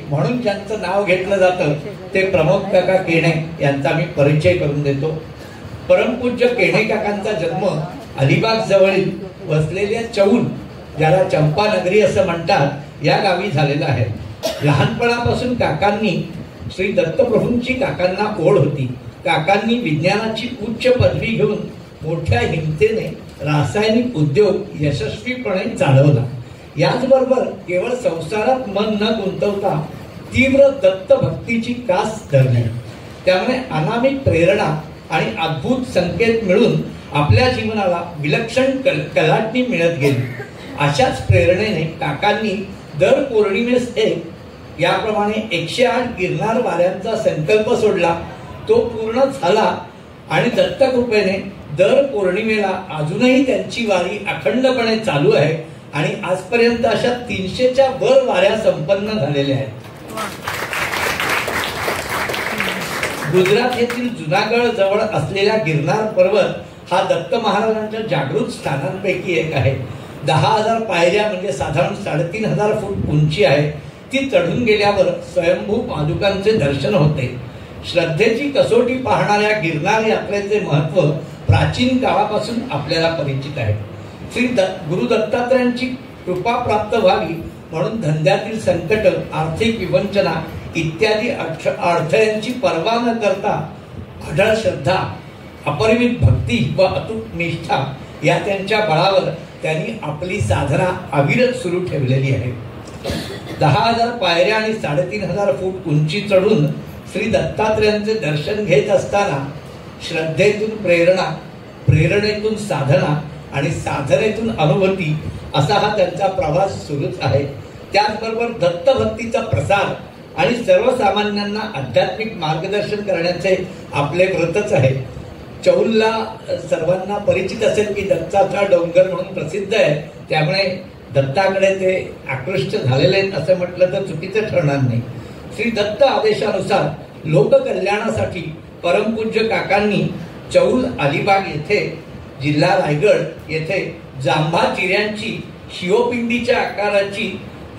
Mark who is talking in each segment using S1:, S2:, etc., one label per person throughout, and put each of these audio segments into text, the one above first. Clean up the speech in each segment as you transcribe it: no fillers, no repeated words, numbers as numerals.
S1: म्हणून ज्यांचं नाव घेतलं जातं ते प्रमोद काका केणे यांचा मी परिचय करून देतो। परमपूज्य केणे काकांचा जन्म अलिबाग जवळील वसलेल्या चौल, ज्याला चंपानगरी असं म्हणतात, या गावी झालेला आहे। लहानपणापासून काकांनी श्री दत्तप्रभूंची काकांना ओढ होती। काकांनी विज्ञानाची उच्च पदवी घेऊन मोठ्या हिमतीने रासायनिक उद्योग यशस्वीपणे चालवला। याचबरोबर केवळ संसारात मन न गुंतवता तीव्र दत्त भक्तीची कास धरली। त्यामुळे अनामिक प्रेरणा आणि अद्भुत संकेत मिळून आपल्या जीवनाला विलक्षण कलाटणी मिळत गेली। अशाच प्रेरणेने काकांनी दर पौर्णिमेस एक याप्रमाणे 108 गिरनार वाऱ्यांचा संकल्प सोडला। तो पूर्ण झाला आणि दत्तकृपेने दर पौर्णिमेला अजूनही त्यांची वारी अखंडपणे चालू आहे आणि आजपर्यंत अशा 300च्या वर वाऱ्या संपन्न झालेल्या आहेत। गुजरात येथील जुनागड जवळ असलेला गिरनार पर्वत हा दत्त महाराजांच्या जागृत स्थानांपैकी एक आहे। 10,000 पायऱ्या म्हणजे साधारण 3,500 फूट उंची आहे। ती चढून गेल्यावर स्वयंभू पादुकांचे दर्शन होते। श्रद्धेची कसोटी पाहणाऱ्या गिरनार यात्रेचे महत्त्व प्राचीन काळापासून आपल्याला परिचित आहे। श्री गुरु दत्तात्रयांची कृपा प्राप्त व्हावी म्हणून धंद्यातील संकट, आर्थिक विवंचना इत्यादी अडथळ्यांची पर्वा न करता अढळ श्रद्धा, अपरिमित भक्ती व अतूट निष्ठा या त्यांच्या बळावर त्यांनी आपली साधना अविरत सुरू ठेवलेली आहे। 10,000 पायऱ्या आणि 3,500 फूट उंची चढून श्री दत्तात्रयांचे दर्शन घेत असताना श्रद्धेतून प्रेरणा, प्रेरणेतून साधना आणि साधनेतून अनुभूती असा हा त्यांचा प्रवास सुरूच आहे। त्याचबरोबर दत्तभक्तीचा प्रसार आणि सर्वसामान्यांना आध्यात्मिक मार्गदर्शन करण्याचे आपले व्रतच आहे। चौलला सर्वांना परिचित असेल की दत्ताचा डोंगर म्हणून प्रसिद्ध आहे। त्यामुळे दत्ताकडे ते आकृष्ट झालेले असं म्हटलं तर चुकीचं ठरणार नाही। श्री दत्त आदेशानुसार लोककल्याणासाठी परमपूज्य काकांनी चौल अलिबाग येथे, जिल्हा रायगड येथे जांभा चिऱ्यांची शिवपिंडीच्या आकाराची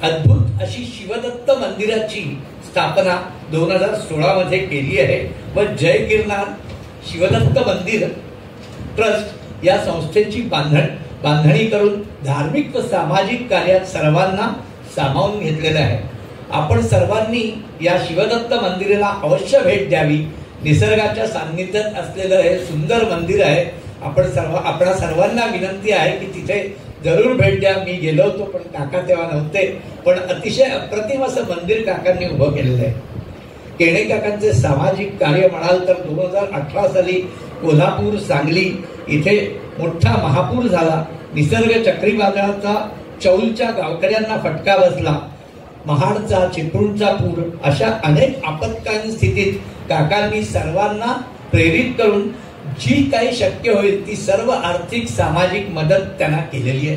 S1: अद्भुत अशी शिवदत्त मंदिराची स्थापना 2016 मध्ये केली आहे व जय गिरनार शिवदत्त मंदिर ट्रस्ट या संस्थेची बांधणी करून धार्मिक व सामाजिक कार्यात सर्वांना सामावून घेतलेलं आहे। आपण सर्वांनी या शिवदत्त मंदिराला अवश्य भेट द्यावी। निसर्गाच्या सान्निध्यात असलेलं हे सुंदर मंदिर आहे। आपणा सर्वांना विनंती आहे की तिथे जरूर भेट द्या। मी गेलो होतो पण काका तेव्हा नव्हते, पण अतिशय अप्रतिम असं मंदिर काकांनी उभं केलेलं आहे। केणे काकांचे सामाजिक कार्य म्हणाल तर 2018 साली कोल्हापूर, सांगली इथे मोठा महापूर झाला। निसर्ग चक्रीवादळाचा चौलच्या गावकऱ्यांना फटका बसला। महाडचा, चिपळूणचा पूर अशा अनेक आपत्कालीन स्थितीत काकांनी सर्वांना प्रेरित करून जी काही शक्य होईल ती सर्व आर्थिक सामाजिक मदत त्यांना केलेली आहे।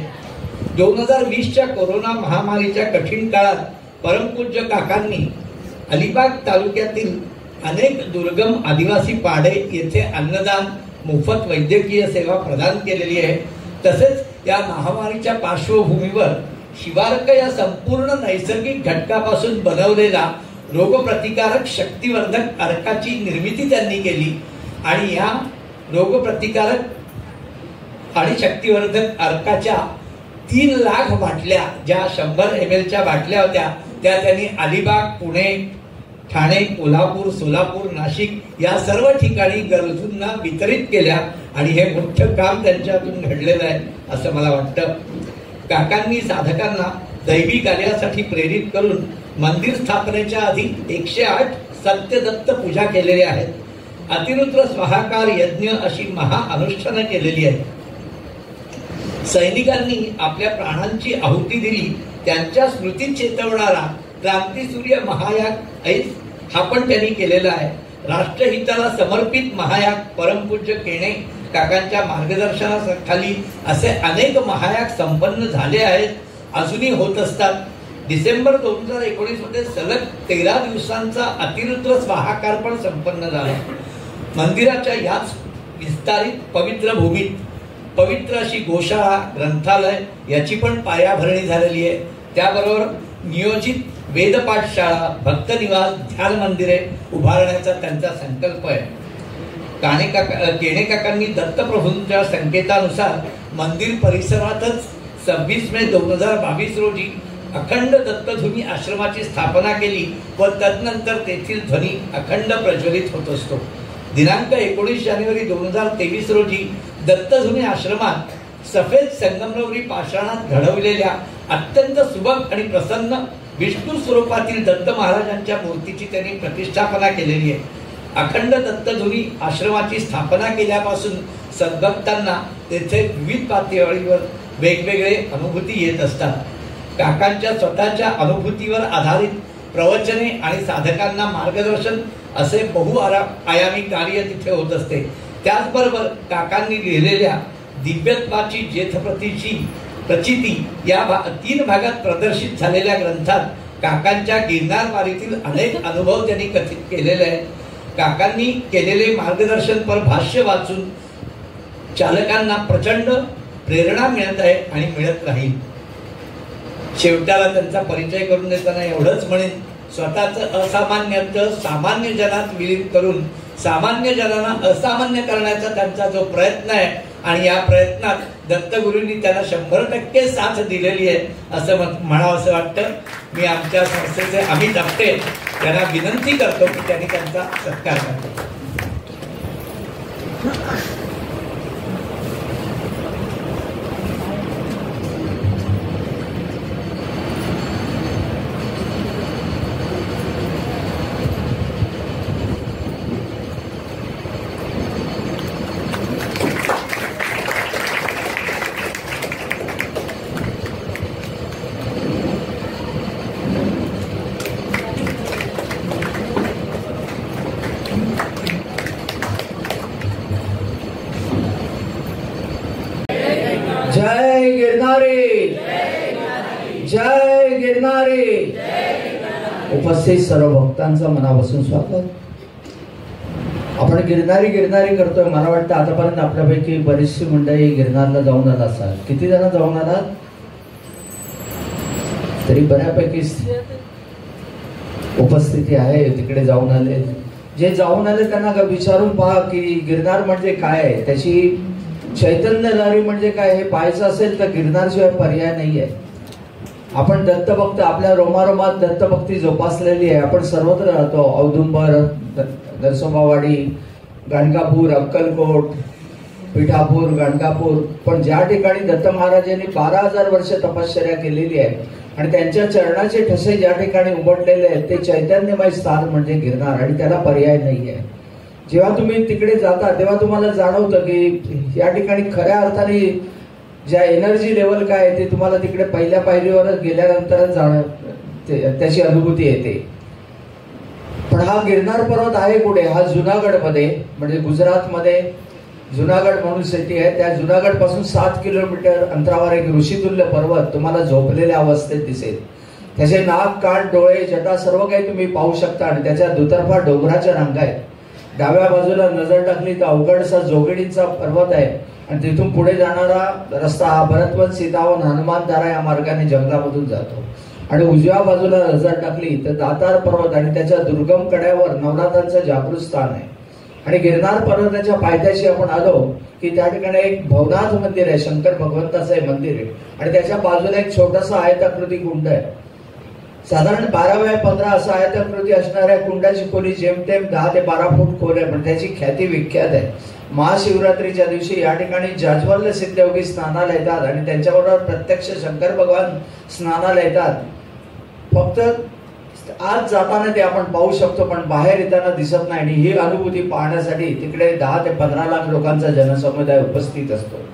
S1: 2020च्या कोरोना महामारीच्या कठीण काळात परमपूज्य काकांनी अलिबाग तालुक्यातील अनेक दुर्गम आदिवासी पाडे येथे अन्नदान, मोफत वैद्यकीय सेवा प्रदान केलेली आहे। तसेच या महामारीच्या पार्श्वभूमीवर शिवार्क या संपूर्ण नैसर्गिक घटकापासून बनवलेला रोगप्रतिकारक शक्तिवर्धक अर्काची निर्मिती त्यांनी केली आणि या रोगप्रतिकारक आणि शक्तिवर्धक अर्काच्या 3 लाख बाटल्या, ज्या 100 ml बाटल्या होत्या, त्या त्यांनी अलिबाग, पुणे, ठाणे, कोल्हापूर, सोलापूर, नाशिक या सर्व ठिकाणी गरजूंना वितरित केल्या आणि हे मोठं काम त्यांच्यातून घडलेलं आहे असं मला वाटतं। काकांनी साधकांना दैवी कार्यासाठी प्रेरित करून मंदिर स्थापनेच्या आधी 108 सत्यदत्त पूजा केलेल्या आहेत। अतिरुद्र स्वाहाकार यज्ञ अशी महाअनुष्ठानं केलेली आहेत। सैनिकांनी आपल्या प्राणांची आहुती दिली त्यांच्या स्मृतीत चेतवणारा क्रांतीसूर्य महायाग ऐस हा पण त्यांनी केलेला आहे। राष्ट्रहिताला समर्पित महायाग परमपूज्य केणे काकांच्या मार्गदर्शनाखाली असे अनेक महायाग संपन्न झाले आहेत, अजूनही होत असतात। डिसेंबर 2019 मध्ये सलग 13 दिवसांचा अतिरुद्र स्वाहाकार पण संपन्न झाला। मंदिराच्या याच विस्तारित पवित्र भूमीत पवित्र अशी गोशाळा, ग्रंथालय याची पण पायाभरणी झालेली आहे। त्याबरोबर नियोजित वेदपाठशाळा, भक्तनिवास, ध्यान मंदिरे उभारण्याचा त्यांचा संकल्प आहे. केणे काकांनी दत्तप्रभूंच्या संकेतानुसार मंदिर परिसरातच 26 मे 2022 रोजी अखंड दत्तध्वनी आश्रमाची स्थापना केली व तदनंतर तेथील ध्वनी अखंड प्रज्वलित होत असतो. दिनांक 19 जानेवारी 2023 रोजी दत्तध्वनी आश्रमात सफेद संगमरवरी पाषाणात घडवलेल्या अत्यंत सुबक आणि प्रसन्न विष्णू स्वरूपातील दत्त महाराजांच्या मूर्तीची त्यांनी प्रतिष्ठापना केलेली आहे. अखंड दत्तध्वनी आश्रमाची स्थापना केल्यापासून सद्भक्तांना तेथे विविध पातळीवर वेगवेगळे अनुभूती येत असतात. काकांच्या स्वतःच्या अनुभूतीवर आधारित प्रवचने आणि साधकांना मार्गदर्शन असे बहुआयामी कार्य तिथे होत असते. त्याचबरोबर काकांनी लिहिलेल्या दिव्यत्वाची जेथप्रतीची प्रचिती या 3 भागात प्रदर्शित झालेल्या ग्रंथात काकांच्या गिरनार वारीतील अनेक अनुभव त्यांनी कथित केलेले आहेत. काकांनी केलेले मार्गदर्शनपर भाष्य वाचून चालकांना प्रचंड प्रेरणा मिळत आहे आणि मिळत राहील. शेवटाला त्यांचा परिचय करून देताना एवढंच म्हणेन, स्वतःचं असामान्यत्व सामान्य जनात विलीन करून सामान्य जनांना असामान्य करण्याचा त्यांचा जो प्रयत्न आहे आणि या प्रयत्नात दत्तगुरूंनी त्यांना 100% साथ दिलेली आहे असं म्हणावं असं वाटतं. मी आमच्या संस्थेचे अमित आपटे यांना विनंती करतो की त्यांनी त्यांचा सत्कार करावा.
S2: जय गिरनारी, जय गिरनारी. उपस्थित सर्व भक्तांचं मनापासून स्वागत. आपण गिरनारी गिरनारी करतोय. मला वाटतं आतापर्यंत आपल्यापैकी बरीचशी मंडळी गिरनारला जाऊन आला असाल. किती जण जाऊन आलात? तरी बऱ्यापैकी उपस्थिती आहे. तिकडे जाऊन आले, जे जाऊन आले त्यांना विचारून पहा की गिरनार म्हणजे काय आहे, त्याची चैतन्य लहरी म्हणजे काय हे पाहायचं असेल तर गिरनारशिवाय पर्याय नाही आहे. आपण दत्तभक्त, आपल्या रोमारोमात दत्तभक्ती जोपासलेली आहे. आपण सर्वत्र राहतो. औदुंबर, नरसोबावाडी, गाणगापूर, अक्कलकोट, पिठापूर, गाणगापूर. पण ज्या ठिकाणी दत्त महाराजांनी 12,000 वर्ष तपश्चर्या केलेली आहे आणि त्यांच्या चरणाचे ठसे ज्या ठिकाणी उमटलेले आहेत ते चैतन्यमय स्थान म्हणजे गिरनार आणि त्याला पर्याय नाही आहे. जेव्हा तुम्ही तिकडे जाता तेव्हा तुम्हाला जाणवतं की या ठिकाणी खऱ्या अर्थाने ज्या एनर्जी लेवल काय आहे ते तुम्हाला तिकडे पहिल्या पायरीवरच गेल्यानंतरच त्याची अनुभूती येते. पण हा गिरनार पर्वत आहे कुठे? हा जुनागड मध्ये, म्हणजे गुजरातमध्ये जुनागड म्हणून सिटी आहे. त्या जुनागड पासून 7 किलोमीटर अंतरावर एक ऋषितुल्य पर्वत तुम्हाला झोपलेल्या अवस्थेत दिसेल. त्याचे नाक, कान, डोळे, जटा सर्व काही तुम्ही पाहू शकता आणि त्याच्या दुतर्फा डोंगराच्या रांगा आहेत. डाव्या बाजूला नजर टाकली तर अवघडसा जोगडीचा पर्वत आहे आणि तिथून पुढे जाणारा रस्ता हा भरतवन, सीतावन, हनुमानधारा या मार्गाने जंगलामधून जातो. आणि उजव्या बाजूला नजर टाकली तर दातार पर्वत आणि त्याच्या दुर्गम कड्यावर नवनाथांचं जागृत स्थान आहे. आणि गिरनार पर्वताच्या पायथ्याशी आपण आलो की त्या ठिकाणी एक भवनाथ मंदिर आहे, शंकर भगवंताचं हे मंदिर आहे आणि त्याच्या बाजूला एक छोटासा आयताकृती कुंड आहे. साधारण 12x15 असं आयताकृती असणाऱ्या कुंडाची खोली जेमतेम 10 ते 12 फूट खोल आहे. पण त्याची ख्याती विख्यात आहे. महाशिवरात्रीच्या दिवशी या ठिकाणी जाज्वल्य सिद्धयोगी स्नानाला येतात आणि त्यांच्याबरोबर प्रत्यक्ष शंकर भगवान स्नानाला येतात. फक्त आज जाताना ते आपण पाहू शकतो पण बाहेर येताना दिसत नाही. आणि ही अनुभूती पाहण्यासाठी तिकडे 10 ते 15 लाख लोकांचा जनसमुदाय उपस्थित असतो.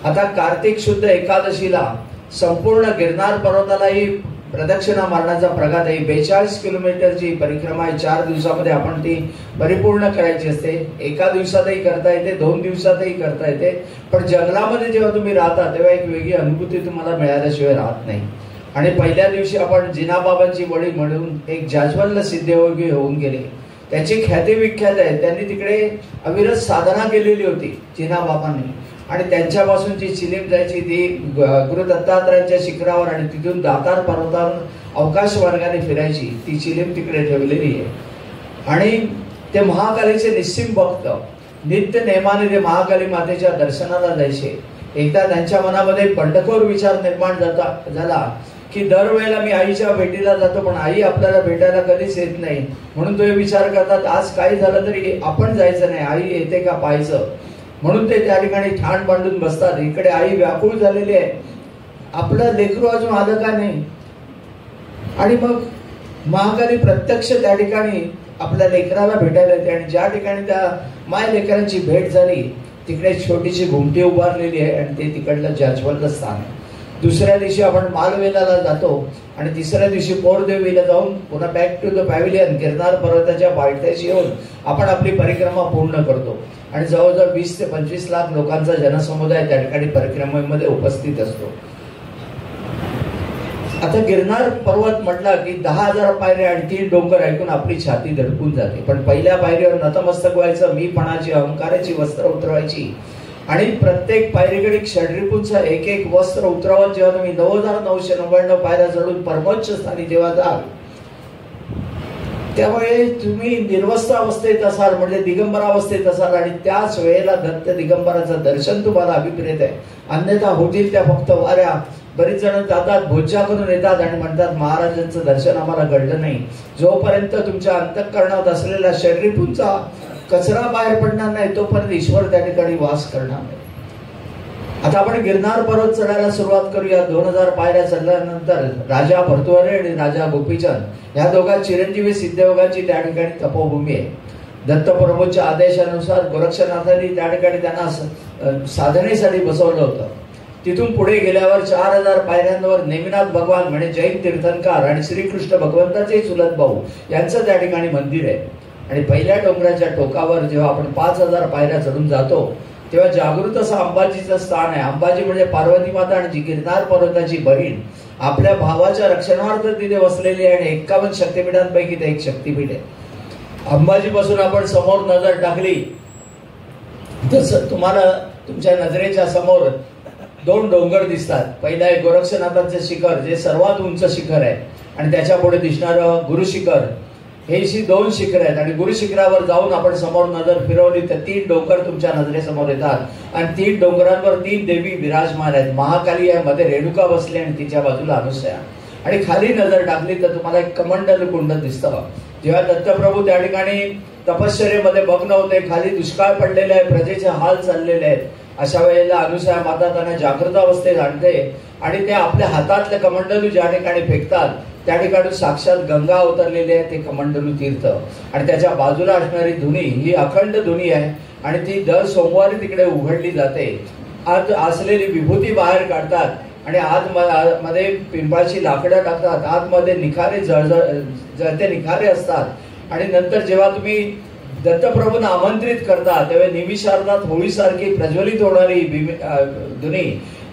S2: आता कार्तिक शुद्ध एकादशीला संपूर्ण गिरनार पर्वताला ही प्रदक्षिणा मारण्याचा प्रघात आहे. 42 किलोमीटरची परिक्रमा आहे. 4 दिवसामध्ये आपण ती परिपूर्ण करायची असते. एका दिवसातही करता येते, 2 दिवसातही करता येते. पण जंगलामध्ये जेव्हा तुम्ही राहता तेव्हा एक वेगळी अनुभूती तुम्हाला मिळाल्याशिवाय राहत नाही. आणि पहिल्या दिवशी आपण जिनाबाबांची वडी म्हणून एक जाज्वल्य सिद्धयोगी होऊन गेले. त्याची ख्याती विख्यात आहे. त्यांनी तिकडे अविरत साधना केलेली होती जिनाबाबांनी आणि त्यांच्यापासून जी चिलीम जायची ती गुरु दत्तात्रयांच्या शिखरावर आणि तिथून दातार पर्वतावर अवकाश मार्गाने फिरायची, ती चिलीम तिकडे ठेवलेली आहे. आणि ते महाकालीचे निस्सीम भक्त नित्य नेमाने ते महाकाली मातेच्या दर्शनाला जायचे. एकदा त्यांच्या मनामध्ये बंडखोर विचार निर्माण झाला की दरवेळेला मी आईच्या भेटीला जातो पण आई आपल्याला भेटायला कधीच येत नाही, म्हणून तो विचार करतात आज काही झालं तरी आपण जायचं नाही, आई येते का पाहायचं. म्हणून ते त्या ठिकाणी ठाण बांधून बसतात. इकडे आई व्याकुळ झालेली आहे, आपलं लेकरू अजून आलं का नाही. आणि मग महाकाली प्रत्यक्ष त्या ठिकाणी आपल्या लेकराला भेटायला येते आणि ज्या ठिकाणी त्या माय लेकरांची भेट झाली तिकडे छोटीशी घुमटी उभारलेली आहे आणि ते तिकडलं जाज्वल्य स्थान आहे. दुसऱ्या दिवशी आपण मालवेलाला जातो आणि तिसऱ्या दिवशी पोरदेवीला जाऊन पुन्हा back to the pavilion Girnar पर्वताच्या पायथ्याशी येऊन आपण आपली परिक्रमा पूर्ण करतो. आणि जवळजवळ 20 ते 25 लाख लोकांचा जनसमुदाय त्या ठिकाणी परिक्रमेमध्ये उपस्थित असतो. आता गिरनार पर्वत म्हटला की 10,000 पायऱ्या आणि 3 डोंगर ऐकून आपली छाती धडकून जाते. पण पहिल्या पायरीवर नतमस्तक व्हायचं, मी पणाची अहंकाराची वस्त्र उतरवायची आणि प्रत्येक पायरीकडे षड्रिपूंचं एक एक वस्त्र उतरवत जेव्हा तुम्ही 9,999 पायऱ्या चढून परमोच्च स्थानी जेव्हा जाल त्यामुळे तुम्ही निर्वस्त्र अवस्थेत असाल, म्हणजे दिगंबर अवस्थेत असाल आणि त्याच वेळेला दत्त दिगंबराचं दर्शन तुम्हाला अभिप्रेत आहे. अन्यथा होतील त्या फक्त वाऱ्या. बरीच जण जातात, भोज्जा करून येतात आणि म्हणतात महाराजांचं दर्शन आम्हाला घडलं नाही. जोपर्यंत तुमच्या अंतःकरणात असलेला शरीरपूंचा कचरा बाहेर पडणार नाही तोपर्यंत ईश्वर त्या ठिकाणी वास करणार नाही. आता आपण गिरनार पर्वत चढायला सुरुवात करूया. 2,000 पायऱ्या चढल्यानंतर राजा भर्तृहरी आणि राजा गोपीचंद ह्या दोघा चिरंजीवी सिद्धयोगांची त्या ठिकाणी तपोभूमी आहे. दत्तप्रभूंच्या आदेशानुसार गोरक्षनाथांनी त्या ठिकाणी त्यांना साधनेसाठी बसवलं होतं. तिथून पुढे गेल्यावर 4,000 पायऱ्यांवर नेमिनाथ भगवान म्हणजे जैन तीर्थंकर आणि श्रीकृष्ण भगवंताचे चुलत भाऊ यांचं त्या ठिकाणी मंदिर आहे. आणि पहिल्या डोंगराच्या टोकावर जेव्हा आपण 5,000 पायऱ्या चढून जातो तेव्हा जागृत असं अंबाजीचं स्थान आहे. अंबाजी म्हणजे पार्वती माता आणि गिरनार पर्वताची बहीण आपल्या भावाच्या रक्षणार्थ तिथे वसलेली आहे आणि 51 शक्तिपीठांपैकी ते एक शक्तिपीठ आहे. अंबाजी पासून आपण समोर नजर टाकली तर तुम्हाला तुमच्या नजरेच्या समोर 2 डोंगर दिसतात. पहिला एक गोरक्षनाथांचे शिखर जे सर्वात उंच शिखर आहे आणि त्याच्या पुढे दिसणारं गुरु शिखर, हे 2 शिखर आहेत. आणि गुरु शिखरावर जाऊन आपण समोर नजर फिरवली तर 3 डोंगर तुमच्या नजरेसमोर येतात आणि 3 डोंगरांवर 3 देवी विराजमान आहेत. महाकाली आहे, मध्ये रेणुका बसली आणि तिच्या बाजूला अनुसया. आणि खाली नजर टाकली तर तुम्हाला एक कमंडल कुंड दिसतं. जेव्हा दत्तप्रभू त्या ठिकाणी तपश्चर्येमध्ये मग्न होते, खाली दुष्काळ पडलेले आहे, प्रजेचे हाल चाललेले आहेत, अशा वेळेला अनुसया माता त्यांना जागृत अवस्थेत आणते आणि ते आपल्या हातातले कमंडलू ज्या ठिकाणी फेकतात त्या ठिकाणी साक्षात गंगा अवतरलेली आहे, ते कमंडलू तीर्थ. आणि त्याच्या बाजूला असणारी धुनी ही अखंड धुनी आहे आणि ती दर सोमवारी तिकडे उघडली जाते. आत असलेली विभूती बाहेर काढतात आणि आतमध्ये पिंपळाची लाकडं टाकतात. आतमध्ये निखारे जळते निखारे असतात. आणि नंतर जेव्हा तुम्ही दत्तप्रभूंना आमंत्रित करता तेव्हा निमिषार्धात होळीसारखी प्रज्वलित होणारी धुनी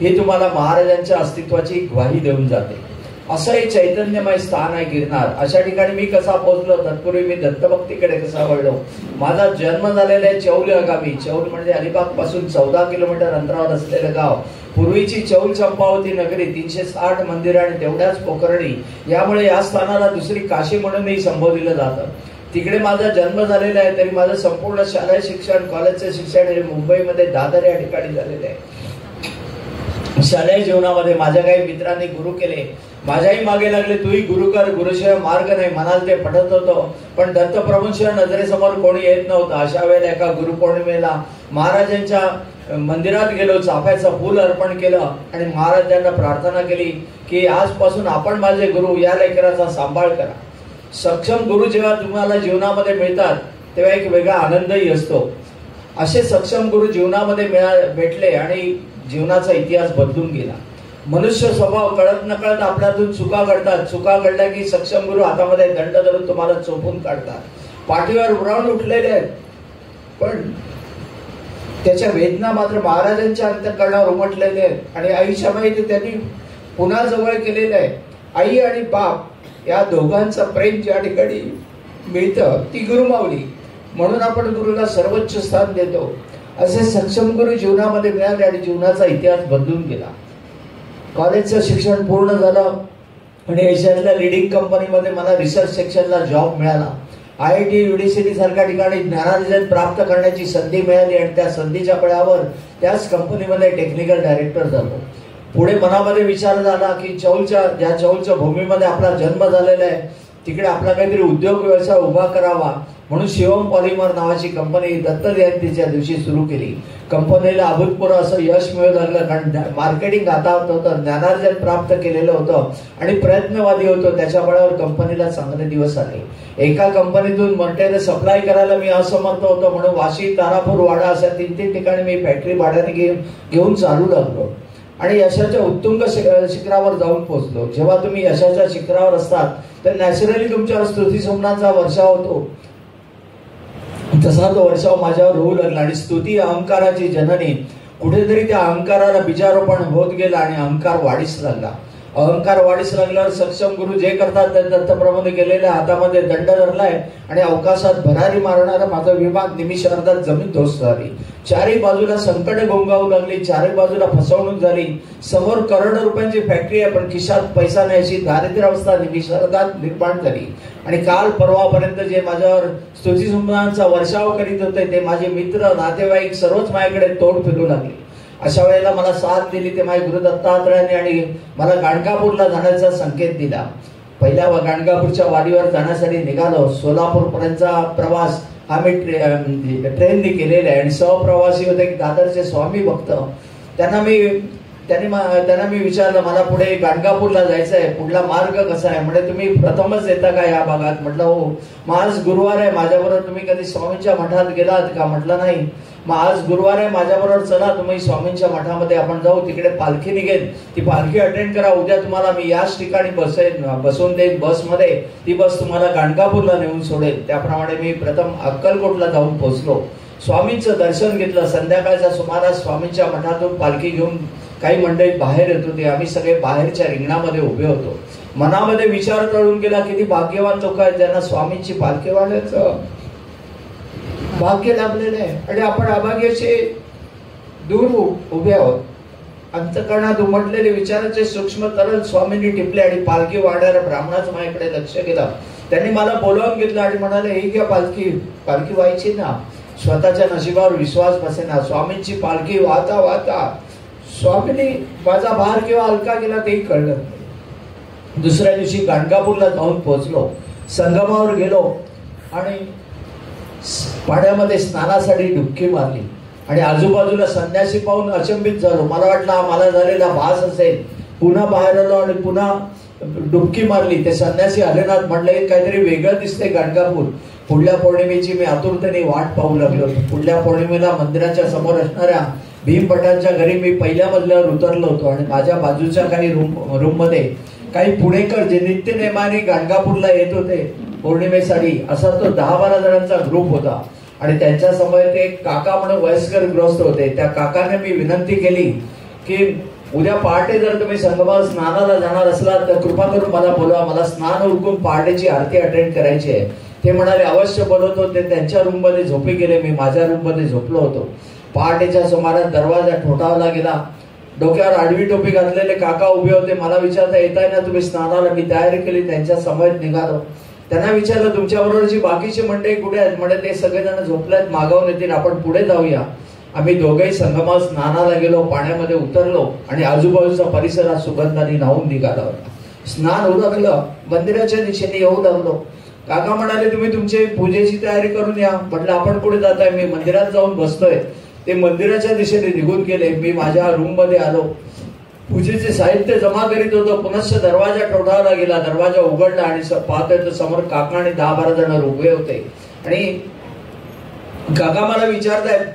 S2: ही तुम्हाला महाराजांच्या अस्तित्वाची ग्वाही देऊन जाते. असं एक चैतन्यमय स्थान आहे गिरनार. अशा ठिकाणी मी कसा पोहोचलो, तत्पूर्वी मी दत्तभक्तीकडे कसा वळलो. माझा जन्म झालेला आहे चौल गावी. चौल म्हणजे अलिबाग पासून 14 किलोमीटर अंतरावर असलेलं गाव. पूर्वीची चौल चंपावती नगरी, 360 मंदिर आणि तेवढ्याच पोखरणी, यामुळे या स्थानाला दुसरी काशी म्हणूनही संबोधलं जातं. तिकडे माझा जन्म झालेला आहे तरी माझं संपूर्ण शालेय शिक्षण, कॉलेजचं शिक्षण हे मुंबईमध्ये दादर या ठिकाणी झालेलं आहे. शालेय जीवनामध्ये माझ्या काही मित्रांनी गुरु केले, माझ्याही मागे लागले, तूही गुरु कर, गुरुशिवाय मार्ग नाही, म्हणाल ते पठत होतो. पण दत्तप्रभूंशिवाय नजरेसमोर कोणी येत नव्हतं. अशा वेळेला एका गुरुपौर्णिमेला महाराजांच्या मंदिरात गेलो, चाफ्याचं फूल अर्पण केलं आणि महाराजांना प्रार्थना केली की आजपासून आपण माझे गुरु, या लेकराचा सांभाळ करा. सक्षम गुरु जेव्हा तुम्हाला जीवनामध्ये मिळतात तेव्हा एक वेगळा आनंदही असतो. असे सक्षम गुरु जीवनामध्ये भेटले आणि जीवनाचा इतिहास बदलून गेला. मनुष्य स्वभाव कळत नकळत आपल्यातून चुका घडतात. चुका घडल्या की सक्षम गुरु हातामध्ये दंड धरून तुम्हाला चोपून काढतात. पाठीवर उरावून उठलेले आहेत पण त्याच्या वेदना मात्र महाराजांच्या अंतःकरणावर उमटलेले आहेत आणि आईच्या माहिती त्यांनी पुन्हा जवळ केलेलं आहे. आई आणि बाप या दोघांचं प्रेम ज्या ठिकाणी मिळतं ती गुरुमाऊली. म्हणून आपण गुरुला सर्वोच्च स्थान देतो. असे सक्षम गुरु जीवनामध्ये मिळाले आणि जीवनाचा इतिहास बदलून गेला. कॉलेजचं शिक्षण पूर्ण झालं आणि एशियातल्या लिडिंग कंपनीमध्ये मला रिसर्च सेक्शनला जॉब मिळाला. IIT युनिव्हर्सिटी सारख्या ठिकाणी ज्ञानार्जन प्राप्त करण्याची संधी मिळाली आणि त्या संधीच्या बळावर त्याच कंपनीमध्ये टेक्निकल डायरेक्टर झालो. पुढे मनामध्ये विचार झाला की चौलच्या भूमीमध्ये आपला जन्म झालेला आहे, तिकडे आपला काहीतरी उद्योग व्यवसाय उभा करावा. म्हणून शिवम पॉलिमर नावाची कंपनी दत्त जयंतीच्या दिवशी सुरू केली. कंपनीला अभूतपूर्व असं यश मिळू लागलं, कारण मार्केटिंग हाताळत होतं, ज्ञानार्जन प्राप्त केलेलं होतं आणि प्रयत्नवादी होतो. त्याच्या बळावर कंपनीला चांगले दिवस आले. एका कंपनीतून मटेरियल सप्लाय करायला मी असमर्थ होतो, म्हणून वाशी, तारापूर, वाडा अशा 3 ठिकाणी मी फॅक्टरी भाड्याने घेऊन चालू लागलो आणि यशाच्या उत्तुंग शिखरावर जाऊन पोहोचलो. जेव्हा तुम्ही यशाच्या शिखरावर असतात तर नॅचरली तुमच्यावर स्तुती सुमनाचा वर्षाव होतो. तसा तो वर्षाव माझ्यावर होऊ लागला आणि स्तुती अहंकाराची जननी. कुठेतरी त्या अहंकाराला बीजारोपण होत गेला आणि अहंकार वाढीस लागला. अहंकार वाढीस लागल्यावर सक्षम गुरु जे करतात ते दत्तप्रभूने केलेल्या हातामध्ये दंड धरलाय आणि अवकाशात भरारी मारणारा माझा विमान निमिषार्धात जमीन ध्वस्त झाली. चारही बाजूला संकट गोंगावू लागली, चारही बाजूला फसवणूक झाली. समोर करोडो रुपयांची फॅक्टरी आहे पण खिशात पैसा नाही अशी दारिद्र्य अवस्था निमिषार्धात निर्माण झाली. आणि काल परवापर्यंत जे माझ्यावर स्तुती सुमनांचा वर्षाव करीत होते ते माझे मित्र, नातेवाईक सर्वच माझ्याकडे तोड फिरू लागले. अशा वेळेला मला साथ दिली ते माझे गुरु दत्तात्रयाने आणि मला गाणगापूरला जाण्याचा संकेत दिला. पहिल्या गाणगापूरच्या वाडीवर जाण्यासाठी निघालो. सोलापूर पर्यंतचा प्रवास हा मी ट्रेनने केलेला आहे आणि सहप्रवासी होते दादरचे स्वामी भक्त. त्यांना मी विचारलं, मला पुढे गाणगापूरला जायचं आहे, पुढला मार्ग कसा आहे? म्हणजे तुम्ही प्रथमच येता का या भागात? म्हटलं हो. मग आज गुरुवार आहे, माझ्याबरोबर तुम्ही कधी स्वामींच्या मठात गेलात का? म्हटलं नाही. मग आज गुरुवार आहे, माझ्याबरोबर चला, तुम्ही स्वामींच्या मठामध्ये आपण जाऊ, तिकडे पालखी निघेल, ती पालखी अटेंड करा. उद्या तुम्हाला मी याच ठिकाणी बसवून देईन बसमध्ये, ती बस तुम्हाला गाणगापूरला नेऊन सोडेल. त्याप्रमाणे मी प्रथम अक्कलकोटला जाऊन पोहोचलो. स्वामींचं दर्शन घेतलं. संध्याकाळच्या सुमारास स्वामींच्या मठातून पालखी घेऊन काही मंडळी बाहेर येत होते. आम्ही सगळे बाहेरच्या रिंगणामध्ये उभे होतो. मनामध्ये विचार करून गेला, किती भाग्यवान लोक आहेत ज्यांना स्वामींची पालखी वाढायचं भाग्य लाभलेलं आहे आणि आपण अभाग्याचे दूर उभे आहोत. अंतकरणात उमटलेले विचाराचे सूक्ष्म तरल स्वामींनी टिपले आणि पालखी वाढणाऱ्या ब्राह्मणाचं माझ्याकडे लक्ष केलं. त्यांनी मला बोलावून घेतलं आणि म्हणाले, ही घ्या पालखी व्हायची ना. स्वतःच्या नशिबावर विश्वास बसेना. स्वामींची पालखी वाहता वाहता स्वामींनी माझा भार किंवा हलका केला तेही कळलं. दुसऱ्या दिवशी गाणगापूरला जाऊन पोहोचलो. संगमावर गेलो आणि पाण्यामध्ये स्नानासाठी डुबकी मारली आणि आजूबाजूला संन्यासी पाहून अचंबित झालो. मला वाटलं मला झालेला भास असेल. पुन्हा बाहेर आलो आणि पुन्हा डुबकी मारली. ते संन्यासी आलेनाथ म्हणले, काहीतरी वेगळं दिसते गाणगापूर. पुढल्या पौर्णिमेची मी आतुरतेने वाट पाहू लागलो. पुढल्या पौर्णिमेला मंदिराच्या समोर असणाऱ्या भीमपटांच्या घरी मी पहिल्या मजल्यावर उतरलो होतो आणि माझ्या बाजूच्या काही रूम मध्ये काही पुणेकर जे नित्यनेमाने गाणगापूरला येत होते पौर्णिमेसाठी, असा तो 10-12 जणांचा ग्रुप होता आणि त्यांच्या समोर एक काका म्हणून वयस्कर ग्रस्त होते. त्या काकाने मी विनंती केली की उद्या पहाटे जर तुम्ही संगमावर स्नानाला जाणार असलात तर कृपा करून मला बोलवा, मला स्नान उरकून पहाटेची आरती अटेंड करायची आहे. ते म्हणाले अवश्य बोलवतो. ते त्यांच्या रूम मध्ये झोपी गेले. मी माझ्या रूम मध्ये झोपलो होतो. पहाटेच्या सुमारास दरवाजा ठोठावला गेला. डोक्यावर आडवी टोपी घातलेले काका उभे होते. मला विचारता, येताय ना तुम्ही स्नानाला? मी तयारी केली, त्यांच्या समोर निघालो. त्यांना विचारलं, तुमच्या बरोबरची बाकीची मंडळी कुठे आहेत? म्हणजे ते सगळेजण झोपलेत, मागावून येतील, आपण पुढे जाऊया. आम्ही दोघेही संगमात स्नानाला गेलो. पाण्यामध्ये उतरलो आणि आजूबाजूचा परिसरात सुगंधाने न्हावून निघाला होता. स्नान उरकलं, मंदिराच्या दिशेने येऊ लागलो. काका म्हणाले, तुम्ही तुमची पूजेची तयारी करून या. म्हटलं आपण कुठे जाताय? मी मंदिरात जाऊन बसतोय. ते मंदिराच्या दिशेने निघून गेले. मी माझ्या रूम मध्ये आलो. पूजेचे साहित्य जमा करीत होतो. पुनश्च दरवाजा ठोठावला गेला. दरवाजा उघडला आणि पाहतोय तर समोर काका आणि 10-12 जण उभे होते. आणि काका मला विचारतायत,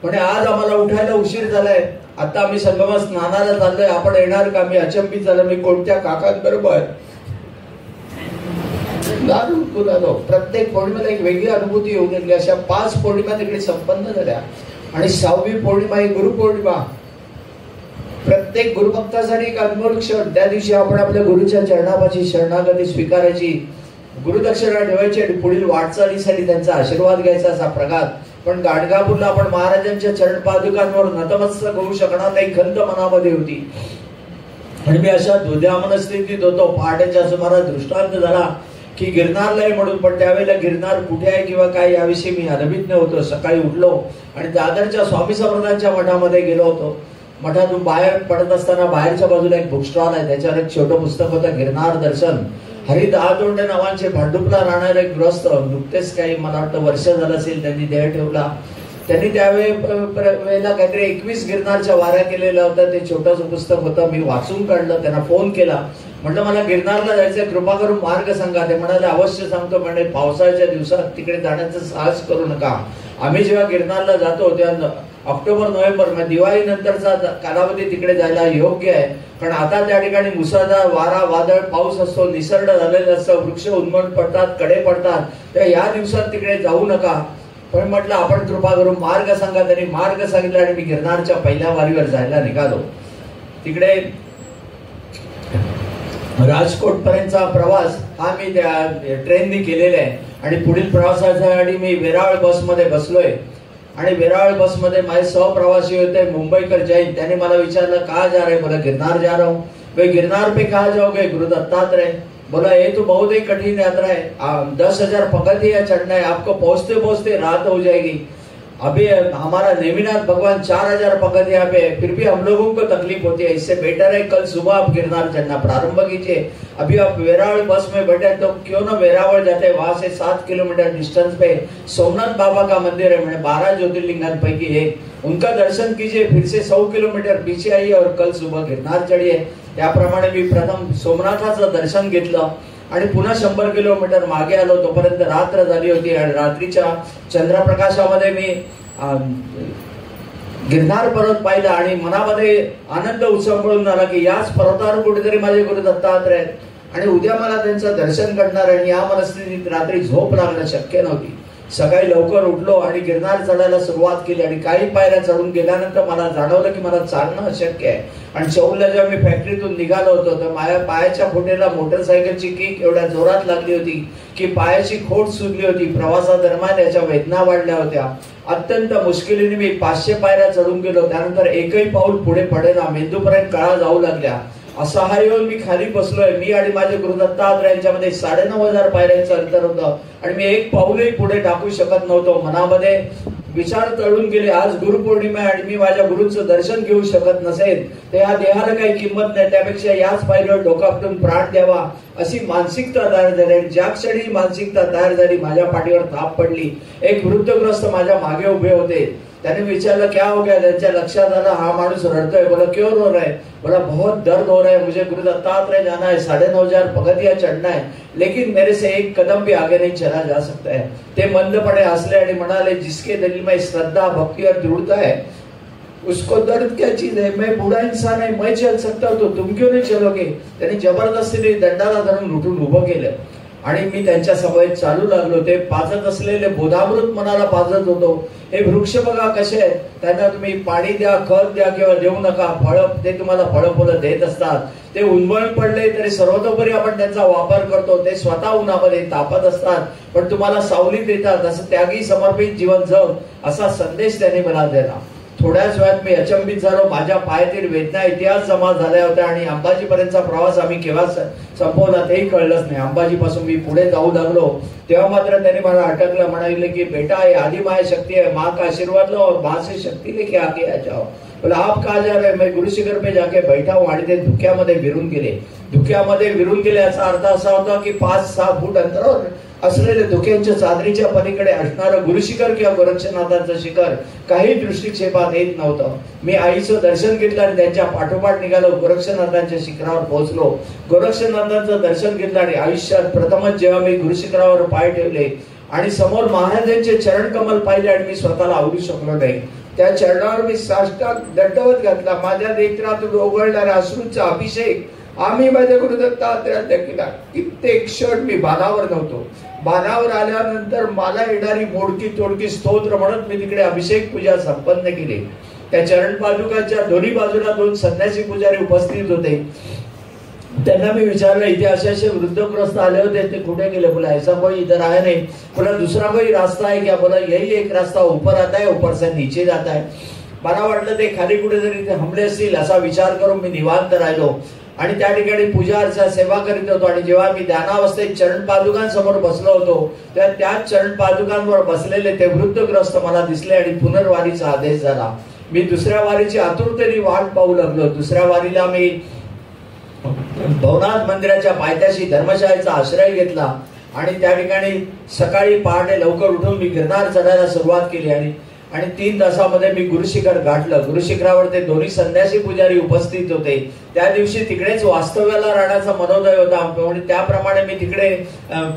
S2: म्हणे आज आम्हाला उठायला उशीर झालाय, आता आम्ही संगमात स्नानाला चाललोय, आपण येणार का? मी अचंबित झालो. मी कोणत्या काकांबरोबर प्रत्येक पौर्णिमेला एक वेगळी अनुभूती येऊन गेली. अशा 5 पौर्णिमा तिकडे संपन्न झाल्या आणि 6वी पौर्णिमा ही गुरुपौर्णिमा. प्रत्येक गुरुभक्तासाठी एक अनमोल क्षण. त्या दिवशी आपण आपल्या गुरुच्या चरणापाशी शरणागती स्वीकारायची, गुरुदक्षिणा ठेवायची आणि पुढील वाटचालीसाठी त्यांचा आशीर्वाद घ्यायचा. असा प्रघात पण गाणगापूरला आपण महाराजांच्या चरण पादुकांवर नतमस्तक होऊ शकणार नाही खंत मनामध्ये होती. आणि मी अशा दुध्या मनस्थितीत होतो. पहाटेच्या सुमारास दृष्टांत झाला की गिरनारला आहे म्हणून, पण त्यावेळेला गिरनार कुठे आहे किंवा काय याविषयी मी अनभिज्ञ होतो. सकाळी उठलो आणि दादरच्या स्वामी समर्थांच्या मठामध्ये गेलो होतो. मठातून बाहेर पडत असताना बाहेरच्या बाजूला एक बुक स्टॉल आहे, त्याच्यावर एक छोटं पुस्तक होतं, गिरनार दर्शन. हरी दहातोंडे नावाचे भांडुपला राहणारे एक गृहस्थ, नुकतेच काही मला वाटतं वर्ष झालं असेल त्यांनी देह ठेवला. त्यांनी त्यावेळेला काहीतरी 21 गिरनारच्या वाऱ्या केलेल्या होत्या. ते छोटंसं पुस्तक होतं, मी वाचून काढलं. त्यांना फोन केला, म्हटलं मला गिरनारला जायचंय, कृपा करून मार्ग सांगा. ते म्हणाले अवश्य सांगतो, म्हणजे पावसाळ्याच्या दिवसात तिकडे जाण्याचं साहस करू नका. आम्ही जेव्हा गिरनारला जातो तेव्हा ऑक्टोबर नोव्हेंबर म्हणजे दिवाळी नंतरचा कालावधी तिकडे जायला योग्य आहे. पण आता त्या ठिकाणी मुसळधार वारा वादळ पाऊस असतो, निसर्ग झालेलं असतं, वृक्ष उन्मळून पडतात, कडे पडतात. तर या दिवसात तिकडे जाऊ नका. पण म्हटलं आपण कृपा करून मार्ग सांगा. त्यांनी मार्ग सांगितला आणि मी गिरनारच्या पहिल्या वारीवर जायला निघालो. तिकडे राजकोट पर्यंतचा प्रवास हा मी त्या ट्रेननी केलेला आहे. आणि पुढील प्रवासासाठी मी वेरावळ बसमध्ये बसलोय. आणि वेरावळ बसमध्ये माझे सहप्रवासी होते मुंबईकर जैन. त्याने मला विचारलं कहा जा रहे, बोला गिरनार जा रहा हूँ. वे गिरनार पे कहा जाओगे, गुरु दत्तात्रेय. बोला ये तो बहुत ही कठिन यात्रा है, 10,000 पगथियां चढ़ना है, आपको पहुंचते पहुंचते रात हो जाएगी. अभी हमारा नेमिनाथ भगवान 4,000 पगथियां पे, फिर भी हम लोगों को तकलीफ होती है. इससे बेटर है कल सुबह आप गिरनार चढ़ना प्रारंभ कीजिए. अभी आप वेरावल बस में बैठे तो क्यों ना वेरावल जाते हैं. वहां से 7 किलोमीटर डिस्टेंस पे सोमनाथ बाबा का मंदिर है, मैंने 12 ज्योतिर्लिंगांपैकी एक, उनका दर्शन कीजिए. फिर से 100 किलोमीटर पीछे आइए और कल सुबह गिरनार चढ़िए. त्याप्रमाणे मी प्रथम सोमनाथाचं दर्शन घेतलं आणि पुन्हा 100 किलोमीटर मागे आलो. तोपर्यंत रात्र झाली होती आणि रात्रीच्या चंद्रप्रकाशामध्ये मी गिरनार पर्वत पाहिला आणि मनामध्ये आनंद उसळून आला की याच पर्वतावर कुठेतरी माझे गुरु दत्तात्रेय आहेत आणि उद्या मला त्यांचं दर्शन करणार. आणि या मनस्थितीत रात्री झोप लागणं शक्य नव्हती. सकाळी लवकर उठलो आणि गिरनार चढायला सुरुवात केली. आणि काही पायऱ्या चढून गेल्यानंतर मला जाणवलं की मला चालणं अशक्य आहे. आणि चौलला जेव्हा मी फॅक्टरीतून निघालो होतो तर माझ्या पायाच्या फुटेला मोटरसायकलची किक एवढ्या जोरात लागली होती की पायाची खोड सुजली होती. प्रवासादरम्यान याच्या वेदना वाढल्या होत्या. अत्यंत मुश्किलीने मी 500 पायऱ्या चढून गेलो. त्यानंतर एकही पाऊल पुढे पडेना, मेंदूपर्यंत कळा जाऊ लागल्या. असहाय्य होऊन मी खाली बसलोय. मी आणि माझे गुरु दत्तात्रेय यांच्यामध्ये 9,500 पायऱ्यांचं अंतर होतं आणि मी एक पाऊलही पुढे टाकू शकत नव्हतो. मनामध्ये विचार तळून गेले, आज गुरुपौर्णिमा आहे आणि मी माझ्या गुरूंचं दर्शन घेऊ शकत नसेल तर या देहाला काही किंमत नाही, त्यापेक्षा याच पायरीवर डोका आपटून प्राण द्यावा अशी मानसिकता तयार झाली. आणि ज्या क्षणी मानसिकता तयार झाली माझ्या पाठीवर थाप पडली. एक वृद्धग्रस्त माझ्या मागे उभे होते. त्याने विचारलं क्या हो गया. त्यांच्या लक्षात आलं हा माणूस रडतोय. बोला क्यों रो रहा है. बोला बहुत दर्द हो रहा है, मुझे गुरु दत्तात्रेय जाना है, 9,500 पगथियां चढ़ना है, लेकिन मेरे से एक कदम भी आगे नहीं चला जा सकता है. ते मंदपणे हसले आणि म्हणाले जिसके दिल में श्रद्धा भक्ति और दृढ़ता है उसको दर्द क्या चीज है. मैं बूढ़ा इंसान है, मैं चल सकता हूं, तो तुम क्यों नहीं चलोगे. त्यांनी जबरदस्तीने दंडाला धरून उठून उभं केलं आणि मी त्यांच्या सवयीत चालू लागलो. ते पाजत असलेले बोधामृत मनाला पाजत होतो. हे वृक्ष बघा कसे आहेत, त्यांना तुम्ही पाणी द्या, खत द्या किंवा देऊ नका, फळ ते तुम्हाला फळं फुलं देत असतात. ते उन्मळून पडले तरी सर्वतोपरी आपण त्यांचा वापर करतो. ते स्वतः उन्हामध्ये तापत असतात पण तुम्हाला सावली देतात. असं त्यागी समर्पित जीवन जग असा संदेश त्यांनी मला दिला. थोड्याच वेळात मी अचंबित झालो. माझ्या पायातील वेदना इतिहास जमा झाल्या होत्या आणि अंबाजी पर्यंतचा प्रवास आम्ही केव्हा संपवला तेही कळलंच नाही. अंबाजी पासून मी पुढे जाऊ लागलो तेव्हा मात्र त्यांनी मला अटकलं. म्हणाले की बेटा ये आदि माया शक्ती है, माँ का आशीर्वाद लो और माँ से शक्ति लेके आगे आ जाओ. बोला आप कहा जा रहे. मैं गुरु शिखर पे जाके बैठा हूँ. आणि ते धुक्यामध्ये विरून गेले. धुक्यामध्ये विरून गेले याचा अर्थ असा होता की 5-6 फूट अंतरावर असलेले धुक्यांच्या चादरीच्या पलीकडे असणारं गुरुशिखर किंवा गोरक्षनाथांचं शिखर काही दृष्टिक्षेपात येत नव्हतं. मी आईचं दर्शन घेतलं आणि त्यांच्या पाठोपाठ निघालो. गोरक्षनाथांच्या शिखरावर पोहोचलो. गोरक्षनाथांचं दर्शन घेतलं आणि आयुष्यात प्रथमच जेव्हा मी गुरुशिखरावर पाय ठेवले आणि समोर महाराजांचे चरण कमल पाहिले आणि मी स्वतःला आवडू शकलो नाही. त्या चरणावर मी साष्टांग दंडवत घातला. माझ्या नेत्रातून ओघळणाऱ्या अश्रूंचा अभिषेक आम्ही माझ्या गुरु दत्तात्रेयांना केला. कित्येक क्षण मी बाणावर नव्हतो. बाणावर आल्यानंतर मला येणारी मोडकी तोडकी स्तोत्र म्हणत मी तिकडे अभिषेक पूजा संपन्न केली. त्या चरण पादुकांच्या दोन्ही बाजूला 2 संन्यासी पुजारी उपस्थित होते. त्यांना मी विचारलं इथे असे वृद्धग्रस्त आले होते, ते कुठे गेले? बोला ऐसा कोई इधर आया नहीं। बोला दूसरा कोई रास्ता है क्या? बोला यही एक रास्ता ऊपर आता है, ऊपर से नीचे जाता है। मला वाटलं ते खाली कुठेतरी थांबले असतील असा विचार करून मी निवांत राहिलो आणि त्या ठिकाणी पूजा अर्चा सेवा करीत होतो। आणि जेव्हा मी ध्यानावस्थेत चरण पादुकांसमोर बसलो होतो तेव्हा त्या चरण पादुकांवर बसलेले ते वृद्धग्रस्त मला दिसले आणि पुनर्वारीचा आदेश झाला। मी दुसऱ्या वारीची आतुरतेने वाट पाहू लागलो। दुसऱ्या वारीला मी भवनाथ मंदिराच्या पायथ्याशी धर्मशाळेचा आश्रय घेतला आणि त्या ठिकाणी सकाळी पहाटे लवकर उठून मी गिरनार चढायला सुरुवात केली आणि 3 तासामध्ये मी गुरुशिखर गाठलं। गुरुशिखरावर ते दोन्ही संन्यासी पुजारी उपस्थित होते। त्या दिवशी तिकडेच वास्तव्याला राहण्याचा मनोदय होता आणि त्याप्रमाणे मी तिकडे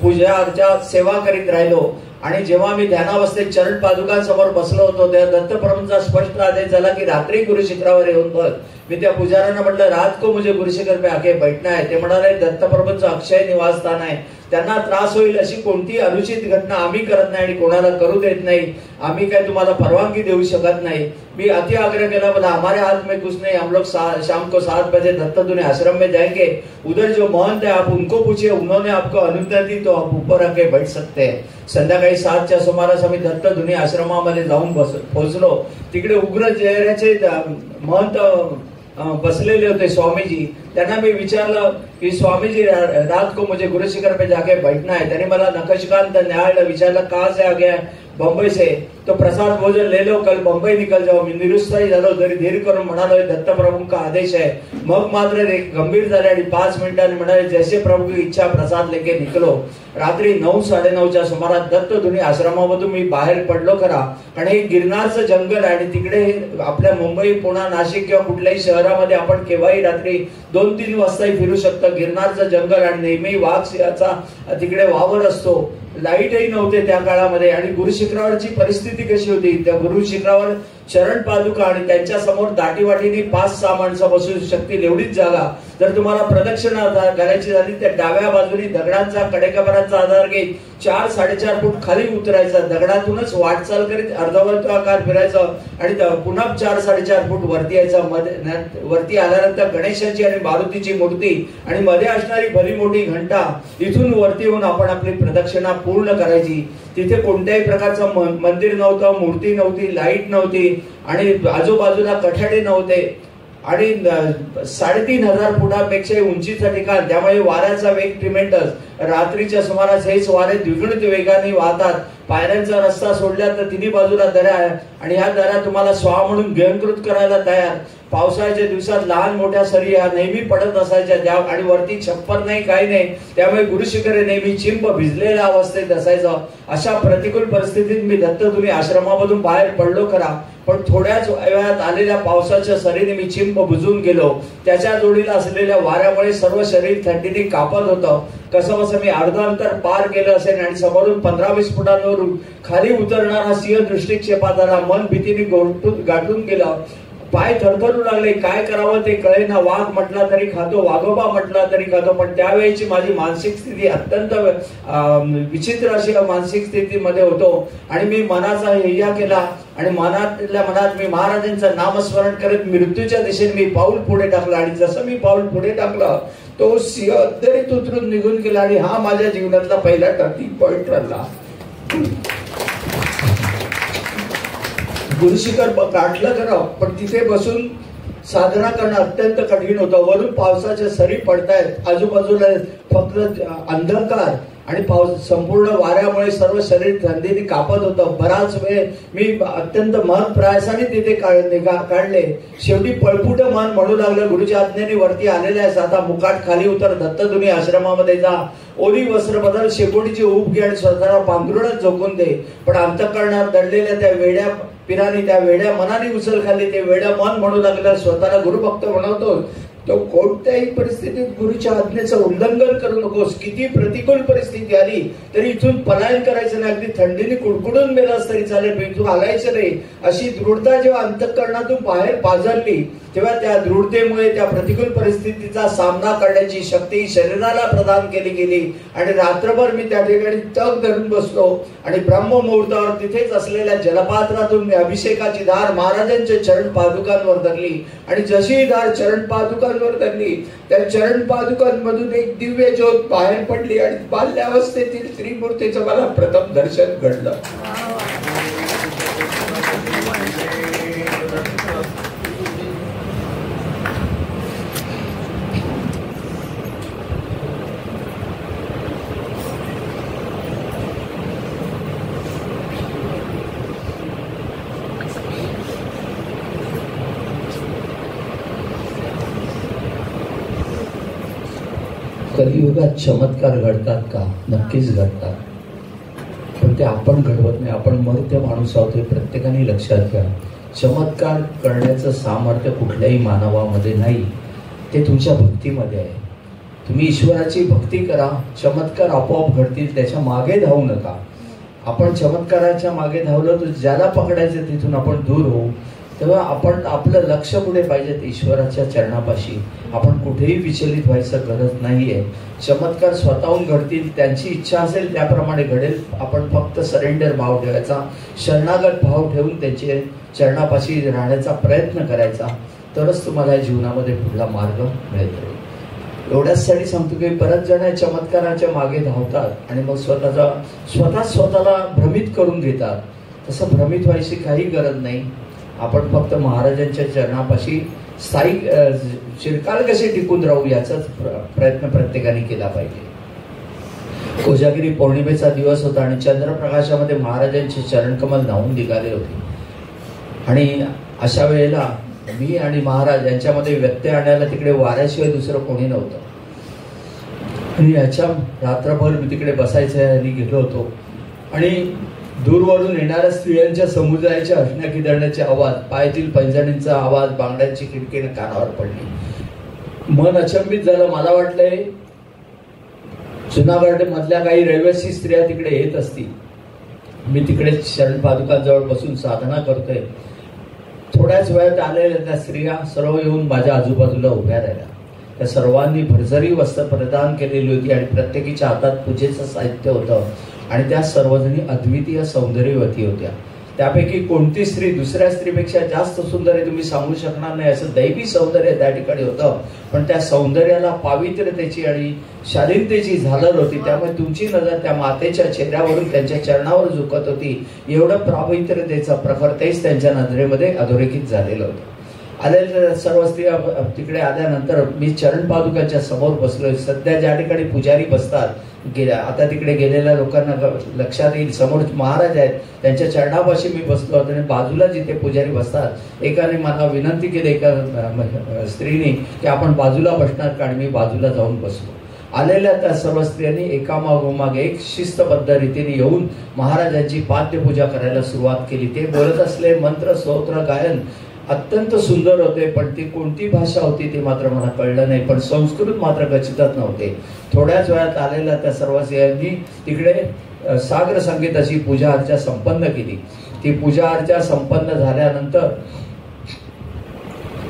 S2: पूजा अर्चा सेवा करीत राहिलो। आणि जेव्हा मी ध्यानावस्थेत चरण पादुकांसमोर बसलो होतो तेव्हा दत्तप्रभूंचा स्पष्ट आदेश झाला की रात्री गुरुशिखरावर येऊन बस। मी त्या पुजाऱ्यांना म्हटलं रात को मुझे गुरुशिखर पे आके बैठना है। ते म्हणाले दत्तप्रभूंचं अक्षय निवासस्थान आहे, त्यांना त्रास होईल अशी कोणती अनुचित घटना आम्ही करत नाही आणि कोणाला करू देत नाही, आम्ही काय तुम्हाला परवानगी देऊ शकत नाही। मी अति आग्रह केला, बोला हमारे हाथ में कुछ नहीं, हम लोग शाम को 7 बजे दत्तधुनी आश्रम में जाएंगे, उधर जो महंत है आप उनको पूछिए, उन्होंने आपको अनुमति दी तो आप ऊपर आके बैठ सकते हैं। संध्याकाळी 7च्या सुमारास आम्ही दत्तधुनी आश्रमामध्ये जाऊन पोहोचलो। तिकडे उग्र चेहऱ्याचे महंत बसलेले होते स्वामीजी। त्यांना मी विचारलं की स्वामीजी रात को मुझे गुरुशिखर पे जाके बैठना है। त्यांनी मला नखशिकांत न्यायालय विचारलं कहाँ से आ गया? बंबई से। तो प्रसाद भोजन ले लो, कल बंबई निकल जाओ। मी निरुत्साही झालो, जरी धीर करून म्हणालो दत्तप्रभूंचा आदेश आहे। मग मात्र गंभीर झाले आणि 5 मिनिटांनी म्हणाले जैसे प्रभू की इच्छा, प्रसाद लेके निकलो। रात्री 9 साडेनऊच्या सुमारास दत्तधुनी आश्रमामधून मी बाहेर पडलो खरा, आणि हे गिरनारचं जंगल आहे आणि तिकडे आपल्या मुंबई पुणे नाशिक किंवा कुठल्याही शहरामध्ये आपण केव्हाही रात्री 2-3 वाजताही फिरू शकतो। गिरनारचं जंगल आणि नेहमी वाघ सिंहाचा तिकडे वावर असतो। लाईटही नव्हते त्या काळामध्ये। आणि गुरुशिखरावरची परिस्थिती कशी होती? त्या गुरुशिखरावर चरण पादुका आणि त्यांच्या समोर दाटीवाटीने 5-6 माणसं बसू शकतील एवढीच जागा। जर तुम्हाला प्रदक्षिणा करायची झाली तर डाव्या बाजूने दगडांचा कडेकबरांचा आधार घेत 4-4.5 फूट खाली उतरायचा, दगडातूनच वाटचाल करीत अर्धवर्तुळाकार फिरायचं आणि पुन्हा 4-4.5 फूट वरती यायचं। वरती आल्यानंतर गणेशाची आणि मारुतीची मूर्ती आणि मध्ये असणारी भली मोठी घंटा, इथून वरती येऊन आपण आपली प्रदक्षिणा पूर्ण करायची। तिथे कोणत्याही प्रकारचं मंदिर नव्हतं, मूर्ती नव्हती, लाईट नव्हती आणि आजूबाजूला कठाडे नव्हते आणि 3,500 फुटापेक्षा उंचीचं ठिकाण, त्यामुळे वाऱ्याचा वेग ट्रिमेंडस। रात्रीच्या सुमारास हेच वारे द्विगुणित वेगाने वाहतात। पायऱ्यांचा रस्ता सोडला तर तिन्ही बाजूला दऱ्या आहे आणि ह्या दऱ्या तुम्हाला स्वाहा म्हणून गिळंकृत करायला तयार। पावसाळ्याच्या दिवसात लहान मोठ्या सरी ह्या नेहमी पडत असायच्या आणि वरती छप्पर नाही, काही नाही, त्यामुळे गुरुशिखर नेहमी चिंब भिजलेल्या अवस्थेत असायचं। अशा प्रतिकूल परिस्थितीत मी दत्तधुनी आश्रमामधून बाहेर पडलो खरा, पण थोड्याच वेळात आलेल्या पावसाच्या सरीने मी चिंब भिजून गेलो। त्याच्या जोडीला असलेल्या वाऱ्यामुळे सर्व शरीर थंडीने कापत होतं। कसं बसं मी अर्ध अंतर पार केलं असेल आणि समोरून 15-20 फुटांवरून खाली उतरणारा सिंह दृष्टिक्षेपात आला। मन भीतीने गाठून गेलं, पाय थरथरू लागले, काय करावं ते कळेना। वाघ म्हटला तरी खातो, वाघोबा म्हटला तरी खातो, पण त्यावेळेची माझी मानसिक स्थिती अत्यंत विचित्र अशी मानसिक स्थितीमध्ये होतो। आणि मी मनाचा हेया केला आणि मनात मी महाराजांचं नामस्मरण करत मृत्यूच्या दिशेने मी पाऊल पुढे टाकलं आणि जसं मी पाऊल पुढे टाकलं तो सिंह अत्तरीत उतरून निघून गेला आणि हा माझ्या जीवनातला पहिला टर्निंग पॉइंट ठरला। गुरुशिखर गाठलं खरं, पण तिथे बसून साधना करणं अत्यंत कठीण होतं। वरून पावसाच्या सरी पडतायत, आजूबाजूला फक्त अंधकार आणि पाऊस, संपूर्ण वाऱ्यामुळे सर्व शरीर थंडीने कापत होतं। बराच वेळ मी अत्यंत मन प्रयासाने तिथे काढले। शेवटी पळपुट मन म्हणू लागलं, गुरुच्या आज्ञेने वरती आलेले आहेस, आता मुकाट खाली उतर, दत्तधुनी आश्रमामध्ये जा, ओली वस्त्र बदल, शेकोटीची ऊब घे आणि स्वतःला पांघरुणच झोकून दे। पण अंतःकरणात दडलेल्या त्या वेड्या पिराने, त्या वेड्या मनाने उचल खाल्ली। ते वेड्या मन म्हणू लागलं, स्वतःला गुरुभक्त म्हणवतो तो कोणत्याही परिस्थितीत गुरुच्या आज्ञेचं उल्लंघन करू नकोस। किती प्रतिकूल परिस्थिती आली तरी इथून पलायन करायचं नाही, अगदी थंडीने कुडकुडून मेलास तरी चालेल, इथून हालायचं नाही, अशी दृढता जेव्हा अंतःकरणातून बाहेर पाझरली तेव्हा त्या दृढतेमुळे त्या प्रतिकूल परिस्थितीचा सामना करण्याची शक्ती शरीराला प्रदान केली गेली। आणि रात्रभर मी त्या ठिकाणी तग धरून बसलो आणि ब्रह्ममुहूर्तावर तिथेच असलेल्या जलपात्रातून मी अभिषेकाची धार महाराजांच्या चरण पादुकांवर धरली आणि जशी धार चरण पादुका बरोबर धरली, त्या चरण पादुकांमधून एक दिव्य ज्योत बाहेर पडली आणि बाल्यावस्थेतील त्रिमूर्तीचं मला प्रथम दर्शन घडलं. कलियुगात चमत्कार घडतात का? नक्कीच घडतात, पण ते आपण घडवत नाही. आपण मर्त्य माणूस आहोत हे प्रत्येकाने लक्षात घ्या. चमत्कार करण्याचं सामर्थ्य कुठल्याही मानवामध्ये नाही, ते तुमच्या भक्तीमध्ये आहे. तुम्ही ईश्वराची भक्ती करा, चमत्कार आपोआप घडतील, त्याच्या मागे धावू नका. आपण चमत्काराच्या मागे धावलो तर ज्याला पकडायचं तिथून आपण दूर होऊ. तेव्हा आपण आपलं लक्ष कुठे पाहिजे? ईश्वराच्या चरणापाशी. आपण कुठेही विचलित व्हायचं गरज नाहीये. चमत्कार स्वतःहून घडतील, त्यांची इच्छा असेल त्याप्रमाणे घडेल. आपण फक्त सरेंडर भाव ठेवायचा, शरणागत भाव ठेवून त्यांचे चरणापाशी राहण्याचा प्रयत्न करायचा, तरच तुम्हाला जीवनामध्ये पुढला मार्ग मिळतो. एवढ्याचसाठी सांगतो की बऱ्याच जण चमत्काराच्या मागे धावतात आणि मग स्वतःला भ्रमित करून घेतात. तसं भ्रमित व्हायची काही गरज नाही. आपण फक्त महाराजांच्या चरणापाशी स्थायिक चिरकाल कसे टिकून राहू याचाच प्रयत्न प्रत्येकाने केला पाहिजे. कोजागिरी पौर्णिमेचा दिवस होता आणि चंद्रप्रकाशामध्ये महाराजांचे चरणकमल न्हावून निघाले होते. आणि अशा वेळेला मी आणि महाराज यांच्यामध्ये व्यत्यय आणायला तिकडे वाऱ्याशिवाय दुसरं कोणी नव्हतं. आणि याच्या रात्रभर मी तिकडे बसायसाठी गेलो होतो आणि दूरवरून येणाऱ्या स्त्रियांच्या समुदायाच्या हसण्या खिदळण्याचे आवाज, पायातील पैंजणींचा आवाज, बांगड्यांची खिडकीने कानावर पडली. मन अचंबित झालं. मला वाटलंय जुनागड मधल्या काही रहिवासी स्त्रिया तिकडे येत असतील. मी तिकडे शरण पादुकांजवळ बसून साधना करतोय. थोड्याच वेळात आलेल्या त्या स्त्रिया सर्व येऊन माझ्या आजूबाजूला उभ्या राहिल्या. त्या सर्वांनी भरजरी वस्त्र प्रदान केलेली होती आणि प्रत्येकीच्या हातात पूजेचं साहित्य होतं आणि त्या सर्वजणी अद्वितीय सौंदर्यवती होत्या. त्यापैकी कोणती स्त्री दुसऱ्या स्त्रीपेक्षा जास्त सुंदर आहे तुम्ही सांगू शकणार नाही, असं दैवी सौंदर्य त्या ठिकाणी होतं. पण त्या सौंदर्याला पावित्र्यतेची आणि शालीनतेची झालर होती. त्यामुळे तुमची नजर त्या मातेच्या चेहऱ्यावरून त्यांच्या चरणावर झुकत होती. एवढं पावित्र्यतेचं प्रखर तेच त्यांच्या नजरेमध्ये अधोरेखित झालेलं होतं. आलेल्या सर्व स्त्रिया तिकडे आल्यानंतर मी चरण पादुकाच्या समोर बसलोय. सध्या ज्या ठिकाणी पुजारी बसतात, आता तिकडे गेलेल्या लोकांना लक्षात येईल, समोर महाराज आहेत, त्यांच्या चरणापाशी मी बसलो होतो. आणि बाजूला जिथे पुजारी बसतात, एकाने मला विनंती केली, एका स्त्रीने, की आपण बाजूला बसणार का? आणि मी बाजूला जाऊन बसलो. आलेल्या त्या सर्व स्त्रियांनी एकामागोमाग एक शिस्तबद्ध रीतीने येऊन महाराजांची पाद्यपूजा करायला सुरुवात केली. ते बोलत असले मंत्र स्तोत्र गायन अत्यंत सुंदर होते, पण ती कोणती भाषा होती ते मात्र मला कळलं नाही. पण संस्कृत मात्र गच्छितच नव्हते. थोड्याच वेळात आलेल्या त्या सर्व स्त्रियांनी तिकडे सागर संगीताची पूजा अर्चा संपन्न केली. ती पूजा अर्चा संपन्न झाल्यानंतर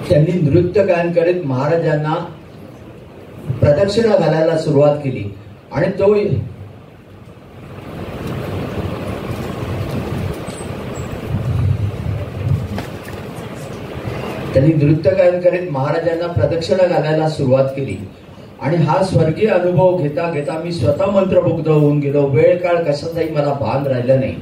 S2: त्यांनी नृत्य गायन करीत महाराजांना प्रदक्षिणा घालायला सुरुवात केली. आणि तो त्यांनी नृत्य गायन करीत महाराजांना प्रदक्षिणा घालायला सुरुवात केली. आणि हा स्वर्गीय अनुभव घेता घेता मी स्वतः मंत्रमुग्ध होऊन गेलो. वेळ काळ कशाचाही मला भान राहिलं नाही.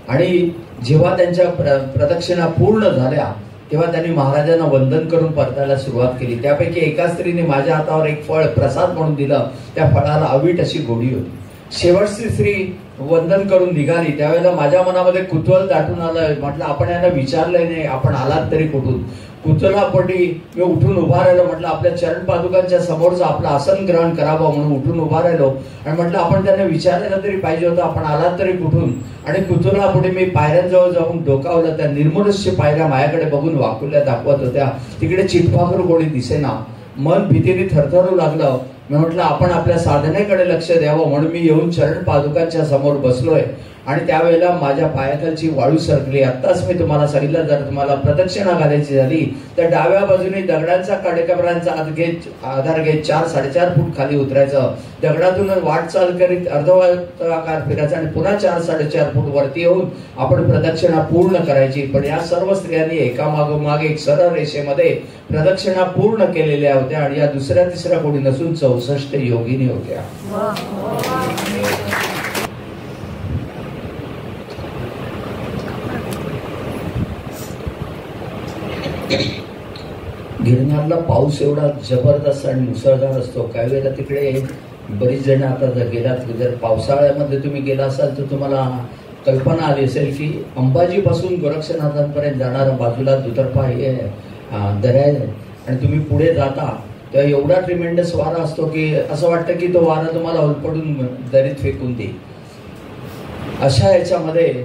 S2: आणि जेव्हा त्यांच्या प्रदक्षिणा पूर्ण झाल्या तेव्हा त्यांनी महाराजांना वंदन करून परतायला सुरुवात केली. त्यापैकी एका स्त्रीने माझ्या हातावर एक फळ प्रसाद म्हणून दिलं. त्या फळाला अवीट अशी गोडी होती. शेवटची स्त्री वंदन करून निघाली त्यावेळेला माझ्या मनामध्ये कुतूहल दाटून आलं. म्हटलं आपण यांना विचारलंय नाही, आपण आलात तरी कुठून? कुतूहलापोटी मी उठून उभा राहिलो. म्हटलं आपल्या चरण पादुकांच्या समोरचं आपलं आसन ग्रहण करावं म्हणून उठून उभा राहिलो. आणि म्हटलं आपण त्यांना विचारायला तरी पाहिजे होतं, आपण आलात तरी कुठून? आणि कुतूहलापोटी मी पायऱ्यांजवळ जाऊन डोकावलं. त्या निर्मनुष्य पायऱ्या माझ्याकडे बघून वाकुल्या दाखवत होत्या. तिकडे चिटपाखरू कोणी दिसेना. मन भीतीने थरथरू लागलं. मी म्हटलं आपण आपल्या साधनेकडे लक्ष द्यावं म्हणून मी येऊन चरण पादुकांच्या समोर बसलोय. आणि त्यावेळेला माझ्या पायाखालची वाळू सरकली. आत्ताच मी तुम्हाला सांगितलं, जर तुम्हाला प्रदक्षिणा घालायची झाली तर डाव्या बाजूने दगडांचा काडेकबरांचा आधार घेत 4-4.5 फूट खाली उतरायचं. दगडातून वाटचाल करीत अर्धवर्तुळाकार फिरायचं आणि पुन्हा 4-4.5 फूट वरती येऊन आपण प्रदक्षिणा पूर्ण करायची. पण या सर्व स्त्रियांनी एकामागोमाग एक सरळ रेषेमध्ये प्रदक्षिणा पूर्ण केलेल्या होत्या आणि या दुसऱ्या तिसऱ्या कोणी नसून 64 योगिनी होत्या. गिरनारला पाऊस एवढा जबरदस्त आणि मुसळधार असतो. काही वेळेला तिकडे बरीच जण आता जर गेलात, जर पावसाळ्यामध्ये तुम्ही गेला असाल तर तुम्हाला कल्पना आली असेल की अंबाजी पासून गोरक्षनाथांपर्यंत जाणारा बाजूला दुतर्फा हे दऱ्या आहे आणि तुम्ही पुढे जाता तेव्हा एवढा ट्रिमेंडस वारा असतो की असं वाटतं की तो वारा तुम्हाला उलपडून दरीत फेकून देईल. अशा याच्यामध्ये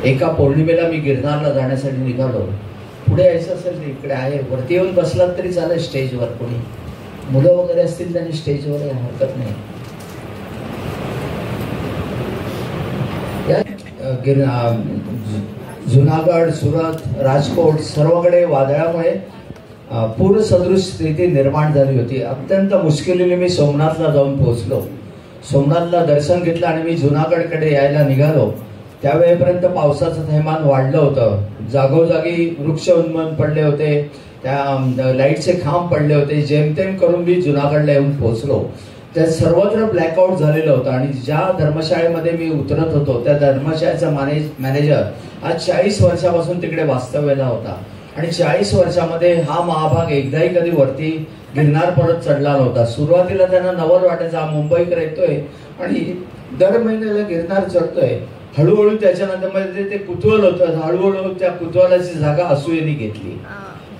S2: एका पौर्णिमेला मी गिरनारला जाण्यासाठी निघालो. पुढे यायचं असेल तर इकडे आहे, वरती येऊन बसलात तरी चालेल स्टेजवर. कोणी मुलं वगैरे असतील त्यांनी स्टेजवर हरकत नाही. जुनागड, सुरत, राजकोट सर्वकडे वादळामुळे पूर सदृश स्थिती निर्माण झाली होती. अत्यंत मुश्किलीने मी सोमनाथला जाऊन पोहोचलो. सोमनाथला दर्शन घेतलं आणि मी जुनागडकडे यायला निघालो. त्यावेळेपर्यंत पावसाचं थैमान वाढलं होतं. जागोजागी वृक्ष उन्मूलन पडले होते, त्या लाईटचे खांब पडले होते. जेमतेम करून मी जुनागडला येऊन पोहोचलो. त्या सर्वत्र ब्लॅकआउट झालेलं होतं आणि ज्या धर्मशाळेमध्ये मी उतरत होतो त्या धर्मशाळेचा मॅनेजर आज 40 वर्षापासून तिकडे वास्तव्याला होता आणि 40 वर्षामध्ये हा महाभाग एकदाही कधी वरती गिरनार पर्वत चढला नव्हता. सुरुवातीला त्यांना नवल वाटायचा, मुंबईकर येतोय आणि दर महिन्याला गिरनार चढतोय. हळूहळू त्याच्यानंतर मध्ये ते कुतूहल होतं. हळूहळू त्या कुतूहलाची जागा असूयेने घेतली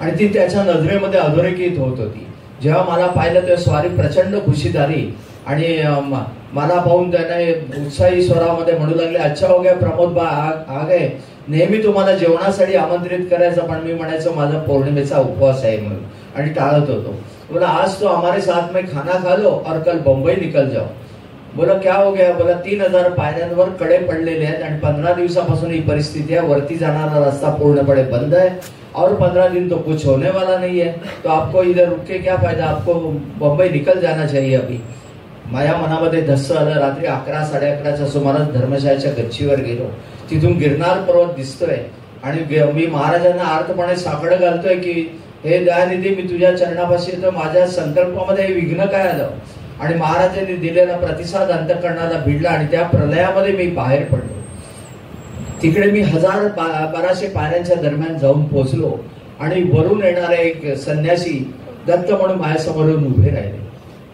S2: आणि ती त्याच्या नजरेमध्ये अधोरेखित होत होती. जेव्हा मला पाहिलं तेव्हा स्वारी प्रचंड खुशीत आली आणि मला पाहून त्याने उत्साही स्वरामध्ये म्हणू लागले, अच्छा हो गया प्रमोद बा आ गए. नेहमी तुम्हाला जेवणासाठी आमंत्रित करायचं पण मी म्हणायचं माझा पौर्णिमेचा उपवास आहे म्हणून आणि टाळत होतो. बोला आज तो हमारे साथ में खाना खा लो और कल बंबई निकल जाओ. बोला क्या हो गया. बोला 3000 पायऱ्यांवर कडे पडलेले आहेत आणि 15 दिवसापासून ही परिस्थिती आहे. वरती जाणारा रस्ता पूर्णपणे बंद है और 15 दिन तो कुछ होने वाला नहीं है, तो आपको इधर रुक के क्या फायदा, आपको बंबई निकल जाना चाहिए अभी. माझ्या मनामध्ये धस्स आलं. रात्री 11-11:30च्या सुमारास धर्मशाळेच्या गच्चीवर गेलो. तिथून गिरनार पर्वत दिसतोय आणि मी महाराजांना आर्तपणे साकडं घालतोय की हे दयानिधी मी तुझ्या चरणापाशी येतो. माझ्या संकल्पामध्ये विघ्न काय आलं आणि महाराजांनी दिलेला प्रतिसाद अंतःकरणाला भिडला आणि त्या प्रलयामध्ये मी बाहेर पडलो. तिकडे मी 1000-1200 पायऱ्यांच्या दरम्यान जाऊन पोहोचलो आणि वरून येणारे एक संन्यासी दत्त म्हणून माझ्यासमोरून उभे राहिले.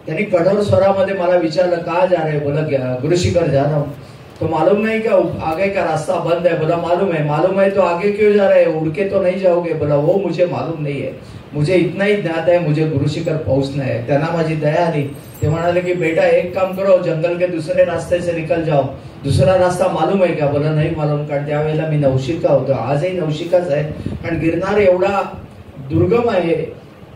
S2: त्यांनी कठोर स्वरामध्ये मला विचारलं, कहा जा रहे. बोला गुरुशिखर जा रहा हूं. तो मालूम नहीं क्या आगे का रास्ता बंद है. बोला मालूम है तो आगे क्यों जा रहे, उड़ के तो नहीं जाओगे. बोला वो मुझे मालूम नहीं है, मुझे इतना ही ज्ञात है मुझे गुरुशिखर पहुंचना है. त्यांना माझी दया आली. ते म्हणाले की बेटा एक काम करो, जंगल के दूसरे रास्ते से निकल जाओ. दुसरा रास्ता मालूम है क्या. बोला नहीं मालूम. कारण त्यावेळेला मी नवशिका होतो. आजही नवशिकाच आहे. कारण गिरनार एवढा दुर्गम आहे.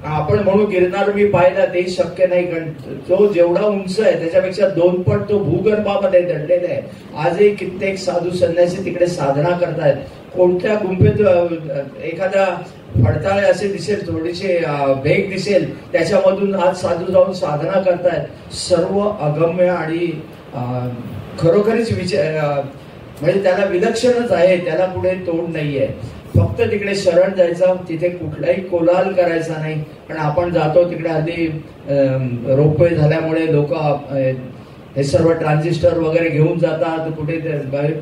S2: आपण म्हणू गिरनार मी पाहिला ते शक्य नाही, कारण तो जेवढा उंच आहे त्याच्यापेक्षा 2 पट तो भूगर्भामध्ये दडलेला आहे. आजही कित्येक साधू संन्यासी तिकडे साधना करतायत. कोणत्या गुंफेत एखादा फडताळे असे दिसेल, थोडीशी भेग दिसेल, त्याच्यामधून आज साधू जाऊन साधना करतायत. सर्व अगम्य आणि खरोखरीच म्हणजे त्याला विलक्षणच आहे. त्याला पुढे तोड नाहीये. फक्त तिकडे शरण जायचं, तिथे कुठलाही कोलाहल करायचा नाही. पण आपण जातो तिकडे हल्ली रोपवे झाल्यामुळे लोक हे सर्व ट्रान्झिस्टर वगैरे घेऊन जातात, कुठे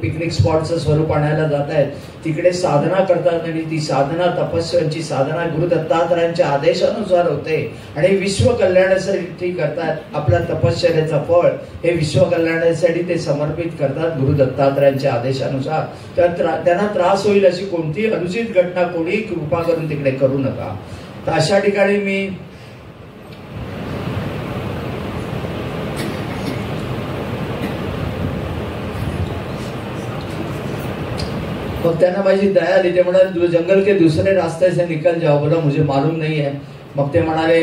S2: पिकनिक स्पॉटचं स्वरूप आणायला जात आहेत. तिकडे साधना करतात आणि ती साधना तपस्यांची साधना गुरु दत्तात्रयांच्या आदेशानुसार होते आणि विश्व कल्याणासाठी करतात. आपल्या तपश्चर्याचं फळ हे विश्व कल्याणासाठी ते समर्पित करतात गुरु दत्तात्रयांच्या आदेशानुसार. त्यांना त्रास होईल अशी कोणतीही अनुचित घटना कोणीही कृपा करून तिकडे करू नका. तर अशा ठिकाणी मी मग त्यांना माझी दया आली. ते म्हणाले जंगल के दूसरे रास्ते से निकल जाओ. बोला मुझे मालूम नहीं है. मग ते म्हणाले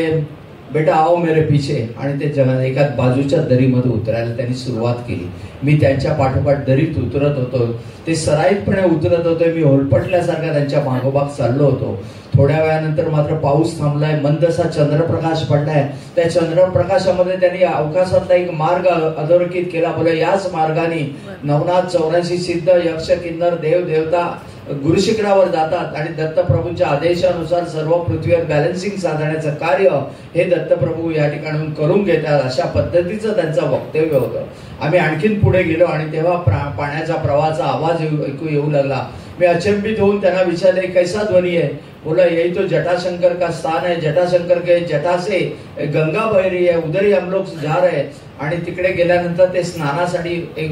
S2: बेटा आओ मेरे पीछे, आणि ते एका बाजूच्या दरीमध्ये उतरायला त्यांनी सुरुवात केली. मी त्यांच्या पाठोपाठ दरीत उतरत होतो. ते सराईतपणे उतरत होते. मी होलपटल्यासारखा त्यांच्या मागोमाग चाललो होतो. थोड्या वेळानंतर मात्र पाऊस थांबलाय, मंदसा चंद्रप्रकाश पडलाय. त्या चंद्रप्रकाशामध्ये त्यांनी अवकाशातला एक मार्ग अधोरेखित केला. बोले याच मार्गाने नवनाथ 84 सिद्ध यक्ष किन्नर देव देवता गुरुशिखरावर जातात आणि दत्तप्रभूंच्या आदेशानुसार सर्व पृथ्वीवर बॅलन्सिंग साधण्याचं कार्य हे दत्तप्रभू या ठिकाणून करून घेतात. अशा पद्धतीचं त्यांचं वक्तव्य होतं. आम्ही आणखीन पुढे गेलो आणि तेव्हा पाण्याचा प्रवाहाचा आवाज ऐकू येऊ लागला. मी अचंबित होऊन त्यांना विचारले, कैसा ध्वनी है? बोला यही तो जटाशंकर का स्थान है. जटाशंकर के जटा से गंगा बह रही है, उधर ही हम लोग जा रहे हैं. आणि तिकडे गेल्यानंतर ते स्नानासाठी एक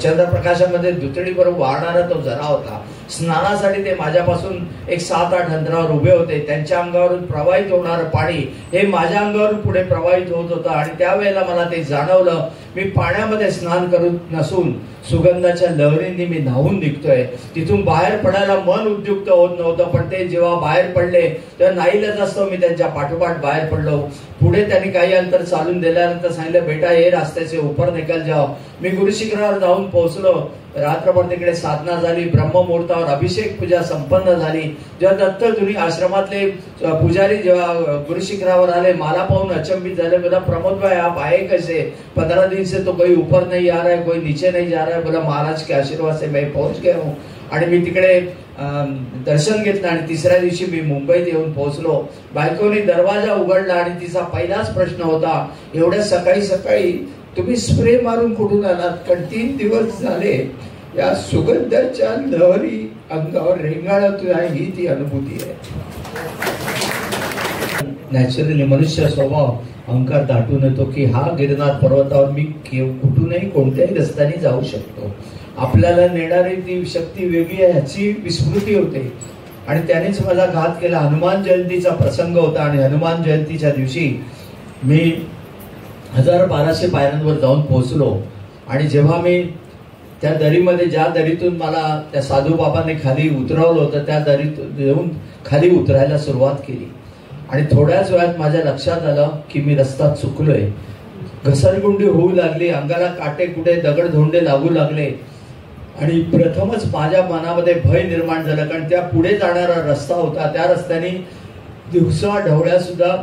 S2: चंद्रप्रकाशामध्ये दुतडीबरोबर वाहणारा तो झरा होता. स्नानासाठी ते माझ्यापासून एक 7-8 अंतरावर उभे होते. त्यांच्या अंगावरून प्रवाहित होणारं पाणी हे माझ्या अंगावरून पुढे प्रवाहित होत होतं. आणि त्यावेळेला मला ते जाणवलं, मी पाण्यामध्ये स्नान करत नसून सुगंधाच्या लहरींनी मी न्हावून निघतोय. तिथून बाहेर पडायला मन उद्युक्त होत नव्हतं, पण ते जेव्हा बाहेर पडले तेव्हा नाईलाज असतो मी त्यांच्या पाठोपाठ बाहेर पडलो. पुढे त्यांनी काही अंतर चालून दिल्यानंतर सांगितलं, बेटा हे रास्त्याचे ऊपर निकल जाओ. मी गुरुशिखरावर जाऊन पोहोचलो. रात्रभर तिकडे साधना झाली. ब्रह्ममुहूर्तावर अभिषेक पूजा संपन्न झाली. जेव्हा दत्तधुनी आश्रमातले पुजारी जेव्हा गुरुशिखरावर आले, मला पाहून अचंबित झाले. बोला प्रमोद भाई आप आए कैसे? 15 दिन से तो कोई ऊपर नहीं आ रहा है, कोई नीचे नहीं जा रहा है. बोला महाराज के आशीर्वाद से मैं पहुंच गया हूँ. आणि मी तिकडे दर्शन घेतलं आणि तिसऱ्या दिवशी मी मुंबईत येऊन पोहोचलो. बायकोने दरवाजा उघडला आणि तिचा पहिलाच प्रश्न होता, एवढ्या सकाळी सकाळी तुम्ही स्प्रे मारून कुठून आलात? कारण 3 दिवस झाले या सुगंधाच्या लहरी अंगावर रेंगाळत आहे. ही ती अनुभूती आहे. नॅचरली मनुष्य स्वभाव अहंकार दाटून येतो की हा गिरनार पर्वतावर मी कुठूनही कोणत्याही रस्त्याने जाऊ शकतो. आपल्याला नेणारी ती शक्ती वेगळी आहे ह्याची विस्मृती होते. आणि त्यानेच मला घात केला. हनुमान जयंतीचा प्रसंग होता आणि हनुमान जयंतीच्या दिवशी मी 1200 पायऱ्यांवर जाऊन पोहोचलो. आणि जेव्हा मी त्या दरीमध्ये, ज्या दरीतून मला त्या साधू बाबांनी खाली उतरवलं होतं, त्या दरीत येऊन खाली उतरायला सुरुवात केली. आणि थोड्याच वेळात माझ्या लक्षात आलं की मी रस्ता चुकलोय. घसरगुंडी होऊ लागली. अंगाला काटे कुठे दगडधोंडे लागू लागले. आणि प्रथमच माझ्या मनामध्ये भय निर्माण झालं, कारण त्या पुढे जाणारा रस्ता होता. त्या रस्त्याने दिवसा ढवळ्या सुद्धा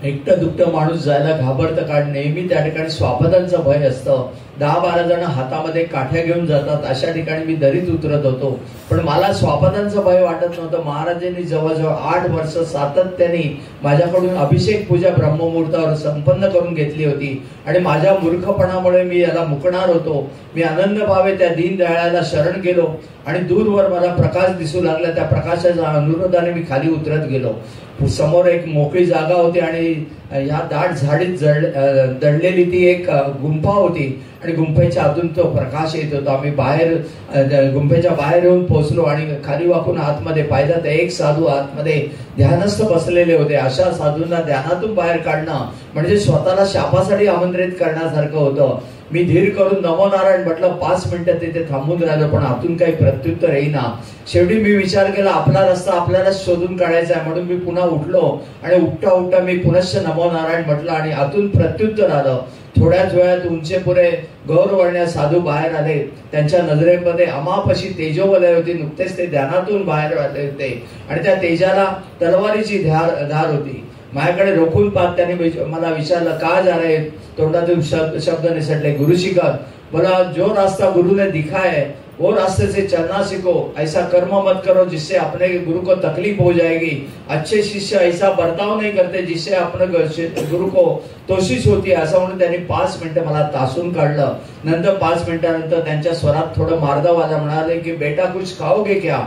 S2: एकटं दुकटं माणूस जायला घाबरतं, कारण नेहमी त्या ठिकाणी स्वापदांचं भय असतं. 10-12 जण हातामध्ये काठ्या घेऊन जातात. अशा ठिकाणी मी दरीत उतरत होतो, पण मला स्वापदांचं भय वाटत नव्हतं. महाराजांनी जवळजवळ 8 वर्ष सातत्याने माझ्याकडून अभिषेक पूजा ब्रह्ममुहूर्तावर संपन्न करून घेतली होती. आणि माझ्या मूर्खपणामुळे मी याला मुकणार होतो. मी अनन्य भावे त्या दीनदयाळाला शरण गेलो आणि दूरवर मला प्रकाश दिसू लागला. त्या प्रकाशाच्या अनुरोधाने मी खाली उतरत गेलो. समोर एक मोकळी जागा होती आणि या दाट झाडीत दडलेली ती एक गुंफा होती. आणि गुंफेच्या आतून तो प्रकाश येत होता. आम्ही गुंफेच्या बाहेर येऊन पोहोचलो आणि खाली वाकून आतमध्ये पाहिलं तर एक साधू आतमध्ये ध्यानस्थ बसलेले होते. अशा साधूंना ध्यानातून बाहेर काढणं म्हणजे स्वतःला शापासाठी आमंत्रित करण्यासारखं होतं. मी धीर करून नमो नारायण म्हटलं. 5 मिनिटं तिथे थांबून राहिलो, पण आतून काही प्रत्युत्तर येईना. शेवटी मी विचार केला आपला रस्ता आपल्याला शोधून काढायचा आहे. म्हणून मी पुन्हा उठलो आणि उठता मी पुनश्च नमो नारायण म्हटलं आणि आतून प्रत्युत्तर आलं. थोड्याच वेळात उंचेपुरे गौरवर्णीय साधू बाहेर आले. त्यांच्या नजरेमध्ये अमापशी तेजोवलय होती. नुकतेच ते ध्यानातून बाहेर आले होते आणि त्या तेजाला तलवारीची धार होती. माझ्याकडे रोखून पाहत त्यांनी मला विचारलं, का जा रहे? तोंडातून शब्द निसटले, गुरुशिखर. बोला जो रास्ता गुरु ने दिखाया है वो रास्ते से चलना सीखो. ऐसा कर्म मत करो जिससे अपने गुरु को तकलीफ हो जाएगी. अच्छे शिष्य ऐसा बर्ताव नहीं करते जिससे अपने गुरु को तोशिश होती. असं म्हणून त्यांनी 5 मिनिटं मला तासून काढलं. नंतर 5 मिनिटानंतर त्यांच्या स्वरात थोडं मार्दव आलं. म्हणाले की बेटा कुछ खाओगे क्या?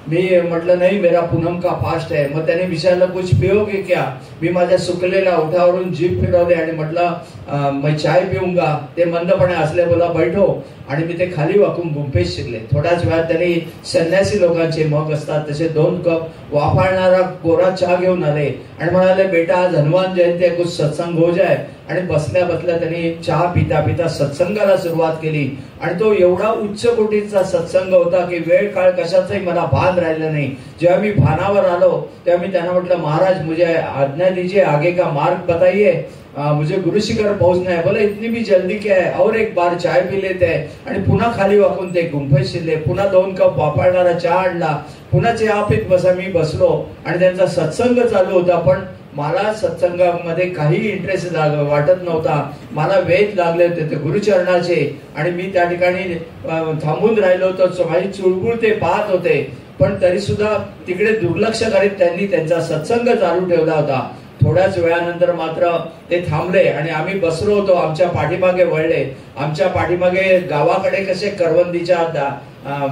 S2: मी म्हटलं नाही, मेरा पूनम का फास्ट है. मग त्याने विचारलं कुछ पिओगे क्या? मी माझ्या सुकलेल्या ओठावरून जीभ फिरवले आणि म्हटलं मैं चाय पिऊंगा. ते मंदपणे असले. बोला बैठो. आणि मी ते खाली वाकून गुंफेत शिरले. थोड्याच वेळात त्यांनी संन्यासी लोकांचे मग असतात तसे 2 कप वाफाळणारा कोरा चहा घेऊन आले आणि म्हणाले बेटा आज हनुमान जयंती है, कुछ सत्संग हो जाए. आणि बसल्या बसल्या त्यांनी चहा पिता पिता सत्संगाला सुरुवात केली. आणि तो एवढा उच्च कोटीचा सत्संग होता की वेळ काळ कशाचंही मला भान राहिलं नाही. जेव्हा मी भानावर आलो तेव्हा मी त्यांना म्हटलं, महाराज मुझे आज्ञा दीजिए, आगे का मार्ग बताइए, मुझे गुरु शिखर पहुंचना है. बोले इतनी भी जल्दी क्या है, और एक बार चाय पी लेते हैं. आणि पुन्हा खाली वाकून ते गुंफे शिरले, पुन्हा 2 कप वापरणारा चहा आणला, पुन्हा चहा पीत मी बसलो आणि त्यांचा सत्संग चालू होता. पण मला सत्संगामध्ये काही इंटरेस्ट वाटत नव्हता. मला वेध लागले होते ते गुरुचरणाचे आणि मी त्या ठिकाणी थांबून राहिलो होतो. माझी चुळबुळ ते पाहत होते, पण तरी सुद्धा तिकडे दुर्लक्ष करीत त्यांनी त्यांचा सत्संग चालू ठेवला होता. थोड्याच वेळानंतर मात्र ते थांबले आणि आम्ही बसलो होतो. आमच्या पाठीमागे वळले. आमच्या पाठीमागे गावाकडे कसे करवंदीच्या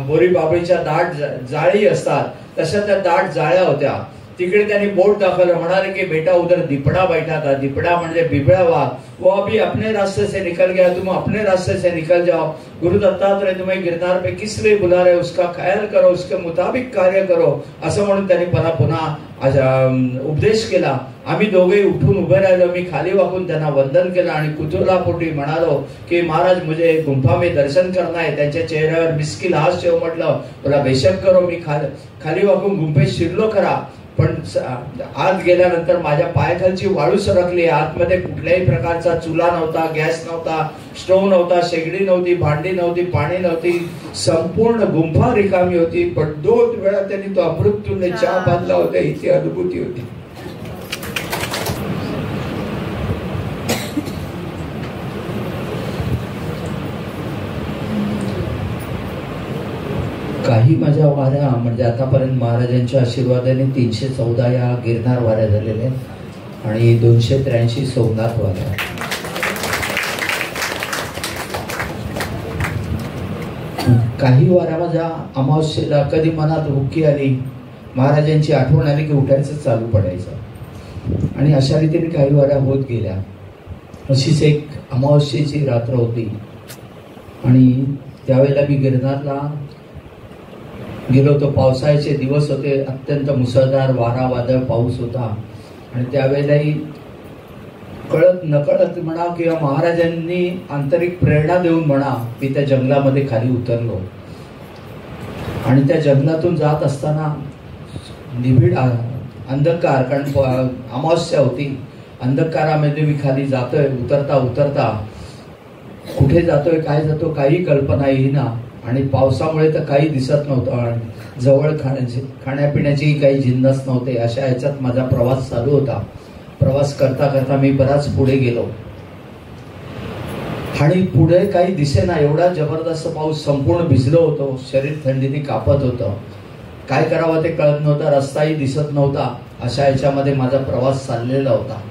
S2: बोरी बाबळीच्या दाट जाळी असतात, तशा त्या दाट जाळ्या होत्या. तिकडे त्यांनी बोट दाखवलं, म्हणाले की बेटा उधर दिपड़ा बैठा था. दिपड़ा म्हणजे बिबळा वाघ. वो अभी अपने रास्ते से निकल गया, तुम अपने रास्ते से निकल जाओ. गुरु दत्तात्रेय तुम्हें गिरनार पे किस लिए बुला रहे, उसका ख्याल करो, उसके मुताबिक कार्य करो, असं म्हणून त्यांनी पुन्हा उपदेश केला. आम्ही दोघे उठून उभे राहिलो. मी खाली वाकून त्यांना वंदन केलं आणि कुतूहलापोटी म्हणालो की महाराज मुझे गुंफा में दर्शन करना है. त्यांच्या चेहऱ्यावर मिस्किल हास्य म्हटलं, बोला बेशक करो. मी खाली वाकून गुंफेत शिरलो खरा, पण आत गेल्यानंतर माझ्या पायाखालची वाळू सरकली. आतमध्ये कुठल्याही प्रकारचा चुला नव्हता, गॅस नव्हता, स्टोव्ह नव्हता, शेगडी नव्हती, भांडी नव्हती, पाणी नव्हती. संपूर्ण गुंफा रिकामी होती. पण 2 वेळा त्यांनी तो अमृततुल्य चहा बांधला होता. इथे अनुभूती होती. काही माझ्या वाऱ्या म्हणजे आतापर्यंत महाराजांच्या आशीर्वादाने 314 या गिरनार वाऱ्या झालेल्या आहेत आणि 283 सोमनाथ वाऱ्या. काही वाऱ्या माझ्या अमावस्येला कधी मनात हुक्की आली, महाराजांची आठवण आली की उठायचं चालू पडायचं आणि अशा रीतीने काही वाऱ्या होत गेल्या. अशीच एक अमावस्येची रात्र होती आणि त्यावेळेला मी गिरनारला गेलो होतो. पावसाळ्याचे दिवस होते, अत्यंत मुसळधार वारा वादळ पाऊस होता आणि त्यावेळेलाही कळत नकळत म्हणा किंवा महाराजांनी आंतरिक प्रेरणा देऊन म्हणा मी त्या जंगलामध्ये खाली उतरलो आणि त्या जंगलातून जात असताना निबिड अंधकार, कारण अमावस्या होती, अंधकारामध्ये मी खाली जातोय. उतरता उतरता कुठे जातोय, काय जातो काही कल्पना येईना आणि पावसामुळे तर काही दिसत नव्हतं. जवळ खाण्यापिण्याचेही काही जिन्नस नव्हते. अशा ह्याच्यात माझा प्रवास चालू होता. प्रवास करता करता मी बराच पुढे गेलो आणि पुढे काही दिसेना. एवढा जबरदस्त पाऊस, संपूर्ण भिजलो होतो, शरीर थंडीने कापत होतं. काय करावं ते कळत नव्हतं, रस्ताही दिसत नव्हता. अशा ह्याच्यामध्ये माझा प्रवास चाललेला होता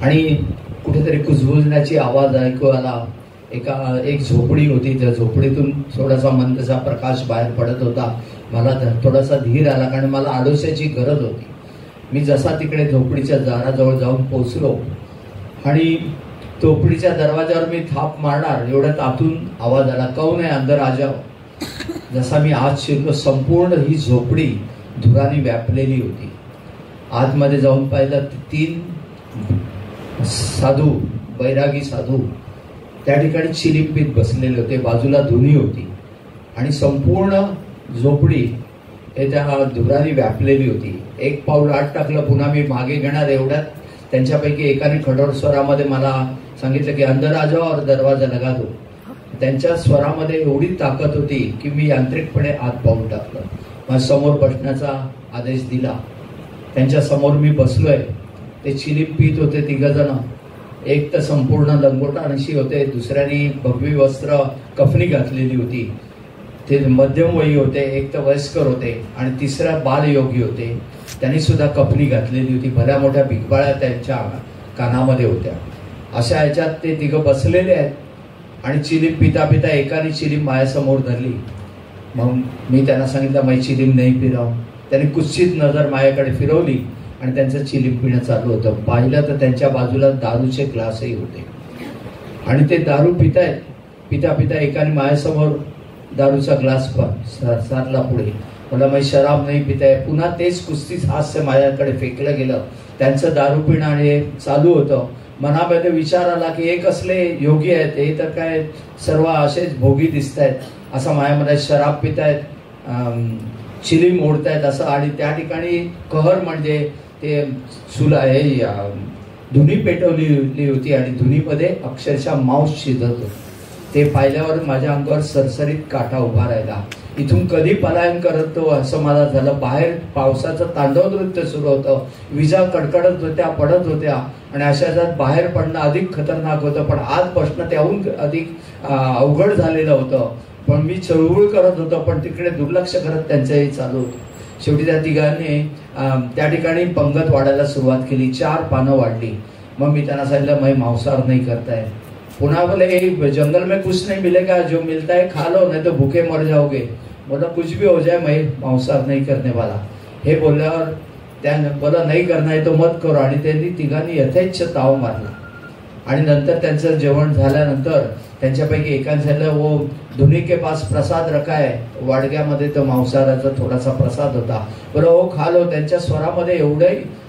S2: आणि कुठेतरी कुजबुजण्याची आवाज ऐकू आला. एक झोपडी होती, त्या झोपडीतून थोडासा मंदसा प्रकाश बाहेर पडत होता. मला थोडासा धीर आला कारण मला आडोशाची गरज होती. मी जसा तिकडे झोपडीच्या दाराजवळ जाऊन पोचलो आणि झोपडीच्या दरवाजावर मी थाप मारणार एवढ्यात आतून आवाज आला, कौन है अंदर आ जाओ. जसा मी आत शिरलो, संपूर्ण ही झोपडी धुराने व्यापलेली होती. आतमध्ये जाऊन पाहिलं 3 साधू, बैरागी साधू त्या ठिकाणी चिलिंबीत बसलेले होते. बाजूला धुनी होती आणि संपूर्ण झोपडी हे त्या धुराने व्यापलेली होती. एक पाऊल आत टाकलं, पुन्हा मी मागे घेणार एवढ्यात त्यांच्यापैकी एकाने खडोर स्वरामध्ये मला सांगितलं की अंदर आ जाओ और दरवाजा लगा दो. त्यांच्या स्वरामध्ये एवढी ताकद होती की मी यांत्रिकपणे आत पाऊल टाकलं. माझ्या समोर बसण्याचा आदेश दिला. त्यांच्या समोर मी बसलोय. ते चिलीम पीत होते 3 जण. एक तर संपूर्ण लंगोटानिशी होते, दुसऱ्यानी भगवी वस्त्र कफनी घातलेली होती. ते मध्यम वयी होते, एक तर वयस्कर होते आणि तिसरा बालयोगी होते. त्यांनी सुद्धा कफनी घातलेली होती. भल्या मोठ्या भिगबाळ्या त्यांच्या कानामध्ये होत्या. अशा ह्याच्यात ते 3 बसलेले आहेत आणि चिलीम पिता पिता एकाने चिलीम माझ्यासमोर धरली. मग मी त्यांना सांगितलं, मैं चिलीम नाही पिराव. त्यांनी कुत्सित नजर माझ्याकडे फिरवली आणि त्यांचं चिलीम पिणं चालू होतं. पाहिलं तर त्यांच्या बाजूला दारूचे ग्लासही होते आणि ते दारू पितायत. पिता पिता एकाने माझ्यासमोर दारूचा ग्लास पण सारला पुढे. मला मी शराब नाही पिताय. पुन्हा तेच कुस्तीच हास्य माझ्याकडे फेकलं गेलं. त्यांचं दारू पिणं आणि चालू होतं. मनामध्ये विचार आला की एक असले योगी आहेत, हे तर काय सर्व असेच भोगी दिसत आहेत, असं माझ्यामध्ये शराब पितायत, चिली मोडतायत असं. आणि त्या ठिकाणी कहर म्हणजे ते धुनी पेटवली होती आणि धुनीमध्ये अक्षरशः मांस शिजत होतं. ते पाहिल्यावर माझ्या अंगावर सरसरीत काटा उभा राहिला. इथून कधी पलायन करतो असं मला झालं. बाहेर पावसाचं तांडव नृत्य सुरू होतं, विजा कडकडत होत्या, पडत होत्या आणि अशात बाहेर पडणं अधिक खतरनाक होतं. पण आज बसणं त्याहून अधिक अवघड झालेलं होतं. पण मी चळवळ करत होतो, पण तिकडे दुर्लक्ष करत त्यांचंही चालू होतं. शेवटी त्या तिघांनी त्या ठिकाणी पंगत वाढायला सुरुवात केली. 4 पानं वाढली. मग मी त्यांना सांगितलं, मैं मांसाहार नहीं करता है. पुन्हा बोले जंगल में कुछ नहीं मिलेगा, जो मिलता है खा लो, नहीं तो भूखे मर जाओगे. बोला कुछ भी हो जाए मैं मांसाहार नहीं करने वाला. हे बोलल्यावर त्याने बोला नहीं करना है तो मत करो. आणि त्यांनी तिघांनी यथेच्छ ताव मारला. आणि नंतर त्यांचं जेवण झाल्यानंतर त्यांच्यापैकी एकाने सांगितलं, वो धुनी के पास प्रसाद रखा है. वाडग्यामध्ये तो मांसाहाराचा थोडासा प्रसाद होता. बरं हो खा लो. त्यांच्या स्वरामध्ये एवढी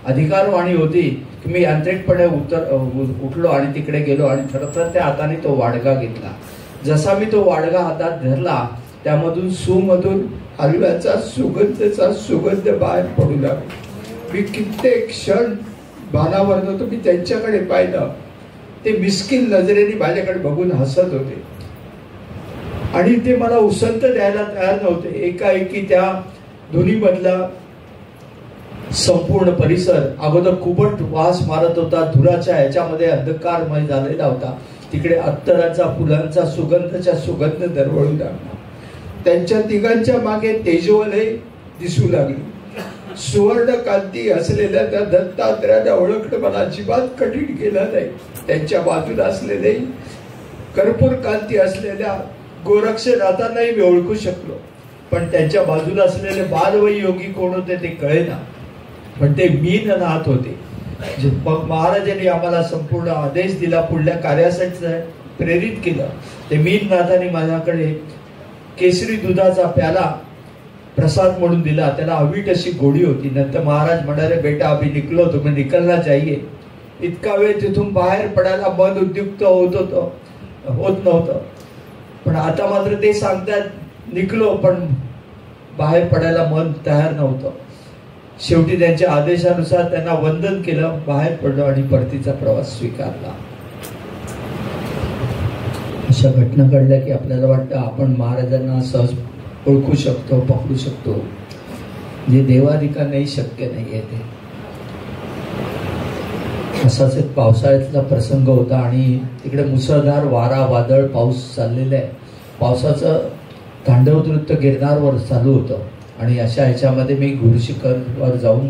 S2: अधिकारवाणी होती की मी यांत्रिकपणे उठलो आणि तिकडे गेलो आणि थरथरत्या हाताने तो वाडगा घेतला. जसा मी तो वाडगा हातात धरला, त्यामधून सुमधून हलव्याचा सुगंध बाहेर पडू लागला. मी कित्येक क्षण भानावर होतो. मी त्यांच्याकडे पाहिलं. ते मिस्किन नजरेने माझ्याकडे बघून हसत होते आणि ते मला उसंत द्यायला तयार नव्हते. एकाएकी त्या धुनीमधला संपूर्ण परिसर अगोदर कुबट वास मारत होता. धुराच्या ह्याच्यामध्ये अंधकारमय झालेला होता. तिकडे अत्तराचा, फुलांचा सुगंध दरवळू लागला. त्यांच्या तिघांच्या मागे तेजवले दिसू लागली. सुवर्ण कांती असलेल्या त्या दत्तात्रयाला ओळखणं मला अजिबात कठीण केलं नाही. त्यांच्या बाजूला असलेले कर्पूर कांती असलेल्या गोरक्षनाथांनाही मी ओळखू शकलो. पण त्यांच्या बाजूला असलेले बालवयी योगी कोण होते ते कळेना. पण ते मीननाथ होते. मग महाराजांनी आम्हाला संपूर्ण आदेश दिला, पुढल्या कार्यासाठी प्रेरित केलं. ते मीननाथांनी माझ्याकडे केसरी दुधाचा प्याला प्रसाद म्हणून दिला. त्याला अवीट अशी गोडी होती. नंतर महाराज म्हणाले, बेटा अभी निकलो, तुम्ही निकलना चाहिए. इतका वेळ तिथून बाहेर पडायला मन उद्युक्त होत नव्हतं. पण आता मात्र ते सांगतात निकलो, पण बाहेर पडायला मन तयार नव्हतं. शेवटी त्यांच्या आदेशानुसार त्यांना वंदन केलं, बाहेर पडलो आणि परतीचा प्रवास स्वीकारला. अशा घटना घडल्या की आपल्याला वाटतं आपण महाराजांना सहज ओळखू शकतो, पकडू शकतो, जे देवाधिकांनाही शक्य नाहीये ते. असाच एक पावसाळ्यातला प्रसंग होता आणि तिकडे मुसळधार वारा, वादळ, पाऊस चाललेला आहे. पावसाचं तांडव नृत्य गिरनारवर चालू होतं आणि अशा ह्याच्यामध्ये मी गुरुशिखरवर जाऊन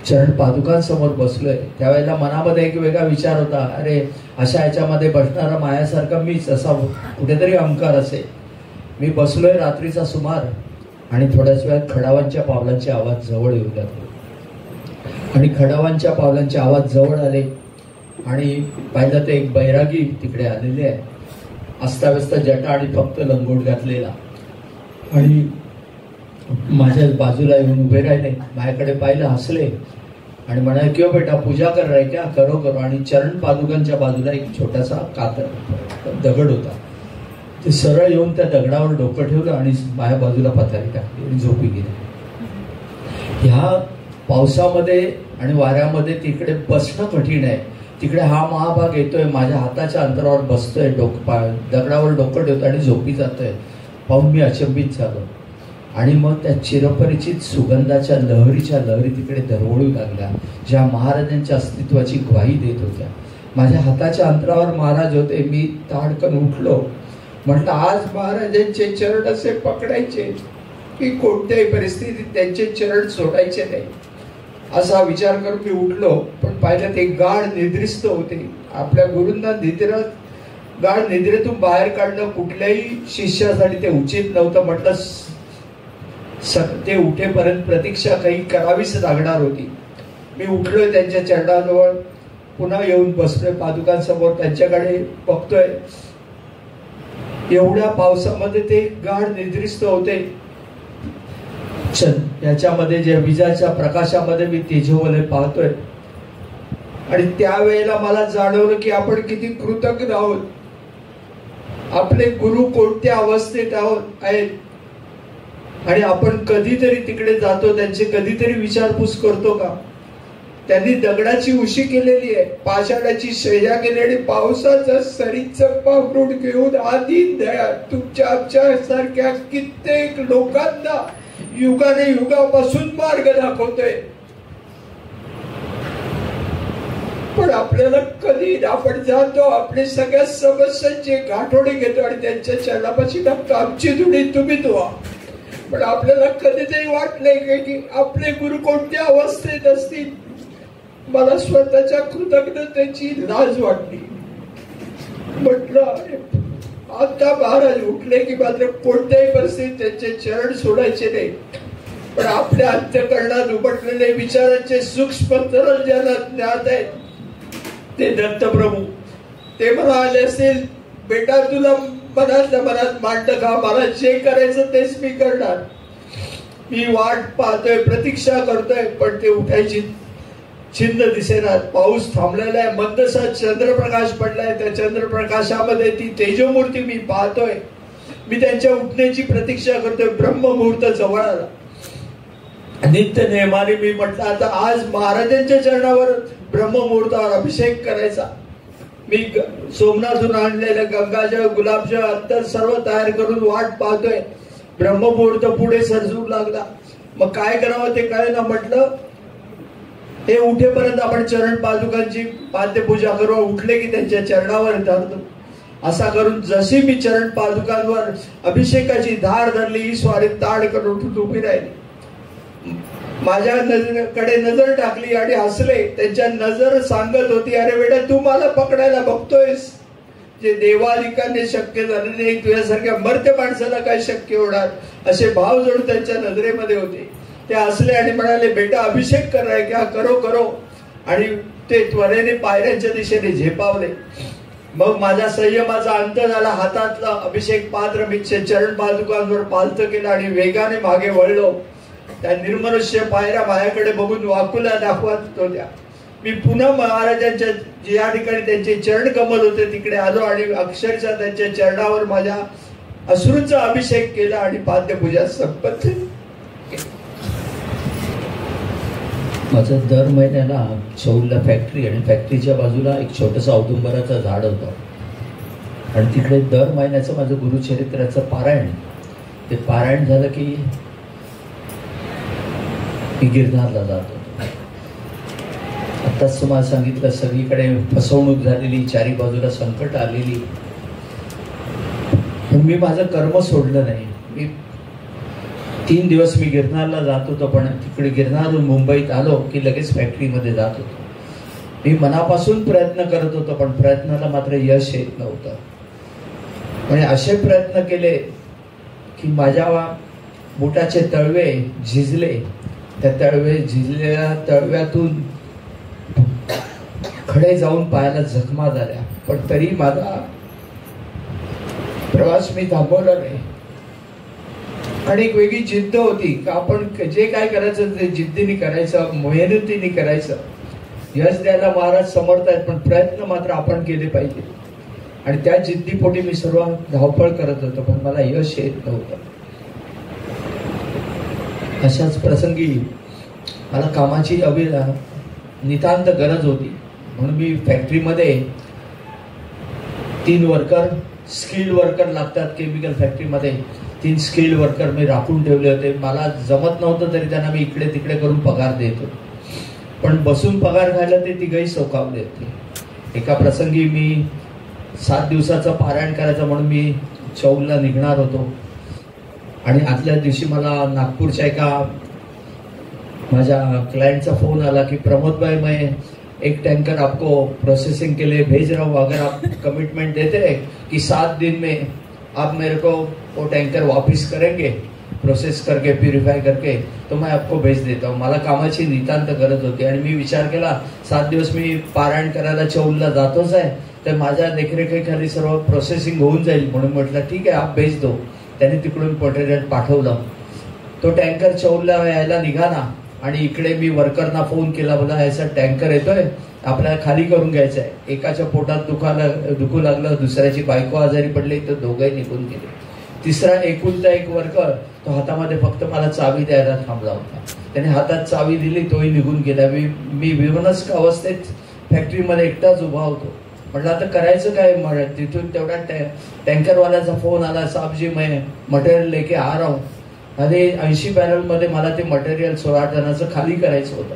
S2: चरण पादुकांसमोर बसलोय. त्यावेळेला मनामध्ये एक वेगळा विचार होता, अरे अशा ह्याच्यामध्ये बसणारा मायासारखा मीच असा कुठेतरी अहंकार असेल. मी बसलोय, रात्रीचा सुमार, आणि थोड्याच वेळात खडावांच्या पावलांचे आवाज जवळ येऊ लागले. आणि खडावांच्या पावलांचे आवाज जवळ आले आणि पाहिलं तर एक बैरागी तिकडे आलेले आहे, अस्ताव्यस्त जटा आणि फक्त लंगोट घातलेला, आणि माझ्या बाजूला येऊन उभे राहिले. माझ्याकडे पाहिलं, हसले आणि म्हणाले, क्यों बेटा पूजा कर रहे क्या? करो करो. आणि चरण पादुकांच्या बाजूला एक छोटासा दगड होता. ते सरळ येऊन त्या दगडावर डोकं ठेवलं आणि माझ्या बाजूला पथारी टाकली आणि झोपी गेली. ह्या पावसामध्ये आणि वाऱ्यामध्ये तिकडे बसणं कठीण आहे. तिकडे हा महाभाग येतोय, माझ्या हाताच्या अंतरावर बसतोय, दगडावर डोकं ठेवतोय आणि झोपी जातोय. पाहून मी अचंबित झालो. आणि मग त्या चिरपरिचित सुगंधाच्या लहरी तिकडे दरवळू लागल्या, ज्या महाराजांच्या अस्तित्वाची ग्वाही देत होत्या. माझ्या हाताच्या अंतरावर महाराज होते. मी ताडकन उठलो. म्हटलं, आज महाराजांचे चरण असे पकडायचे की कोणत्याही परिस्थितीत त्यांचे चरण सोडायचे नाही, असा विचार करून मी उठलो. पण पाहिलं ते गाढ निद्रिस्त होते. आपल्या गुरूंना गाढ निद्रेतून बाहेर काढणं कुठल्याही शिष्यासाठी ते उचित नव्हतं. म्हटलं ते उठेपर्यंत प्रतीक्षा काही करावीच लागणार होती. मी उठलोय, त्यांच्या चरणाजवळ पुन्हा येऊन बसलोय, पादुकांसमोर त्यांच्याकडे बघतोय. एवढ्या पावसामध्ये ते गाढ निद्रिस्त होते. याच्यामध्ये जे विजाच्या प्रकाशामध्ये मी तेजोवलय पाहतोय. आणि त्यावेळेला मला जाणवलं की आपण किती कृतज्ञ आहोत. आपले गुरु कोणत्या अवस्थेत आहेत आणि आपण कधीतरी तिकडे जातो, त्यांची कधीतरी विचारपूस करतो का? त्यांनी दगडाची उशी केलेली आहे, पाषाणाची शय्या केली आणि पावसाचा सरीचं पाखरूड घेऊन आधी दया तुमच्या आमच्या सारख्या कित्येक लोकांना युगाने युगापासून मार्ग दाखवतोय. पण आपल्याला कधी आपण जातो, आपले सगळ्या समस्यांचे गाठोडे घेतो आणि त्यांच्या चरणापाशी टाकतो, आमची धुडी तुम्ही धुवा. पण आपल्याला कधीतरी वाटलंय की आपले गुरु कोणत्या अवस्थेत असतील? मला स्वतःच्या कृतज्ञतेची लाज वाटली. म्हटलं आता महाराज उठले की मात्र कोणत्याही परिस्थितीत त्यांचे चरण सोडायचे नाही. पण आपल्या अंतःकरणात उमटलेले विचारांचे सूक्ष्म तरल ज्यांना ज्ञात आहेत ते दत्तप्रभू, ते म्हणाले असेल बेटा तुला मनातल्या मनात मांडलं का? मला जे करायचं तेच मी करणार. मी वाट पाहतोय, प्रतीक्षा करतोय, पण ते उठायची चिन्ह दिसेना. पाऊस थांबलेला आहे, मंदसा चंद्रप्रकाश पडलाय, त्या चंद्रप्रकाशामध्ये ती तेजोमूर्ती मी पाहतोय. मी त्यांच्या उठण्याची प्रतीक्षा करतोय. ब्रह्ममुहूर्त जवळ आला. नित्य नेमाने मी म्हटलं आता आज महाराजांच्या चरणावर ब्रह्ममुहूर्तावर अभिषेक करायचा. मी सोमनाथून आणलेलं गंगाजळ, गुलाबजळ, अत्तर सर्व तयार करून वाट पाहतोय. ब्रह्ममुहूर्त पुढे सरजू लागला. मग काय करावं ते कळेना. म्हटलं हे उठेपर्यंत आपण चरण पादुकांची पाद्यपूजा करू. उठले की त्यांच्या चरणावर धरतो. असा करून जशी मी चरण पादुकांवर अभिषेकाची धार धरली, ही स्वारी ताड करून उठून उभी राहिली. माझ्या नजरेकडे नजर टाकली आणि हसले. त्यांच्या नजर सांगत होती अरे बेटा तू मला पकडायला बघतोयस, जे देवादिकांनी शक्य झाले नाही तुझ्यासारख्या मर्त्य माणसाला काय शक्य होणार, असे भाव जणू त्यांच्या नजरेमध्ये होते. ते हसले आणि म्हणाले बेटा अभिषेक कराय क्या, करो करो. आणि ते त्वरेने पायऱ्यांच्या दिशेने झेपावले. मग माझ्या संयमाचा अंत झाला. हातातला अभिषेक पात्र मी चरण पादुकांवर पालत केलं आणि वेगाने मागे वळलो. त्या निर्मनुष्य पायऱ्या माझ्याकडे बघून वाकुला दाखवत होत्या. मी पुन्हा महाराजांच्या ज्या ठिकाणी त्यांचे चरण कमल होते तिकडे आलो आणि अक्षरशः त्यांच्या चरणावर माझ्या अश्रूंचा अभिषेक केला आणि पाद्यपूजा संपन्न.
S3: माझं दर महिन्याला चौलला फॅक्टरी आणि फॅक्टरीच्या बाजूला एक छोटंसं औदुंबराचं झाड होतं आणि तिकडे दर महिन्याचं माझं गुरुचरित्राचं पारायण. ते पारायण झालं की मी गिरनारला जात होतो. आत्ताच तुम्हाला सांगितलं सगळीकडे फसवणूक झालेली, चारी बाजूला संकट आलेली, पण मी माझं कर्म सोडलं नाही. मी 3 दिवस मी गिरनारला जात होतो, पण तिकडे गिरनारहून मुंबईत आलो की लगेच फॅक्टरीमध्ये जात होतो. मी मनापासून प्रयत्न करत होतो, पण प्रयत्नाला मात्र यश येत नव्हतं. म्हणजे असे प्रयत्न केले की माझ्या बुटाचे तळवे झिजले. त्या झिजलेल्या तळव्यातून खडे जाऊन पायाला जखमा झाल्या, पण तरी माझा प्रवास मी थांबवला नाही. आणि एक वेगळी जिद्द होती का आपण जे काय करायचं ते जिद्दीने करायचं, मेहनतीने करायचं. यश द्यायला महाराज समर्थ आहेत, पण प्रयत्न मात्र आपण केले पाहिजे. आणि त्या जिद्दीपोटी मी सर्व धावपळ करत होतो, पण मला यश येत नव्हतं. अशाच प्रसंगी मला कामाची नितांत गरज होती. म्हणून मी फॅक्टरीमध्ये 3 वर्कर, स्किल्ड वर्कर लागतात केमिकल फॅक्टरीमध्ये, 3 स्किल्ड वर्कर मी राखून ठेवले होते. मला जमत नव्हतं तरी त्यांना मी इकडे तिकडे करून पगार देतो, पण बसून पगार खायला ते तिघही सोकावले होते. एका प्रसंगी मी 7 दिवसाचं पारायण करायचं म्हणून मी चौलला निघणार होतो आणि आदल्या दिवशी मला नागपूरच्या एका माझ्या क्लायंटचा फोन आला की प्रमोद भाई मैं एक टैंकर आपको प्रोसेसिंग के लिए भेज रहा हूँ, अगर आप कमिटमेंट देते हैं कि 7 दिन में आप मेरे को वो टैंकर वापस करेंगे प्रोसेस करके प्युरिफाय करके, तो मैं आपको भेज देता हूँ. मला कामाची नितांत गरज होती आणि मी विचार केला 7 दिवस मी पारायण करायला चौलला जातोच आहे, तर माझ्या देखरेखीखाली सर्व प्रोसेसिंग होऊन जाईल. म्हणून म्हटलं ठीक आहे आप भेज दो. त्यांनी तिकडून मटेरियल पाठवलं. तो टँकर चौलला यायला निघाला आणि इकडे मी वर्करना फोन केला, बोला ऐसा टँकर येतोय आपल्याला खाली करून घ्यायचं आहे. एकाच्या पोटात दुखू लागलं, दुसऱ्याची बायको आजारी पडली, तर दोघंही निघून गेले. तिसरा एकुलता एक वर्कर, तो हातामध्ये फक्त मला चावी द्यायला थांबला होता. त्याने हातात चावी दिली, तोही निघून गेला. मी विवनस्क अवस्थेत फॅक्टरीमध्ये एकटाच उभा होतो. म्हटलं आता करायचं काय. तिथून तेवढा टँकरवाल्याचा फोन आला, साहेबजी मैं मटेरियल लेके आ रहा हूं. अरे 80 बॅरलमध्ये मला ते मटेरियल 16 टनाचं खाली करायचं होतं.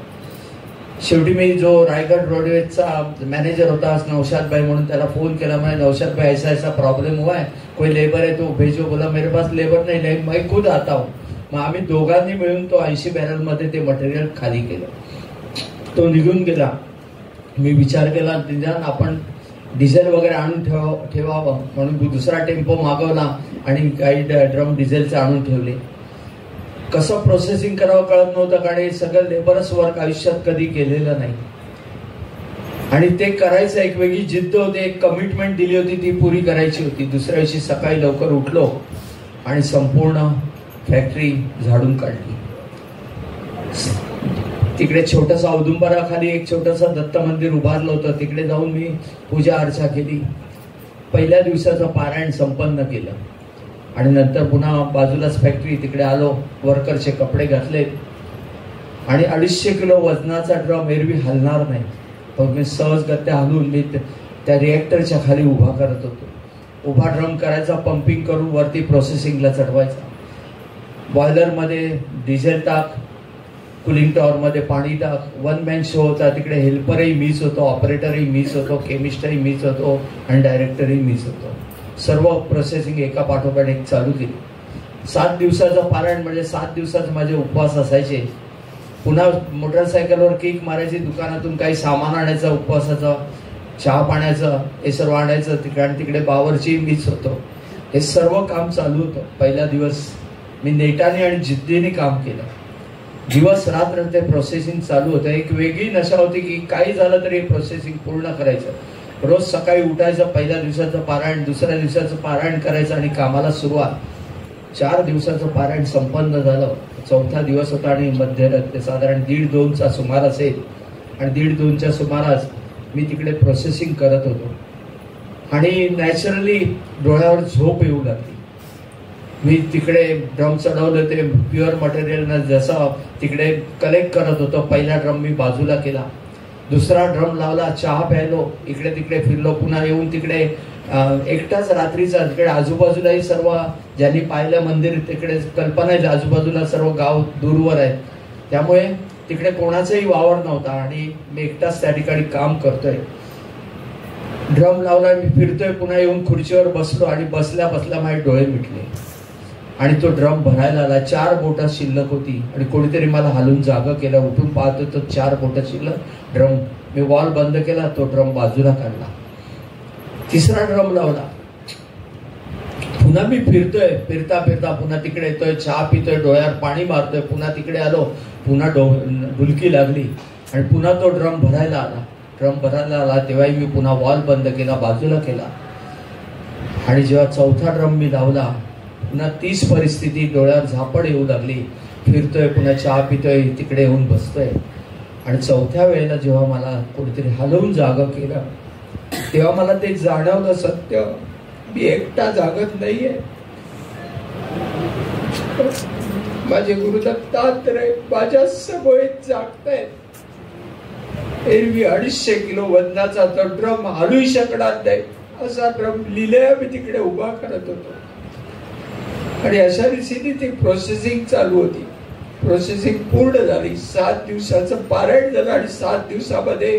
S3: शेवटी मी जो रायगड रोडवेजचा मॅनेजर होता नौशाद भाई म्हणून, त्याला फोन केला. मैं नौशाद भाई ऐसा प्रॉब्लेम हुआ है, कोई लेबर है तो भेजो. बोला मेरे पास लेबर नहीं, मैं खुद आता हूँ. मग आम्ही दोघांनी मिळून तो 80 बॅरलमध्ये ते मटेरियल खाली केलं. तो निघून गेला. मी विचार केला निदान आपण डिझेल वगैरे आणून ठेवावं म्हणून दुसरा टेम्पो मागवला आणि काही ड्रम डिझेलचे आणून ठेवले. कसं प्रोसेसिंग करावं कळत नव्हतं, कारण हे सगळं लेबरच वर्क आयुष्यात कधी केलेलं नाही. आणि ते करायचं एक वेगळी जिद्द होती, एक कमिटमेंट दिली होती, ती पुरी करायची होती. दुसऱ्या दिवशी सकाळी लवकर उठलो आणि संपूर्ण फॅक्टरी झाडून काढली. तिकडे छोटंसं औदुंबराखाली एक छोटंसं दत्त मंदिर उभारलं होतं. तिकडे जाऊन मी पूजा अर्चा केली. पहिल्या दिवसाचं पारायण संपन्न केलं आणि नंतर पुन्हा बाजूलाच फॅक्टरी, तिकडे आलो. वर्करचे कपडे घातले आणि 250 किलो वजनाचा ड्रम एरवी हलणार नाही, पण मी सहजगत्या हलवून मी त्या रिएक्टरच्या खाली उभा करत होतो. उभा ड्रम करायचा, पंपिंग करून वरती प्रोसेसिंगला चढवायचा. बॉयलरमध्ये डिझेल टाक, कुलिंग टॉवरमध्ये पाणी टाक. 1 मॅन शो होता. तिकडे हेल्परही मीच होतो, ऑपरेटरही मीच होतो, केमिस्टही मीच होतो आणि डायरेक्टरही मीच होतो. सर्व प्रोसेसिंग एका पाठोपाठ एक चालू केली. 7 दिवसाचं पारायण म्हणजे 7 दिवसाचे माझे उपवास असायचे. पुन्हा मोटरसायकलवर किक मारायची, दुकानातून काही सामान आणायचं, उपवासाचं चहा पाण्याचं हे सर्व आणायचं. तिकडे बावरची मीच होतो. हे सर्व काम चालू होतं. पहिला दिवस मी नेटाने आणि जिद्दीने काम केलं. दिवस रात्र ते प्रोसेसिंग चालू होतं. एक वेगळी नशा होती की काही झालं तरी प्रोसेसिंग पूर्ण करायचं. रोज सकाळी उठायचं, पहिल्या दिवसाचं पारायण, दुसऱ्या दिवसाचं पारायण करायचं आणि कामाला सुरुवात. 4 दिवसाचं पारायण संपन्न झालं. 4था दिवस होता आणि मध्यरात्री साधारण 1:30-2चा सुमार असेल आणि 1:30-2च्या सुमारास मी तिकडे प्रोसेसिंग करत होतो आणि नॅचरली डोळ्यावर झोप येऊ लागली. मी तिकडे ड्रम चढवलं, ते प्युअर मटेरियल जसं तिकडे कलेक्ट करत होतो. पहिला ड्रम मी बाजूला केला, दुसरा ड्रम लावला, चहा प्यायलो, इकडे तिकडे फिरलो. पुन्हा येऊन तिकडे एकटाच रात्रीचा, तिकडे आजूबाजूलाही सर्व ज्यांनी पाहिलं मंदिर, तिकडे कल्पना आहे आजूबाजूला सर्व गाव दूरवर आहेत, त्यामुळे तिकडे कोणाचाही वावर नव्हता आणि मी एकटाच त्या ठिकाणी काम करतोय. ड्रम लावला, मी फिरतोय, पुन्हा येऊन खुर्चीवर बसलो आणि बसल्या बसल्या माझे डोळे मिटले आणि तो ड्रम भरायला आला. 4 बोटं शिल्लक होती आणि कोणीतरी मला हलून जागा केलं. उठून पाहतो तो 4 बोटं शिल्लक. ड्रम मी वॉल बंद केला, तो ड्रम बाजूला काढला. तिसरा ड्रम लावला. पुन्हा मी फिरतोय, फिरता फिरता पुन्हा तिकडे येतोय, चहा पितोय, डोळ्यावर पाणी मारतोय. पुन्हा तिकडे आलो, पुन्हा डुलकी लागली आणि पुन्हा तो ड्रम भरायला आला. ड्रम भरायला आला तेव्हाही मी पुन्हा वॉल बंद केला, बाजूला केला आणि जेव्हा 4था ड्रम मी लावला, पुन्हा तीच परिस्थिती, डोळ्यावर झापड येऊ लागली. फिरतोय, पुन्हा चहा पितोय, तिकडे येऊन बसतोय आणि 4थ्या वेळेला जेव्हा मला कोणीतरी हलवून जागा केलं, तेव्हा मला ते जाणवलं सत्य, मी एकटा जागत नाहीये. माझे गुरु दत्तात्रय माझ्या समोर जागतायत. एरवी 250 किलो वजनाचा तो ड्रम हलू शकणार नाही असा ड्रम लिहिलेला मी तिकडे उभा करत होतो आणि अशा रीतीने ती प्रोसेसिंग चालू होती. प्रोसेसिंग पूर्ण झाली. 7 दिवसाचं पारायण झालं आणि 7 दिवसामध्ये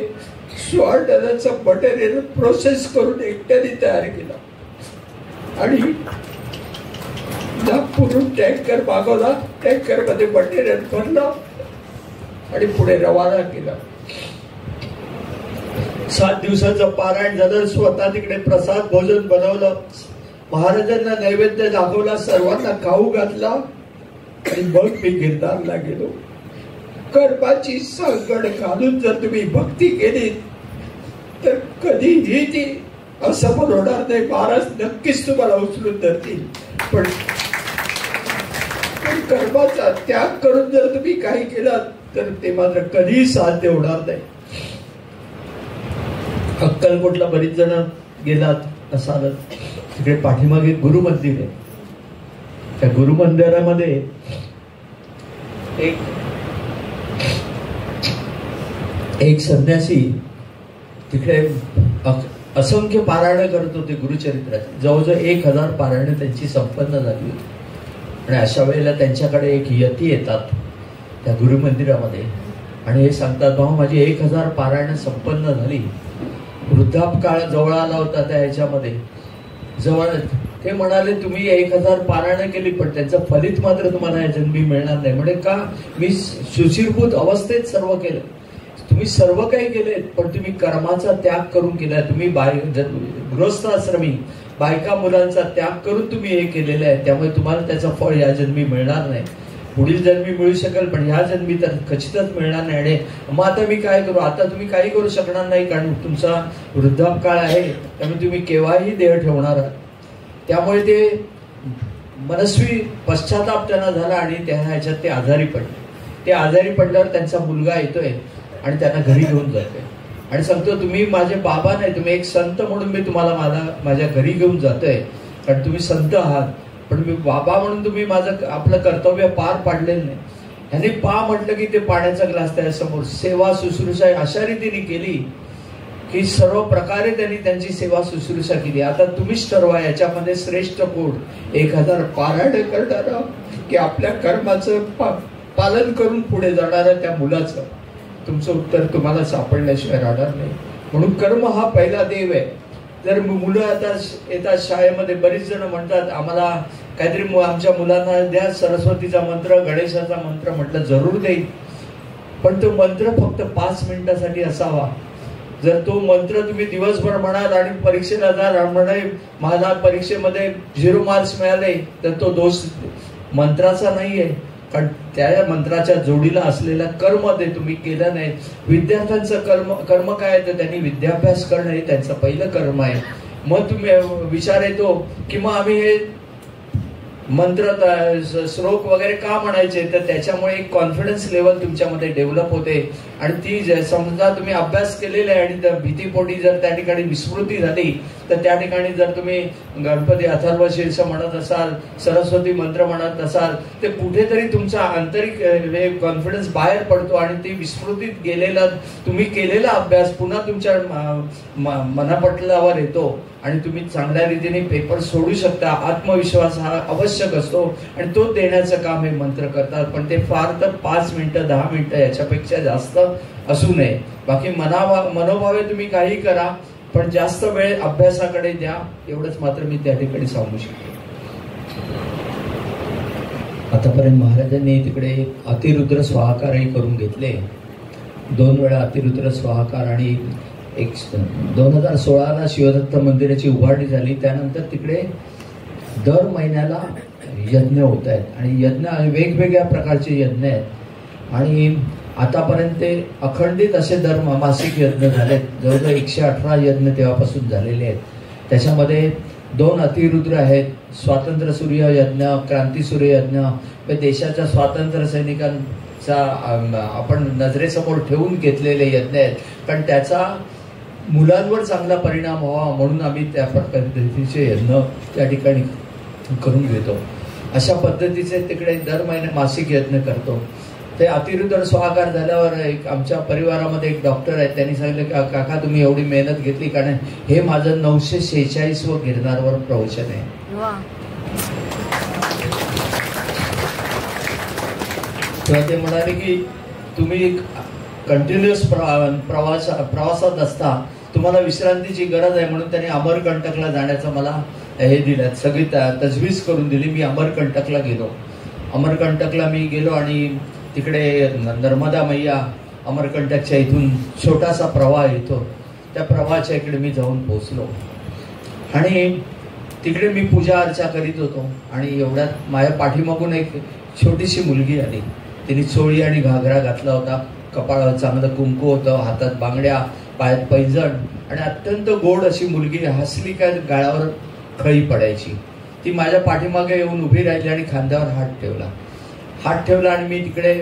S3: 16 टनाचं मटेरियल प्रोसेस करून एकट्याने तयार केलं आणि नागपूरहून टँकर मागवला. टँकर मध्ये मटेरियल भरलं आणि पुढे रवाना केलं. 7 दिवसाचं पारायण झालं. स्वतः तिकडे प्रसाद भोजन बनवलं, महाराजांना नैवेद्य दाखवला, सर्वांना खाऊ घातला आणि मग मी गिरनारला गेलो. कर्माची सांगड घालून जर तुम्ही भक्ती केली तर कधीही ती असफल होणार नाही. महाराज नक्कीच तुम्हाला उचलून धरतील, पण कर्माचा त्याग करून जर तुम्ही काही केलात तर ते मात्र कधीही साध्य होणार नाही. अक्कलकोटला बरीच जण गेलात असाल, तिकडे पाठीमागे गुरु मंदिर आहे. त्या गुरु मंदिरामध्ये एक संन्यासी तिकडे असंख्य पारायण करत होते गुरुचरित्राची. जवळजवळ 1000 पारायण त्यांची संपन्न झाली होती. आणि अशा वेळेला त्यांच्याकडे एक यती येतात त्या गुरु मंदिरामध्ये आणि हे सांगतात, भाऊ माझी 1000 पारायण संपन्न झाली, वृद्धापकाळ जवळ आला होता त्या ह्याच्यामध्ये जवळ. ते म्हणाले तुम्ही 1000 पारायण केली पण त्याचं फलित मात्र तुम्हाला या जन्मी मिळणार नाही. म्हणजे का, मी सुशीरभूत अवस्थेत सर्व केलं. तुम्ही सर्व काही केलेत पण तुम्ही कर्माचा त्याग करून केलाय. तुम्ही गृहस्थ आश्रमी बायका मुलांचा त्याग करून तुम्ही हे केलेलं आहे, त्यामुळे तुम्हाला त्याचं फळ या जन्मी मिळणार नाही. पुढील जन्मी मिळू शकेल पण ह्या जन्मी तर खचितच मिळणार नाही. आणि मग आता मी काय करू, आता तुम्ही काही करू शकणार नाही कारण तुमचा वृद्धापकाळ आहे, त्यामुळे तुम्ही केव्हाही देह ठेवणार आहात. त्यामुळे ते मनस्वी पश्चाताप त्यांना झाला आणि त्या ह्याच्यात ते आजारी पडले. ते आजारी पडल्यावर त्यांचा मुलगा येतोय आणि त्यांना घरी घेऊन जातोय आणि सांगतो तुम्ही माझे बाबा नाही, तुम्ही एक संत म्हणून मी तुम्हाला माझ्या घरी घेऊन जातोय कारण तुम्ही संत आहात, पण मी बाबा म्हणून तुम्ही माझं आपलं कर्तव्य पार पाडलेलं नाही. ह्याने पा म्हटलं की ते पाण्याचा ग्लास त्याच्यासमोर सेवा शुश्रूषा अशा रीतीने केली की सर्व प्रकारे त्यांनी त्यांची सेवा शुश्रूषा केली. आता तुम्हीच ठरवा याच्यामध्ये श्रेष्ठ कोण, 1000 पारायण करणारा की आपल्या कर्माचं पालन करून पुढे जाणारा त्या मुलाचं. तुमचं उत्तर तुम्हाला सापडल्याशिवाय राहणार नाही. म्हणून कर्म हा पहिला देव आहे. जर मुलं आता येतात शाळेमध्ये, बरीच जण म्हणतात आम्हाला काहीतरी आमच्या मुलांना द्या सरस्वतीचा मंत्र, गणेशाचा मंत्र. म्हटलं जरूर देईल पण तो मंत्र फक्त 5 मिनिटासाठी असावा. जर तो मंत्र तुम्ही दिवसभर म्हणाल आणि परीक्षेला जा म्हणाल मला परीक्षेमध्ये 0 मार्क्स मिळाले तर तो दोष मंत्राचा नाहीये, कारण त्या मंत्राच्या जोडीला असलेलं कर्म ते तुम्ही केलं नाही. विद्यार्थ्यांचं कर्म काय तर त्यांनी विद्याभ्यास करणं हे त्यांचं पहिलं कर्म आहे. मग तुम्ही विचार येतो की मग आम्ही हे मंत्र श्लोक वगैरे का म्हणायचे, तर त्याच्यामुळे एक कॉन्फिडन्स लेवल तुमच्यामध्ये डेव्हलप होते. आणि ती समजा तुम्ही अभ्यास केलेला आहे आणि भीतीपोटी जर त्या ठिकाणी विस्मृती झाली तर त्या ठिकाणी जर तुम्ही गणपती अथर्वशीर्ष म्हणत असाल, सरस्वती मंत्र म्हणत असाल, ते कुठेतरी तुमचा आंतरिक कॉन्फिडन्स बाहेर पडतो आणि ती विस्मृतीत गेलेला तुम्ही केलेला अभ्यास पुन्हा तुमच्या मनापटलावर येतो आणि तुम्ही चांगल्या रीतीने पेपर सोडू शकता. आत्मविश्वास हा आवश्यक असतो आणि तो देण्याचं काम हे मंत्र करतात. पण ते फार तर 5 मिनिटं 10 मिनिटं याच्यापेक्षा जास्त असू नये. बाकी मनोभावे तुम्ही काही करा पण जास्त वेळ अभ्यासाकडे द्या, एवढंच मात्र मी त्या ठिकाणी सांगू शकतो. आतापर्यंत महाराजांनी तिकडे अतिरुद्र स्वाहाकारही करून घेतले. 2 वेळा अतिरुद्र स्वाहाकार आणि 2016ला शिवदत्त मंदिराची उभारणी झाली. त्यानंतर तिकडे दर महिन्याला यज्ञ होत आहेत आणि यज्ञ वेगवेगळ्या प्रकारचे यज्ञ आहेत आणि आतापर्यंत ते अखंडित असे दर मासिक यज्ञ झालेत. जवळजवळ 118 यज्ञ तेव्हापासून झालेले आहेत. त्याच्यामध्ये 2 अतिरुद्र आहेत, स्वातंत्र्य सूर्य यज्ञ, क्रांती सूर्य यज्ञ. देशाच्या स्वातंत्र्य सैनिकांचा आपण नजरेसमोर ठेवून घेतलेले यज्ञ आहेत, कारण त्याचा मुलांवर चांगला परिणाम व्हावा म्हणून आम्ही त्या पद्धतीचे यज्ञ त्या ठिकाणी करून घेतो. अशा पद्धतीचे तिकडे दर महिने मासिक यज्ञ करतो. ते अतिरुद्र स्वाहाकार झाल्यावर एक आमच्या परिवारामध्ये एक डॉक्टर आहेत, त्यांनी सांगितलं की काका तुम्ही एवढी मेहनत घेतली, कारण हे माझं 946व गिरनारवर प्रवचन आहे. तेव्हा ते म्हणाले की तुम्ही कंटिन्युअस प्रवासात असता, तुम्हाला विश्रांतीची गरज आहे, म्हणून त्यांनी अमरकंटकला जाण्याचं मला हे दिलं, सगळी तजवीज करून दिली. मी अमरकंटकला गेलो. अमरकंटकला मी गेलो आणि तिकडे नर्मदा मैया अमरकंटकच्या इथून छोटासा प्रवाह येतो, त्या प्रवाहाच्या इकडे मी जाऊन पोहोचलो आणि तिकडे मी पूजा अर्चा करीत होतो आणि एवढ्यात माझ्या पाठीमागून एक छोटीशी मुलगी आली. तिने चोळी आणि घागरा घातला होता, कपाळावर चांगलं कुंकू होतं, हातात बांगड्या, पायात पैंजण आणि अत्यंत गोड अशी मुलगी. हसली काय गाळावर खळी पडायची. ती माझ्या पाठीमागे येऊन उभी राहिली आणि खांद्यावर हात ठेवला आणि मी तिकडे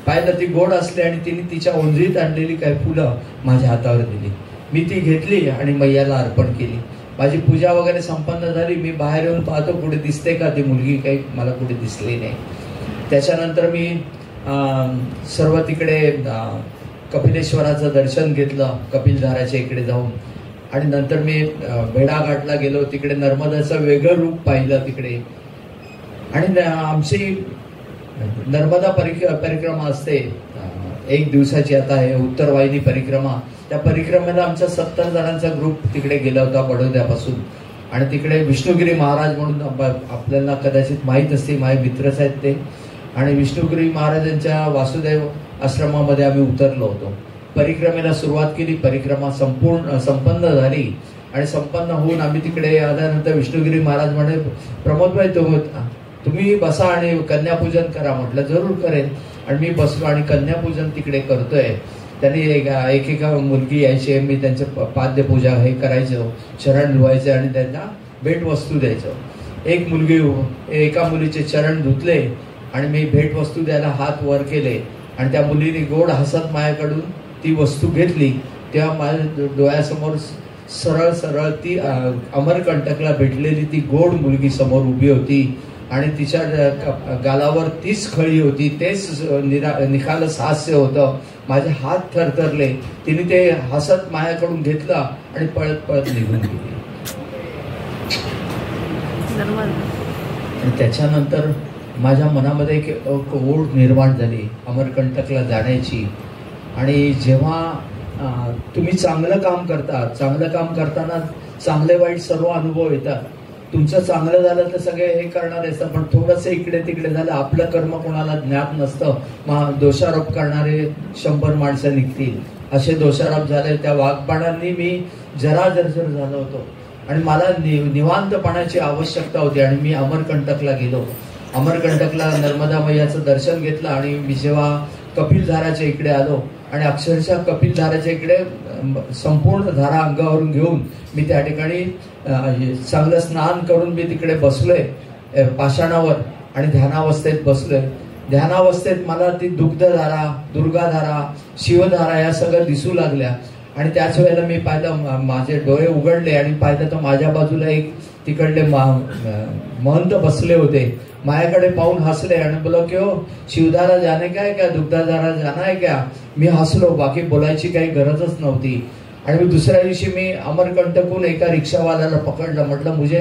S3: पाहिलं. ती गोड असली आणि तिने तिच्या ओंजळीत आणलेली काही फुलं माझ्या हातावर दिली. मी ती घेतली आणि मैयाला अर्पण केली. माझी पूजा वगैरे संपन्न झाली. मी बाहेर येऊन पाहतो कुठे दिसते का ती मुलगी, काही मला कुठे दिसली नाही. त्याच्यानंतर मी सर्व तिकडे कपिलेश्वराचं दर्शन घेतलं कपिलधाराच्या इकडे जाऊन. आणि नंतर मी भेडाघाटला गेलो. तिकडे नर्मदाचं वेगळं रूप पाहिलं तिकडे. आणि आमची नर्मदा परिक्रमा असते 1 दिवसाची. आता आहे उत्तरवाहिनी परिक्रमा. त्या परिक्रमेला आमचा 70 जणांचा ग्रुप तिकडे गेला होता बडोद्यापासून. आणि तिकडे विष्णुगिरी महाराज म्हणून आपल्याला कदाचित माहीत असते, माझे मित्रच आहेत ते. आणि विष्णुगिरी महाराजांच्या वासुदेव आश्रमामध्ये आम्ही उतरलो होतो. परिक्रमेला सुरुवात केली. परिक्रमा संपन्न झाली. आणि संपन्न होऊन आम्ही तिकडे आल्यानंतर विष्णुगिरी महाराज म्हणे, प्रमोदभाई तुम्ही बसा आणि कन्यापूजन करा. म्हटलं जरूर करेन. आणि मी बसलो आणि कन्यापूजन तिकडे करतोय. त्यांनी एकेका मुलगी यायची, मी त्यांचे पाद्यपूजा हे करायचं, चरण धुवायचे आणि त्यांना भेटवस्तू द्यायचं. एका मुलीचे चरण धुतले आणि मी भेटवस्तू द्यायला हात वर केले. आणि त्या मुलीने गोड हसत माझ्याकडून ती वस्तू घेतली. तेव्हा माझ्या डोळ्यासमोर सरळ ती अमरकंटकला भेटलेली ती गोड मुलगी समोर उभी होती. आणि तिच्या गालावर तीच खळी होती, तेच निखालस हास्य होतं. माझे हात थरथरले. तिने ते हसत माझ्याकडून घेतला आणि पळत पळत निघून गेली. आणि त्याच्यानंतर माझ्या मनामध्ये एक ओढ निर्माण झाली अमरकंटकला जाण्याची. आणि जेव्हा तुम्ही चांगलं काम करता, चांगलं काम करताना चांगले वाईट सर्व अनुभव येतात. तुमचं चांगलं झालं तर सगळे हे करणारे असतात, पण थोडंसं इकडे तिकडे झालं, आपलं कर्म कोणाला ज्ञात नसतं. दोषारोप करणारे 100 माणसं निघतील, असे दोषारोप झाले. त्या वाघबाणांनी मी जरा जर्जर झालो होतो आणि मला निवांतपणाची आवश्यकता होती. आणि मी अमरकंटकला गेलो. अमरकंटकला नर्मदा मैयाचं दर्शन घेतलं. आणि मी जेव्हा कपिलधाराच्या इकडे आलो आणि अक्षरशः कपिलधाराच्या इकडे संपूर्ण धारा अंगावरून घेऊन मी त्या ठिकाणी चांगलं स्नान करून मी तिकडे बसलोय पाषाणावर आणि ध्यानावस्थेत बसलोय. ध्यानावस्थेत मला ती दुग्धधारा, दुर्गाधारा, शिवधारा या सगळं दिसू लागल्या. आणि त्याच वेळेला मी पाहिलं, माझे डोळे उघडले आणि पाहिलं तर माझ्या बाजूला एक तिकडले महंत बसले होते. माझ्याकडे पाहून हसले आणि बोला की हो, शिवधारा जाने का है क्या, दुग्धधारा जाना है क्या. मी हसलो, बाकी बोलायची काही गरजच नव्हती. आणि दुसऱ्या दिवशी मी अमरकंटकहून एका रिक्षावाल्याला पकडलं. म्हटलं मुझे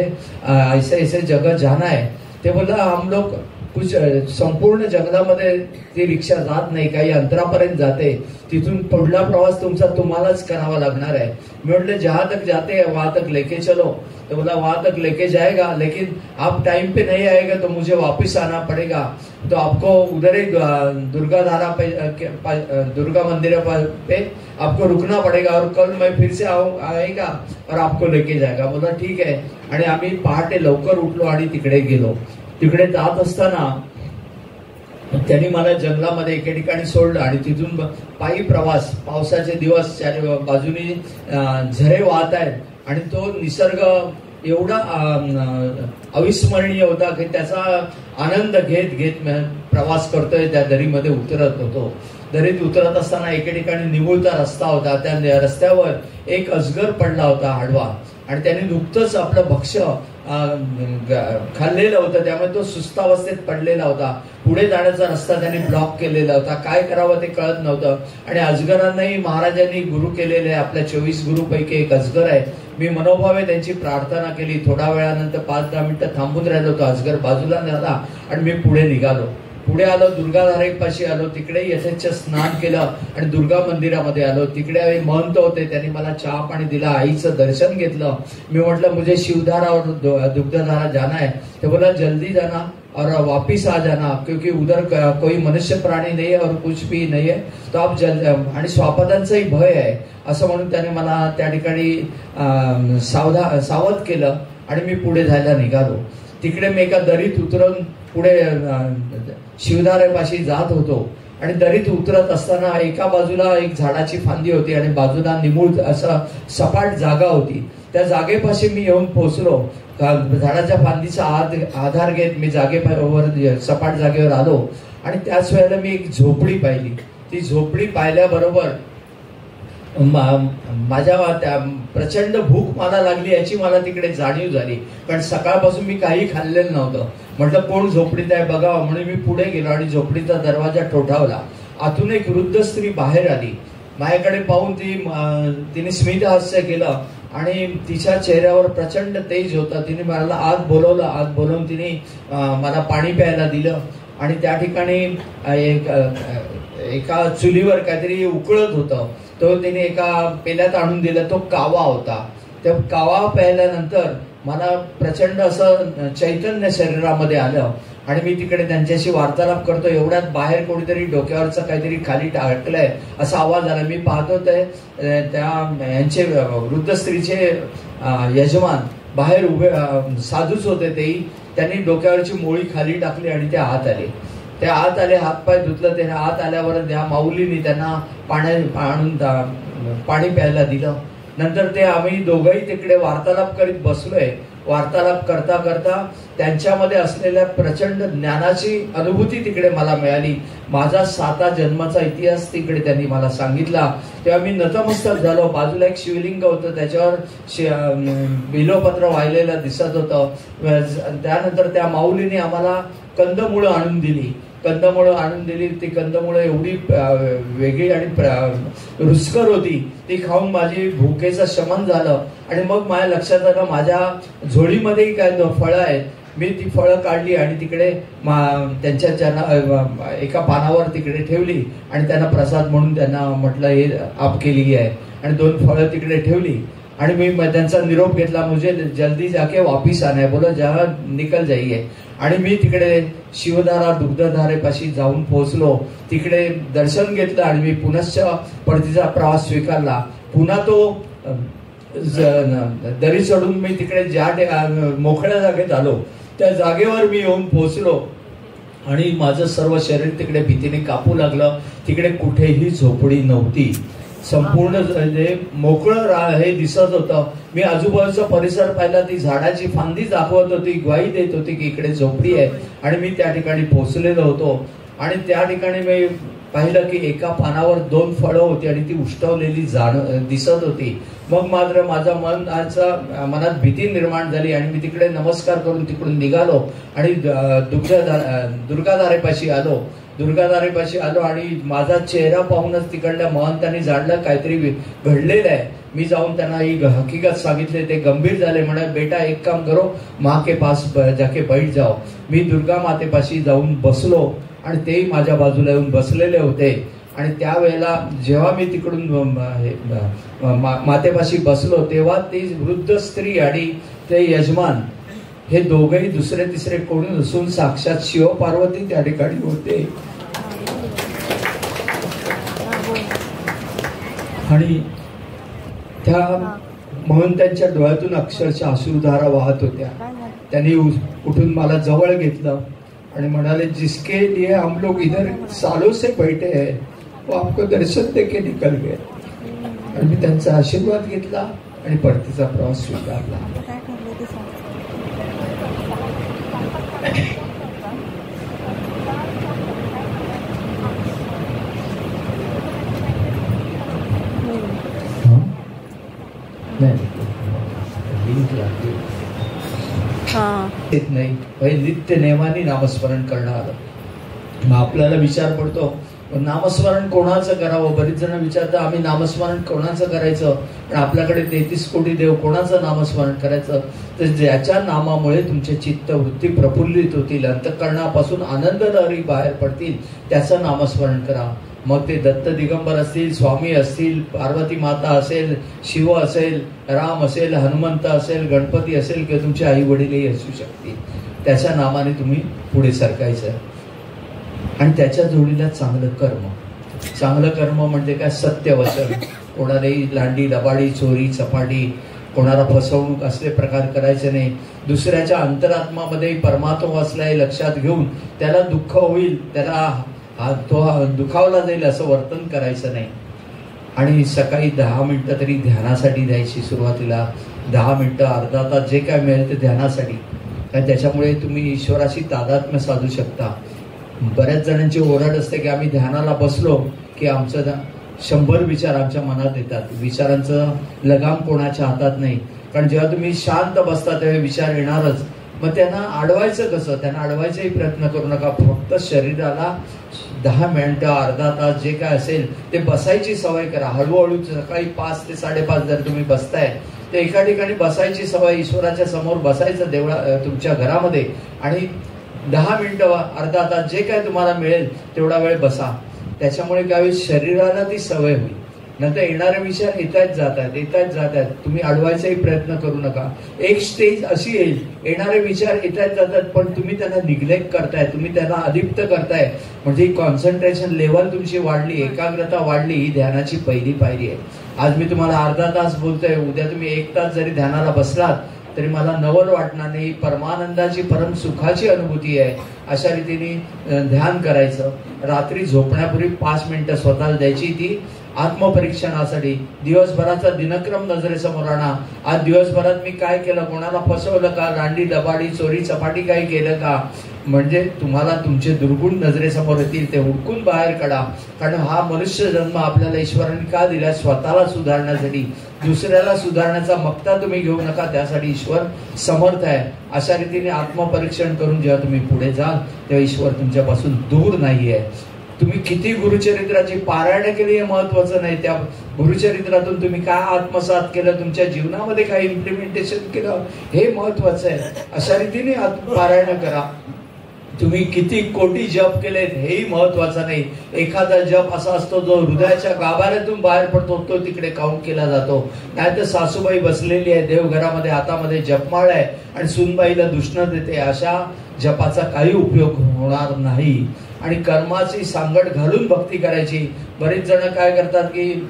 S3: ऐसे ऐसे जगह जाना है. ते बोलला हम लोग कुछ संपूर्ण जंगलामध्ये ती रिक्षा जात नाही, काही अंतरापर्यंत जाते, तिथून पुढला प्रवास तुम्हालाच करावा लागणार आहे. मी म्हटलं जहां तक जाते हैं वहां तक लेके चलो. तो बोला वहां तक लेके जाएगा, लेकिन आप टाइम पे नहीं आएगा तो मुझे वापस आना पड़ेगा. तो आपको उधर ही दुर्गा मंदिर पे आपको रुकना पड़ेगा और कल मैं फिर से आएगा और आपको लेके जाएगा. बोला ठीक आहे. आणि आम्ही पहाटे लवकर उठलो आणि तिकडे गेलो. तिकडे जात असताना त्यांनी मला जंगलामध्ये एके ठिकाणी सोडलं आणि तिथून पायी प्रवास, पावसाचे दिवस, चारी बाजूनी झरे वाहत आहेत आणि तो निसर्ग एवढा अविस्मरणीय होता की त्याचा आनंद घेत घेत प्रवास करतोय. त्या दरीमध्ये उतरत होतो. दरीत उतरत असताना एके ठिकाणी निमुळता रस्ता होता. त्या रस्त्यावर एक अजगर पडला होता आडवा आणि त्याने नुकतंच आपलं भक्ष्य खाल्लेलं होतं, त्यामुळे तो सुस्तावस्थेत पडलेला होता. पुढे जाण्याचा रस्ता त्यांनी ब्लॉक केलेला होता. काय करावं ते कळत नव्हतं. आणि अजगरांनाही महाराजांनी गुरु केलेले, आपल्या 24 गुरुपैकी एक अजगर आहे. मी मनोभावे त्यांची प्रार्थना केली. थोड्या वेळानंतर 5-10 मिनिटं थांबून राहिलो होतो. अजगर बाजूला झाला आणि मी पुढे निघालो. पुढे आलो, दुर्गाधारेपाशी आलो. तिकडे यथेच्छ स्नान केलं आणि दुर्गा मंदिरामध्ये आलो. तिकडे महंत होते, त्यांनी मला चहा पाणी दिला, आईचं दर्शन घेतलं. मी म्हटलं मुझे शिवधारा और दुग्धधारा जाना है. ते बोला जल्दी जाना और वापिस आ जाना, क्योंकि उधर कोई मनुष्य प्राणी नहीं है और कुछ भी नहीं है, तो आप आणि स्वापदांचाही भय आहे असं म्हणून त्याने मला त्या ठिकाणी सावध केलं आणि मी पुढे जायला निघालो. तिकडे मी एका दरीत उतरून पुढे शिवधारेपाशी जात होतो. आणि दरीत उतरत असताना एका बाजूला एक झाडाची फांदी होती आणि बाजूला निमुळ असं सपाट जागा होती. त्या जागेपाशी मी येऊन पोहोचलो. झाडाच्या फांदीचा आधार घेत मी जागेवर सपाट जागेवर आलो आणि त्याच वेळेला मी एक झोपडी पाहिली. ती झोपडी पाहिल्याबरोबर माझ्या त्या प्रचंड भूक मला लागली याची मला तिकडे जाणीव झाली, कारण सकाळपासून मी काही खाल्लेलं नव्हतं. म्हटलं कोण झोपडीत आहे बघावं म्हणून मी पुढे गेलो आणि झोपडीचा दरवाजा ठोठावला. आतून एक वृद्ध स्त्री बाहेर आली. माझ्याकडे पाहून तिने स्मित हास्य केलं आणि तिच्या चेहऱ्यावर प्रचंड तेज होता. तिने मला आत बोलवलं. आत बोलवून तिने मला पाणी प्यायला दिलं आणि त्या ठिकाणी एका चुलीवर काहीतरी उकळत होतं. तो तिने एका पेल्यात आणून दिला. तो कावा होता. त्या कावा प्यायल्यानंतर मला प्रचंड असं चैतन्य शरीरामध्ये आलं आणि मी तिकडे त्यांच्याशी वार्तालाप करतो. एवढ्यात बाहेर कोणीतरी डोक्यावरचं काहीतरी खाली टाकलंय असा आवाज आला. मी पाहतो यांचे वृद्ध स्त्रीचे यजमान बाहेर उभे, साधूच होते तेही. त्यांनी डोक्यावरची मोळी खाली टाकली आणि ते आत आले. ते आत आले, हातपाय धुतलं. ते आत आल्यावर त्या माऊलीने त्यांना पाणी प्यायला दिलं. नंतर ते आम्ही दोघंही तिकडे वार्तालाप करीत बसलोय. वार्तालाप करता करता त्यांच्यामध्ये असलेल्या प्रचंड ज्ञानाची अनुभूती तिकडे मला मिळाली. माझा 7 जन्माचा इतिहास तिकडे त्यांनी मला सांगितला. तेव्हा मी नतमस्तक झालो. बाजूला एक शिवलिंग होतं, त्याच्यावर बिलोपत्र वाहिलेलं दिसत होतं. त्यानंतर त्या माऊलीने आम्हाला कंदमुळं आणून दिली. ती कंदमुळं एवढी वेगळी आणि रुचकर होती. ती खाऊन माझी भुकेचं शमन झालं आणि मग माझ्या लक्षात आलं माझ्या झोळीमध्येही काय फळं आहेत. मी ती फळं काढली आणि तिकडे त्यांच्या एका पानावर तिकडे ठेवली आणि त्यांना प्रसाद म्हणून त्यांना म्हटलं हे आप केली आहे आणि 2 फळं तिकडे ठेवली आणि मी त्यांचा निरोप घेतला. मुझे जल्दी जाके वापिस आना है, बोला जहाँ निकल जाइए. आणि मी तिकडे शिवधारा दुग्धधारेपाशी जाऊन पोहोचलो. तिकडे दर्शन घेतलं आणि मी पुनश्च परतीचा प्रवास स्वीकारला. पुन्हा तो दरी चढून मी तिकडे ज्या मोकळ्या जागेत आलो त्या जागेवर मी येऊन पोहोचलो आणि माझं सर्व शरीर तिकडे भीतीने कापू लागलं. तिकडे कुठेही झोपडी नव्हती. संपूर्ण मोकळं हे दिसत होतं. मी आजूबाजूचा परिसर पाहिला. ती झाडाची फांदी दाखवत होती, ग्वाही देत होती की इकडे झोपडी आहे. आणि मी त्या ठिकाणी पोहोचलेलो होतो आणि त्या ठिकाणी मी पाहिलं की एका पानावर 2 फळं होती आणि ती उष्टवलेली दिसत होती. मग मात्र माझा मनात भीती निर्माण झाली आणि मी तिकडे नमस्कार करून तिकडून निघालो आणि दुर्गाधारेपाशी आलो आणि माझा चेहरा पाहूनच तिकडल्या महंतांनी जाणलं काहीतरी घडलेलं आहे. मी जाऊन त्यांना ही हकीकत सांगितले. ते गंभीर झाले. म्हणे बेटा एक काम करो, माँ के पास जाके बैठ जाओ. मी दुर्गा मातेपाशी जाऊन बसलो आणि तेही माझ्या बाजूला येऊन बसलेले होते. आणि त्यावेळेला जेव्हा मी तिकडून मातेपाशी बसलो तेव्हा ती वृद्ध स्त्री आणि ते यजमान हे दोघेही दुसरे तिसरे कोणी नसून साक्षात शिव पार्वती त्या ठिकाणी होते. आणि त्या महंतांच्या डोळ्यातून अक्षरशः अश्रुधारा वाहत होत्या. त्यांनी उठून मला जवळ घेतलं आणि म्हणाले जिसके लिए हम लोग इधर सालों से बैठे हैं वो आपको दर्शन देके निकल गए. आणि मी त्यांचा आशीर्वाद घेतला आणि परतीचा प्रवास स्वीकारला. नाही नित्य नेमाने नामस्मरण करणं आलं. मग आपल्याला विचार पडतो नामस्मरण कोणाचं करावं. बरीच जण विचारतात आम्ही नामस्मरण कोणाचं करायचं आणि आपल्याकडे 33 कोटी देव, कोणाचं नामस्मरण करायचं. तर ज्याच्या नामामुळे तुमचे चित्त वृत्ती प्रफुल्लित होतील, अंतःकरणापासून आनंद लहरी बाहेर पडतील, त्याचं नामस्मरण करा. मग ते दत्त दिगंबर असतील, स्वामी असतील, पार्वती माता असेल, शिव असेल, राम असेल, हनुमंत असेल, गणपती असेल किंवा तुमचे आई वडीलही असू शकतील. त्याच्या नामाने तुम्ही पुढे सरकायचं. आणि त्याच्या जोडीला चांगलं कर्म म्हणजे काय, सत्य वचन, कोणालाही लांडी लबाडी चोरी चपाटी कोणाला फसवणूक असले प्रकार करायचे नाही. दुसऱ्याच्या अंतरात्मामध्ये परमात्मा असला हे लक्षात घेऊन त्याला दुःख होईल, त्याला तो दुखावला जाईल असं वर्तन करायचं नाही. आणि सकाळी 10 मिनिटं तरी ध्यानासाठी द्यायची. सुरुवातीला 10 मिनिटं अर्धा तास जे काय मिळेल ते ध्यानासाठी. कारण त्याच्यामुळे तुम्ही ईश्वराशी तादात्म्य साधू शकता. बऱ्याच जणांची ओरड असते की आम्ही ध्यानाला बसलो की आमचं 100 विचार आमच्या मनात येतात. विचारांचं लगाम कोणाच्या हातात नाही, कारण जेव्हा तुम्ही शांत बसता तेव्हा विचार येणारच. मग त्यांना अडवायचं कसं? त्यांना अडवायचाही प्रयत्न करू नका. फक्त शरीराला 10 मिनिटं अर्धा तास जे काय असेल ते बसायची सवय करा. हळूहळू सकाळी 5 ते 5:30 जर तुम्ही बसताय तर एका ठिकाणी बसायची सवय, ईश्वराच्या समोर बसायचं तुमच्या घरामध्ये, आणि 10 मिनिटं अर्धा तास जे काय तुम्हाला मिळेल तेवढा वेळ बसा. त्याच्यामुळे काय शरीराला ती सवय होईल. नंतर येणारे विचार येतात जात आहेत. तुम्ही अडवायचाही प्रयत्न करू नका. एक स्टेज अशी येईल, येणारे विचार येतात जातात, पण तुम्ही त्यांना निग्लेक्ट करताय, तुम्ही त्यांना अलिप्त करताय. म्हणजे कॉन्सन्ट्रेशन लेवल तुमची वाढली, एकाग्रता वाढली. ही ध्यानाची पहिली पायरी आहे. आज मी तुम्हाला अर्धा तास बोलतोय, उद्या तुम्ही 1 तास जरी ध्यानाला बसलात तरी मला नवल वाटणार नाही. परमानंदाची, परम सुखाची अनुभूती आहे. अशा रीतीने ध्यान करायचं. रात्री झोपण्यापूर्वी 5 मिनिटं स्वतःला द्यायची, ती आत्मपरीक्षणासाठी. दिवसभराचा दिनक्रम नजरेसमोर आणा. आज दिवसभरात मी काय केलं, कोणाला फसवलं का, रांडी लबाडी चोरी चपाटी काय केलं का, म्हणजे तुम्हाला तुमचे दुर्गुण नजरेसमोर येतील. ते हुडकून बाहेर काढा. कारण हा मनुष्य जन्म आपल्याला ईश्वराने का दिला? स्वतःला सुधारण्यासाठी. दुसऱ्याला सुधारण्याचा मक्ता तुम्ही घेऊ नका, त्यासाठी ईश्वर समर्थ आहे. अशा रीतीने आत्मपरीक्षण करून जेव्हा तुम्ही पुढे जाल तेव्हा ईश्वर तुमच्यापासून दूर नाहीये. तुम्ही किती गुरुचरित्राची पारायण केली हे महत्वाचं नाही, त्या गुरुचरित्रातून तुम्ही काय आत्मसात केलं, तुमच्या जीवनामध्ये काय इम्प्लिमेंटेशन केलं हे महत्वाचं आहे. अशा रीतीने पारायण करा. तुम्ही किती कोटी जप केलेत हेही महत्वाचं नाही. एखादा जप असा असतो जो हृदयाच्या गाभाऱ्यातून बाहेर पडतो, तो तिकडे काउंट केला जातो. नाहीतर सासूबाई बसलेली आहे देवघरामध्ये, हातामध्ये जपमाळ आहे आणि सुनबाईला दूषण देते, अशा जपाचा काही उपयोग होणार नाही. आणि कर्माची सांगड घालून भक्ती करायची. बरेच जण काय करतात की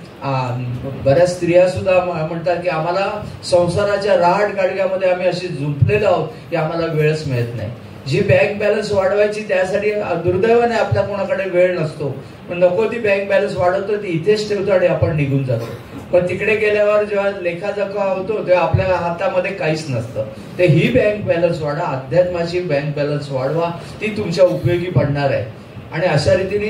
S3: बऱ्याच स्त्रिया सुद्धा म्हणतात की आम्हाला संसाराच्या राहट गाडग्यामध्ये आम्ही असे झुंपलेलो आहोत की आम्हाला वेळच मिळत नाही. जी बँक बॅलन्स वाढवायची त्यासाठी दुर्दैवाने आपल्या कोणाकडे वेळ नसतो, पण नको ती बँक बॅलन्स वाढवतो ती इथेच ठेवतो आणि आपण निघून जातो. पण तिकडे गेल्यावर जेव्हा लेखाजोखा होतो तेव्हा आपल्या हातामध्ये काहीच नसतं. ते ही बँक बॅलन्स वाढवा, अध्यात्माची बँक बॅलन्स वाढवा, ती तुमच्या उपयोगी पडणार आहे. आणि अशा रीतीने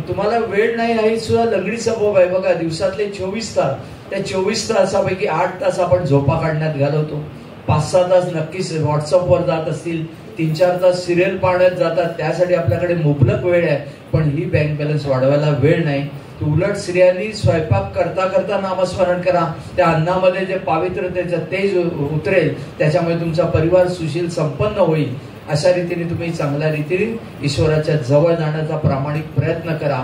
S3: तुम्हाला वेळ नाही आहे सुद्धा लंगडी सबब आहे. बघा, दिवसातले 24 तास, त्या 24 तासापैकी 8 तास आपण झोपा काढण्यात घालवतो, 5-6 तास नक्कीच व्हॉट्सअपवर जात असतील, 3-4 तास सिरियल पाहण्यात जातात. त्यासाठी आपल्याकडे मुबलक वेळ आहे, पण ही बँक बॅलन्स वाढवायला वेळ नाही. उलट स्त्रियांनी स्वयंपाक करता करता नामस्मरण करा. त्या अन्नामध्ये जे पावित्र्यतेचं तेज उतरेल, त्याच्यामुळे तुमचा परिवार सुशील संपन्न होईल. अशा रीतीने तुम्ही चांगल्या रीतीने ईश्वराच्या जवळ जाण्याचा प्रामाणिक प्रयत्न करा,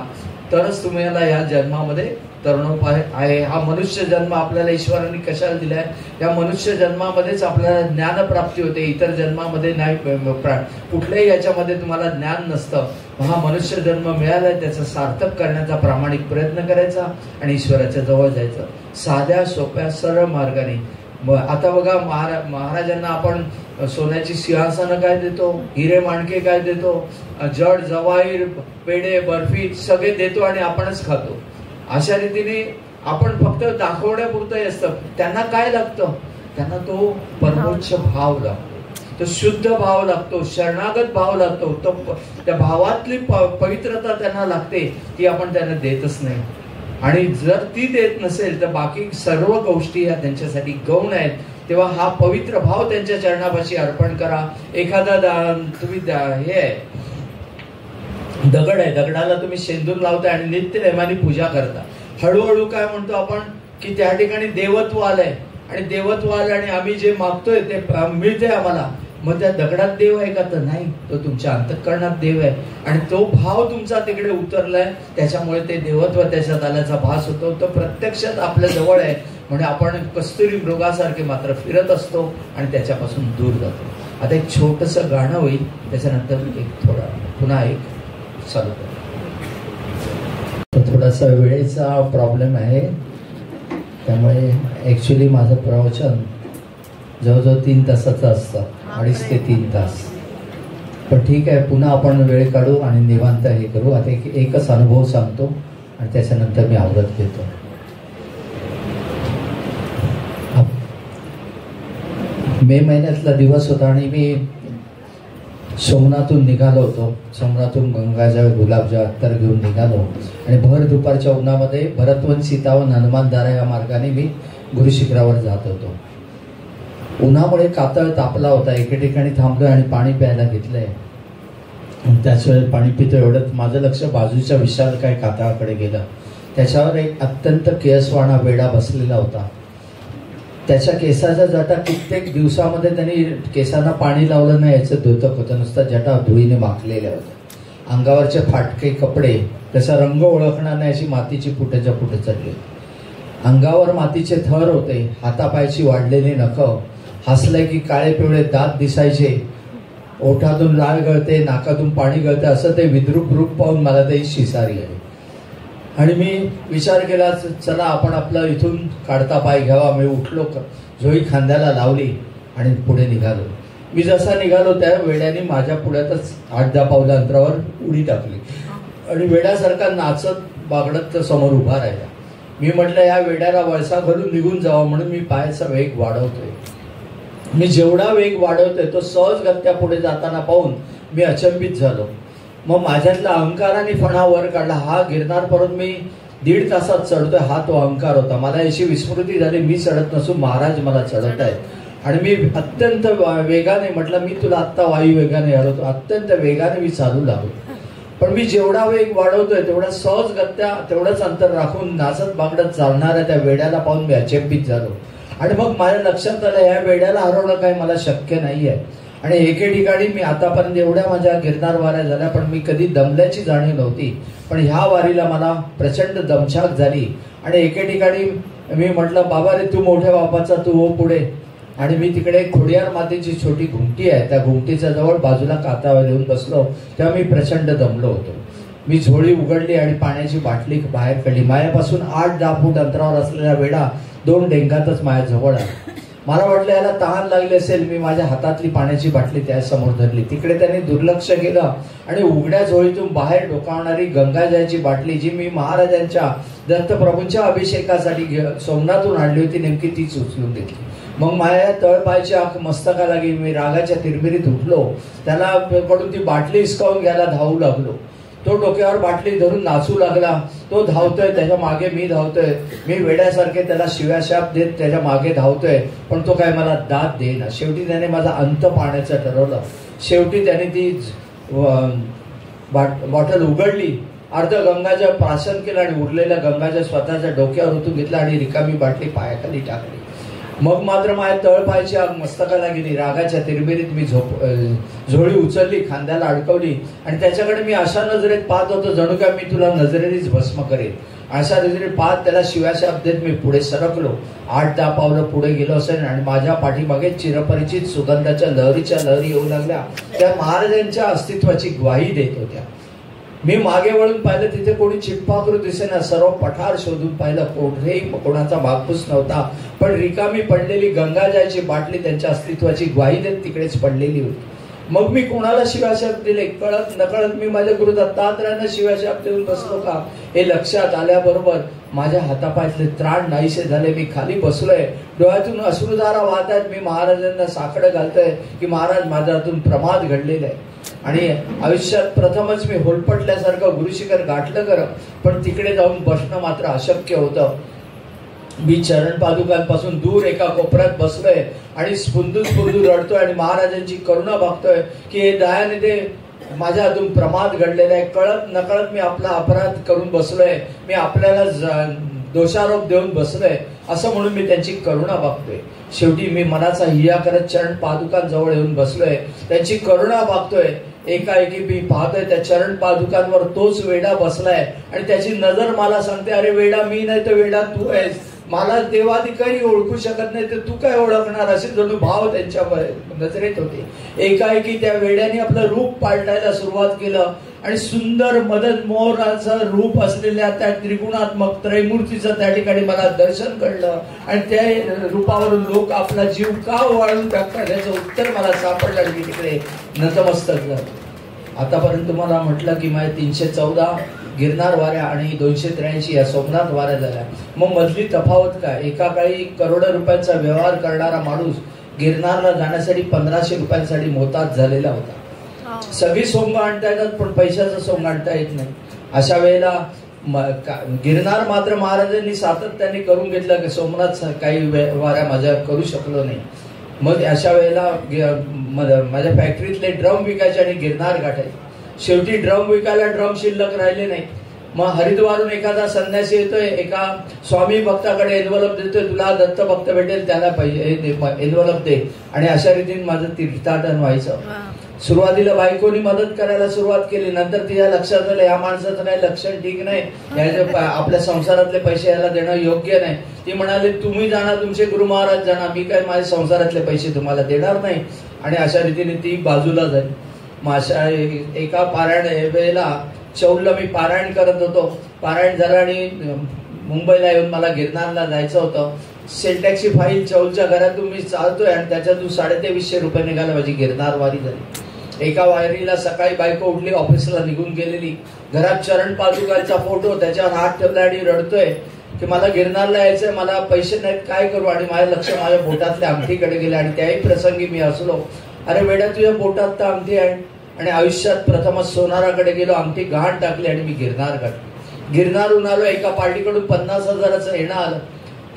S3: तरच तुम्हाला या जन्मामध्ये तरुणोपाय आहे. हा मनुष्य जन्म आपल्याला ईश्वराने कशाला दिलाय? या मनुष्य जन्मामध्येच आपल्याला ज्ञानप्राप्ती होते. इतर जन्मामध्ये नाही, कुठल्याही याच्यामध्ये तुम्हाला ज्ञान नसतं. हा मनुष्य जन्म मिळालाय, त्याचं सार्थक करण्याचा प्रामाणिक प्रयत्न करायचा आणि ईश्वराच्या जवळ जायचं साध्या सोप्या सरळ मार्गाने. आता बघा, महाराजांना आपण सोन्याची सिंहासनं काय देतो, हिरे माणके काय देतो, जड जवाहीर पेढे बर्फी सगळे देतो आणि आपणच खातो. अशा रीतीने आपण फक्त दाखवण्यापुरतं असतं. त्यांना काय लागतं? त्यांना तो परमोच्च भाव लागतो, तो शुद्ध भाव लागतो, शरणागत भाव लागतो. तो त्या भावातली पवित्रता त्यांना लागते, ती आपण त्यांना देतच नाही. आणि जर ती देत नसेल तर बाकी सर्व गोष्टी या त्यांच्यासाठी गौण आहेत. तेव्हा हा पवित्र भाव त्यांच्या चरणापाशी अर्पण करा. एखादा तुम्ही हे आहे, दगड आहे, दगडाला तुम्ही शेंदूर लावताय आणि नित्य नेमाने पूजा करता. हळूहळू काय म्हणतो आपण की त्या ठिकाणी देवत्व आलंय, आणि देवत्व आलं आणि आम्ही जे मागतोय ते मिळतंय आम्हाला. मग त्या दगडात देव आहे का? तर नाही, तो तुमच्या अंतःकरणात देव आहे. आणि तो भाव तुमचा तिकडे उतरलाय, त्याच्यामुळे ते देवत्व त्याच्यात आल्याचा भास होतो. तो प्रत्यक्षात आपल्या जवळ आहे, म्हणजे आपण कस्तुरी मृगासारखे मात्र फिरत असतो आणि त्याच्यापासून दूर जातो. आता एक छोटंसं गाणं होईल, त्याच्यानंतर पुन्हा एक चालू करू.
S2: थोडासा वेळेचा प्रॉब्लेम आहे, त्यामुळे ऍक्च्युली माझं प्रवचन जवळजवळ 3 तासाचं असतं, 2.5 ते 3 तास. पण ठीक आहे, पुन्हा आपण वेळ काढू आणि निवांत हे करू. आता एकच अनुभव सांगतो आणि त्याच्यानंतर मी आवरत घेतो. मे महिन्यातला दिवस होता आणि मी सोमनाथून निघालो होतो. सोमनाथून गंगाजळ गुलाबजळ अत्तर घेऊन निघालो आणि भर दुपारच्या उन्हामध्ये भरतवन सीतावन हनुमानदारा या मार्गाने मी गुरुशिखरावर जात होतो. उन्हामुळे कातळ तापला होता. एके ठिकाणी थांबलोय आणि पाणी प्यायला घेतलंय. त्याच वेळेस पाणी पितो एवढंच माझं लक्ष बाजूच्या विशालकाय कातळाकडे गेलं. त्याच्यावर एक अत्यंत केसवाणा वेडा बसलेला होता. त्याच्या केसाच्या जटा कित्येक दिवसामध्ये त्यांनी केसांना पाणी लावलं नाही याचं द्योतक होतं. नुसतं जटा धुळीने माखलेल्या होत्या. अंगावरचे फाटके कपडे, त्याचा रंग ओळखणार नाही अशी मातीची पुटेच्या पुटे चढली. अंगावर मातीचे थर होते. हातापायची वाढलेली नखं, हसले की काळे पिवळे दात दिसायचे. ओठातून लाळ गळते, नाकातून पाणी गळते असं ते विद्रूप रूप पाहून मला ते शिसारी आहे. आणि मी विचार केला चला आपण आपलं इथून काढता पाय घ्यावा. मी उठलो, झोळी खांद्याला लावली आणि पुढे निघालो. मी जसा निघालो त्या वेड्याने माझ्या पुढ्यातच 8-10 पावलं अंतरावर उडी टाकली आणि वेड्यासारखा नाचत बागडत समोर उभा राहिला. मी म्हटलं या वेड्याला वळसा घालून निघून जावं म्हणून मी पायाचा वेग वाढवतोय. मी जेवढा वेग वाढवतोय तो सहजगत्या पुढे जाताना पाहून मी अचंबित झालो. मग माझ्यातला अहंकाराने फणा वर काढला. हा गिरनार पर्वत मी 1.5 तासात चढतोय हा तो अहंकार होता. मला याची विस्मृती झाली. मी चढत नसून महाराज मला चढत आहेत आणि मी अत्यंत वेगाने म्हटलं मी तुला आत्ता वायू वेगाने हरवतो. अत्यंत वेगाने मी चालू लागलो. पण मी जेवढा वेग वाढवतोय तेवढा सहजगत्या तेवढंच अंतर राखून नाचत बागडत चालणाऱ्या त्या वेड्याला पाहून मी अचंबित झालो. आणि मग माझ्या लक्षात आलं या वेड्याला हरवणं काही मला शक्य नाहीये. आणि एके ठिकाणी मी आतापर्यंत एवढ्या माझ्या गिरनार वाऱ्या झाल्या पण मी कधी दमल्याची जाणीव नव्हती. पण ह्या वारीला मला प्रचंड दमछाक झाली. आणि एके ठिकाणी मी म्हटलं बाबा रे तू मोठ्या बापाचा तू हो पुढे. आणि मी तिकडे खोडियार मातेची छोटी घुमटी आहे त्या घुमटीच्या जवळ बाजूला कातावर येऊन बसलो. तेव्हा मी प्रचंड दमलो होतो. मी झोळी उघडली आणि पाण्याची बाटली बाहेर काढली. माझ्यापासून 8-10 फूट अंतरावर असलेला वेडा 2 डेंगातच माझ्या जवळ आला. मला वाटलं याला तहान लागली असेल. मी माझ्या हातातली पाण्याची बाटली त्यासमोर धरली. तिकडे त्यांनी दुर्लक्ष केलं आणि उघड्या झोळीतून बाहेर डोकावणारी गंगाजळाची बाटली जी मी महाराजांच्या दत्तप्रभूंच्या अभिषेकासाठी सोमनाथून आणली होती नेमकी तीच उचलून घेतली. मग माझ्या तळपायची आग मस्तकाला गेली. मी रागाच्या तिरमिरीत उठलो. त्याला कडून ती बाटली हिसकावून घ्यायला धावू लागलो. तो डोक्यावर बाटली धरून नाचू लागला. तो धावतोय त्याच्या मागे मी धावतोय. मी वेड्यासारखे त्याला शिव्याशाप देत त्याच्या मागे धावतोय पण तो काय मला दाद देईना. शेवटी त्याने माझा अंत पाहण्याचं ठरवलं. शेवटी त्याने ती बॉटल उघडली. अर्ध गंगाजळ प्राशन केलं आणि उरलेल्या गंगाजळ स्वतःच्या डोक्यावर ओतून घेतला आणि रिकामी बाटली पायाखाली टाकली. मग मात्र माझ्या तळपायची आग मस्तकाला गेली. रागाच्या तिरमिरीत मी झोळी उचलली, खांद्याला अडकवली आणि त्याच्याकडे मी अशा नजरेत पाहत होतो जणू काय मी तुला नजरेनेच भस्म करेन. अशा नजरेत पाहत त्याला शिव्याशाप देत मी पुढे सरकलो. 8-10 पावलं पुढे गेलो असेल आणि माझ्या पाठीमागे चिरपरिचित सुगंधाच्या लहरीच्या लहरी येऊ लागल्या. त्या महाराजांच्या अस्तित्वाची ग्वाही देत होत्या. मी मागे वळून पाहिलं तिथे कोणी चिटपाखरू दिसेना. सर्व पठार शोधून पाहिलं कोठेही कोणाचा भागपूस नव्हता. पण रिकामी पडलेली गंगाजळाची बाटली त्यांच्या अस्तित्वाची ग्वाही देत तिकडेच पडलेली होती. मग मी कोणाला शिव्याशाप दिले कळत नकळत मी माझ्या गुरु दत्तात्रयांना शिव्याशाप देऊन बसलो का हे लक्षात आल्याबरोबर माझ्या हातापायातले त्राण नाहीसे झाले. मी खाली बसलोय. डोळ्यातून अश्रुधारा वाहत आहेत. मी महाराजांना साकडं घालतोय की महाराज माझ्या हातून प्रमाद घडलेला आहे आणि आयुष्यात प्रथमच मी होलपटल्यासारखं गुरुशिखर गाठलं खरं पण तिकडे जाऊन बसणं मात्र अशक्य होतं. मी चरण पादुकांपासून दूर एका कोपऱ्यात बसलोय आणि स्फुंदून रडतोय आणि महाराजांची करुणा बघतोय की हे दयानिधे माझ्या हातून प्रमाद घडलेला आहे. कळत नकळत मी आपला अपराध करून बसलोय. मी आपल्याला दोषारोप देऊन बसलोय असं म्हणून मी त्यांची करुणा बघतोय. शेवटी मी मनाचा हिया करत चरण पादुकांजवळ येऊन बसलोय. त्यांची करुणा बघतोय. एकाएकी मी पाहतोय त्या चरण पादुकांवर तोच वेडा बसलाय आणि त्याची नजर मला सांगते अरे वेडा मी नाही तर वेडा तू आहेस. मला देवाधिकारी ओळखू शकत नाही तर तू काय ओळखणार असे जणू भाव त्यांच्या नजरेत होते. एकाएकी त्या वेड्याने आपलं रूप पालटायला सुरुवात केलं आणि सुंदर मदन मोहराचं रूप असलेल्या त्या त्रिगुणात्मक त्रैमूर्तीचं त्या ठिकाणी मला दर्शन घडलं आणि त्या रूपावरून लोक आपला जीव का वाळून टाकतात याचं उत्तर मला सापडलं आणि मी तिकडे नतमस्तक झालो. आतापर्यंत तुम्हाला म्हटलं की माझ्या 314 गिरनार वाऱ्या आणि 283 या सोमनाथ वाऱ्या झाल्या. मग मधली तफावत काय. एका काळी करोडो रुपयांचा व्यवहार करणारा माणूस गिरनारला जाण्यासाठी 1500 रुपयांसाठी मोताज झालेला होता. सगळी सोंग आणता येतात पण पैशाचं सोंग आणता येत नाही. अशा वेळेला गिरनार मात्र महाराजांनी सातत्याने करून घेतलं की सोमनाथ काही वाऱ्या माझ्या करू शकलो नाही. मग अशा वेळेला माझ्या फॅक्टरीतले ड्रम विकायचे आणि गिरनार गाठायचे. शेवटी ड्रम विकायला ड्रम शिल्लक राहिले नाही. मग हरिद्वारून एखादा संन्यासी येतोय, एका स्वामी भक्ताकडे एन्व्हलप देतोय, तुला दत्त भक्त भेटेल त्याला एन्व्हलप दे, आणि अशा रीतीने माझं तीर्थाटन व्हायचं. सुरुवातीला बायकोनी मदत करायला सुरुवात केली. नंतर तिच्या लक्षात आलं या माणसाचं काही लक्षण ठीक नाही, आपल्या संसारातले पैसे याला देणं योग्य नाही. ती म्हणाली तुम्ही जाणार, तुमचे गुरु महाराज जाणार, मी काय माझ्या संसारातले पैसे तुम्हाला देणार नाही. आणि अशा रीतीने ती बाजूला झाली. मग अशा एका पारायण वेळेला चौलला मी पारायण करत होतो. पारायण झालं आणि मुंबईला येऊन मला गिरनारला जायचं होतं. सेल्टॅक्सची फाईल चौलच्या घरातून मी चालतोय आणि त्याच्यातून 2350 रुपये निघाले. माझी गिरनार वारी झाली. एका वारीला सकाळी बायको उठली, ऑफिसला निघून गेलेली. घरात चरण पादुकांचा फोटो, त्याच्यावर हात ठेवला आणि रडतोय की मला गिरनारला यायचंय, मला पैसे नाहीत, काय करू. आणि माझं लक्ष माझ्या बोटातल्या अंगठीकडे गेले आणि त्याही प्रसंगी मी हसलो. अरे वेड्या, तुझ्या बोटात तर अंगठी आहे. आणि आयुष्यात प्रथमच सोनाराकडे गेलो, अंगठी गहाण टाकली आणि मी गिरनार गाठलो. गिरनारहून आलो. एका पार्टीकडून 50,000चं येणं आलं.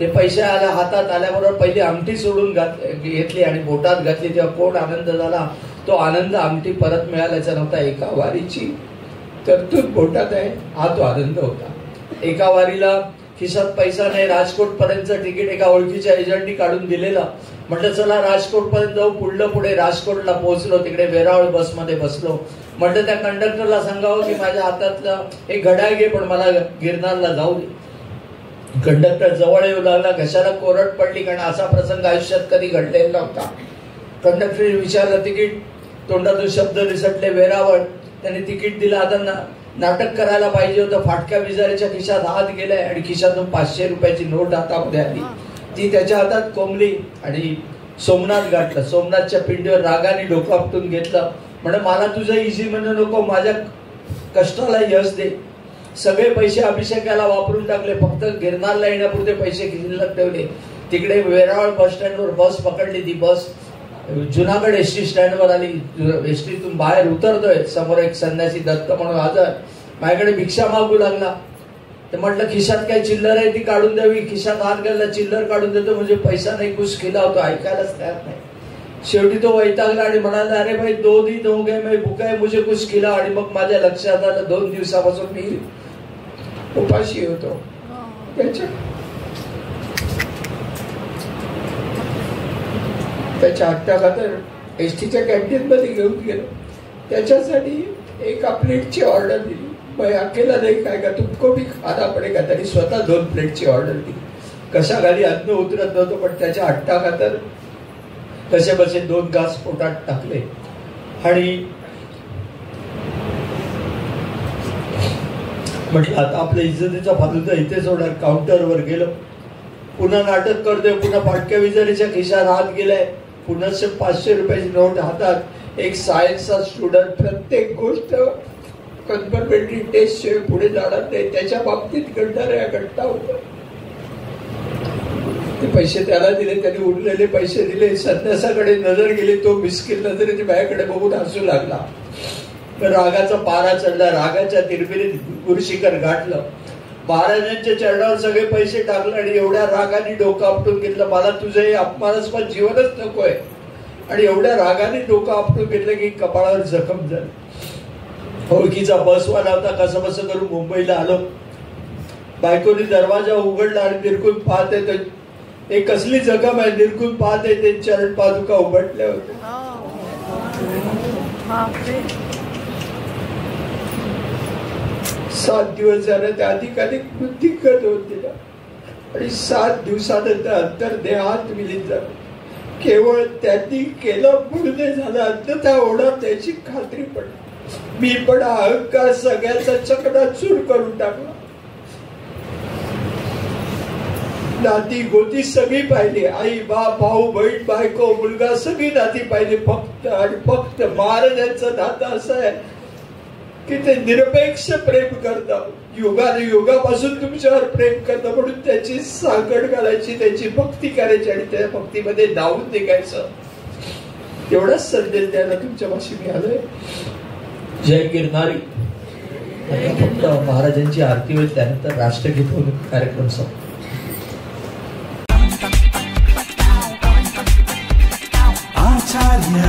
S2: ते पैसे आल्या हातात आल्याबरोबर पहिली अंगठी सोडून घेतली आणि बोटात घातली. तेव्हा कोण आनंद झाला. तो आनंद अंगठी परत मिळाल्याचा नव्हता, एका वारीची तरतूद बोटात आहे हा तो आनंद होता. एका वारीला खिशात पैसा नाही, राजकोट पर्यंतचं तिकीट एका ओळखीच्या एजंटनी काढून दिलेलं. म्हटलं चला राजकोट पर्यंत जाऊ. पुढे राजकोटला पोहोचलो. तिकडे वेरावळ बसमध्ये बसलो. म्हटलं त्या कंडक्टरला सांगावं की माझ्या हातातलं एक घड्याळ घे, पण मला गिरनारला जाऊ दे. कंडक्टर जवळ येऊ लागला. घशाला कोरड पडली, कारण असा प्रसंग आयुष्यात कधी घडलेला नव्हता. कंडक्टरने विचारलं तिकीट, तोंडातून शब्द निसटले वेरावळ. त्यांनी तिकीट दिलं. आता नाटक करायला पाहिजे होतं. फाटक्या विजारीच्या खिशात हात गेलाय आणि खिशातून 500 रुपयाची नोट हातामध्ये आली. ती त्याच्या हातात कोंबली आणि सोमनाथ गाठलं. सोमनाथच्या पिंडीवर रागाने डोकं आपटून घेतलं. म्हणजे मला तुझं इझी म्हणू नको, माझ्या कष्टाला यश दे. सगळे पैसे अभिषेकाला वापरून टाकले, फक्त गिरनारला येण्यापुरते पैसे शिल्लक ठेवले. तिकडे वेरावळ बस स्टँडवर बस पकडली. ती बस जुनागड एसटी स्टँडवर आली. एसटीतून बाहेर उतरतोय, समोर एक संन्यासी दत्त म्हणून हजर माझ्याकडे भिक्षा मागू लागला. तर म्हटलं खिशात काय चिल्लर आहे ती काढून द्यावी. खिशात हात घालला, चिल्लर काढून देतो म्हणजे पैसा नाही, कुछ केला होतो. ऐकायलाच तयार नाही. शेवटी तो वैतागला आणि म्हणाला अरे भाई 2 दिन हो गए मैं भूखा है, मुझे कुछ खिला. आणि मग माझ्या लक्षात आलं 2 दिवसापासून मी उपाशी होतो. त्याच्या हट्टाखातर एसटीच्या कॅन्टीन मध्ये घेऊन गेलो. त्याच्यासाठी एका प्लेटची ऑर्डर दिली. मैं अकेला नाही खाएगा, तुमको भी खाना पडेगा. त्यांनी स्वतः 2 प्लेटची ऑर्डर दिली. कशा खाली अन्न उतरत नव्हतं, पण त्याच्या हट्टाखातर कसे बसे 2 घास पोटात टाकले. आणि म्हटलं आता आपल्या इज्जतीचा फालुदा इथेच होणार. काउंटरवर गेलो. पुन्हा नाटक करतोय. पुन्हा फाटक्या विजारीच्या खिशात हात गेलाय. पुन्हा 500 रुपयाची नोट हातात. एक सायन्सचा स्टुडंट प्रत्येक गोष्ट कन्फर्मेटरी टेस्ट शिवाय पुढे जाणार नाही, त्याच्या बाबतीत घडणाऱ्या घटना होत्या. ते पैसे त्याला दिले. त्यांनी उरलेले पैसे दिले. संन्यासाकडे नजर गेली. तो मिस्किल नजरेने माझ्याकडे बघून हसू लागला. रागाचा पारा चढला. रागाच्या तिरबिरीत गुरुशिखर गाठलं. महाराजांच्या चरणावर सगळे पैसे टाकले आणि एवढ्या रागाने डोकं आपटून घेतलं. मला तुझं हे अपमानास्पद जीवनच नकोय. आणि एवढ्या रागाने डोकं आपटून घेतलं की कपाळावर जखम झाली. ओळखीचा बसवाला होता. कसं बसं करून मुंबईला आलो. बायकोनी दरवाजा उघडला आणि निरखून पाहते तर एक कसली जखम आहे. निरखून पाहते ते चरण पादुका उघडले होते. 7 दिवस झाले. त्या अधिकाधिक वृद्धिगत होत गेला आणि 7 दिवसानंतर अंतर्देहात विलीन झालं. केवळ त्यांनी केलं म्हणून झालं, अन्यथा होणार त्याची खात्री पडली. मी पण अहंकार सगळ्याचा चकडाचूर करून टाकला. नाती गोती सगळी पाहिली. आई बाप भाऊ बहीण बायको मुलगा सगळी नाती पाहिली. फक्त आणि फक्त महाराजांचं नातं असं आहे की ते निरपेक्ष प्रेम करतात. युगाने युगापासून तुमच्यावर प्रेम करतं म्हणून त्याची सांगड घालायची, त्याची भक्ती करायची आणि त्या भक्तीमध्ये धावून निघायचं.
S3: एवढाच संदेश द्यायला तुमच्या पाशी मी आलोय. जय गिरनारी. आता फक्त महाराजांची आरती होईल, त्यानंतर राष्ट्रगीत होऊन कार्यक्रम संपतो.
S4: आचार्य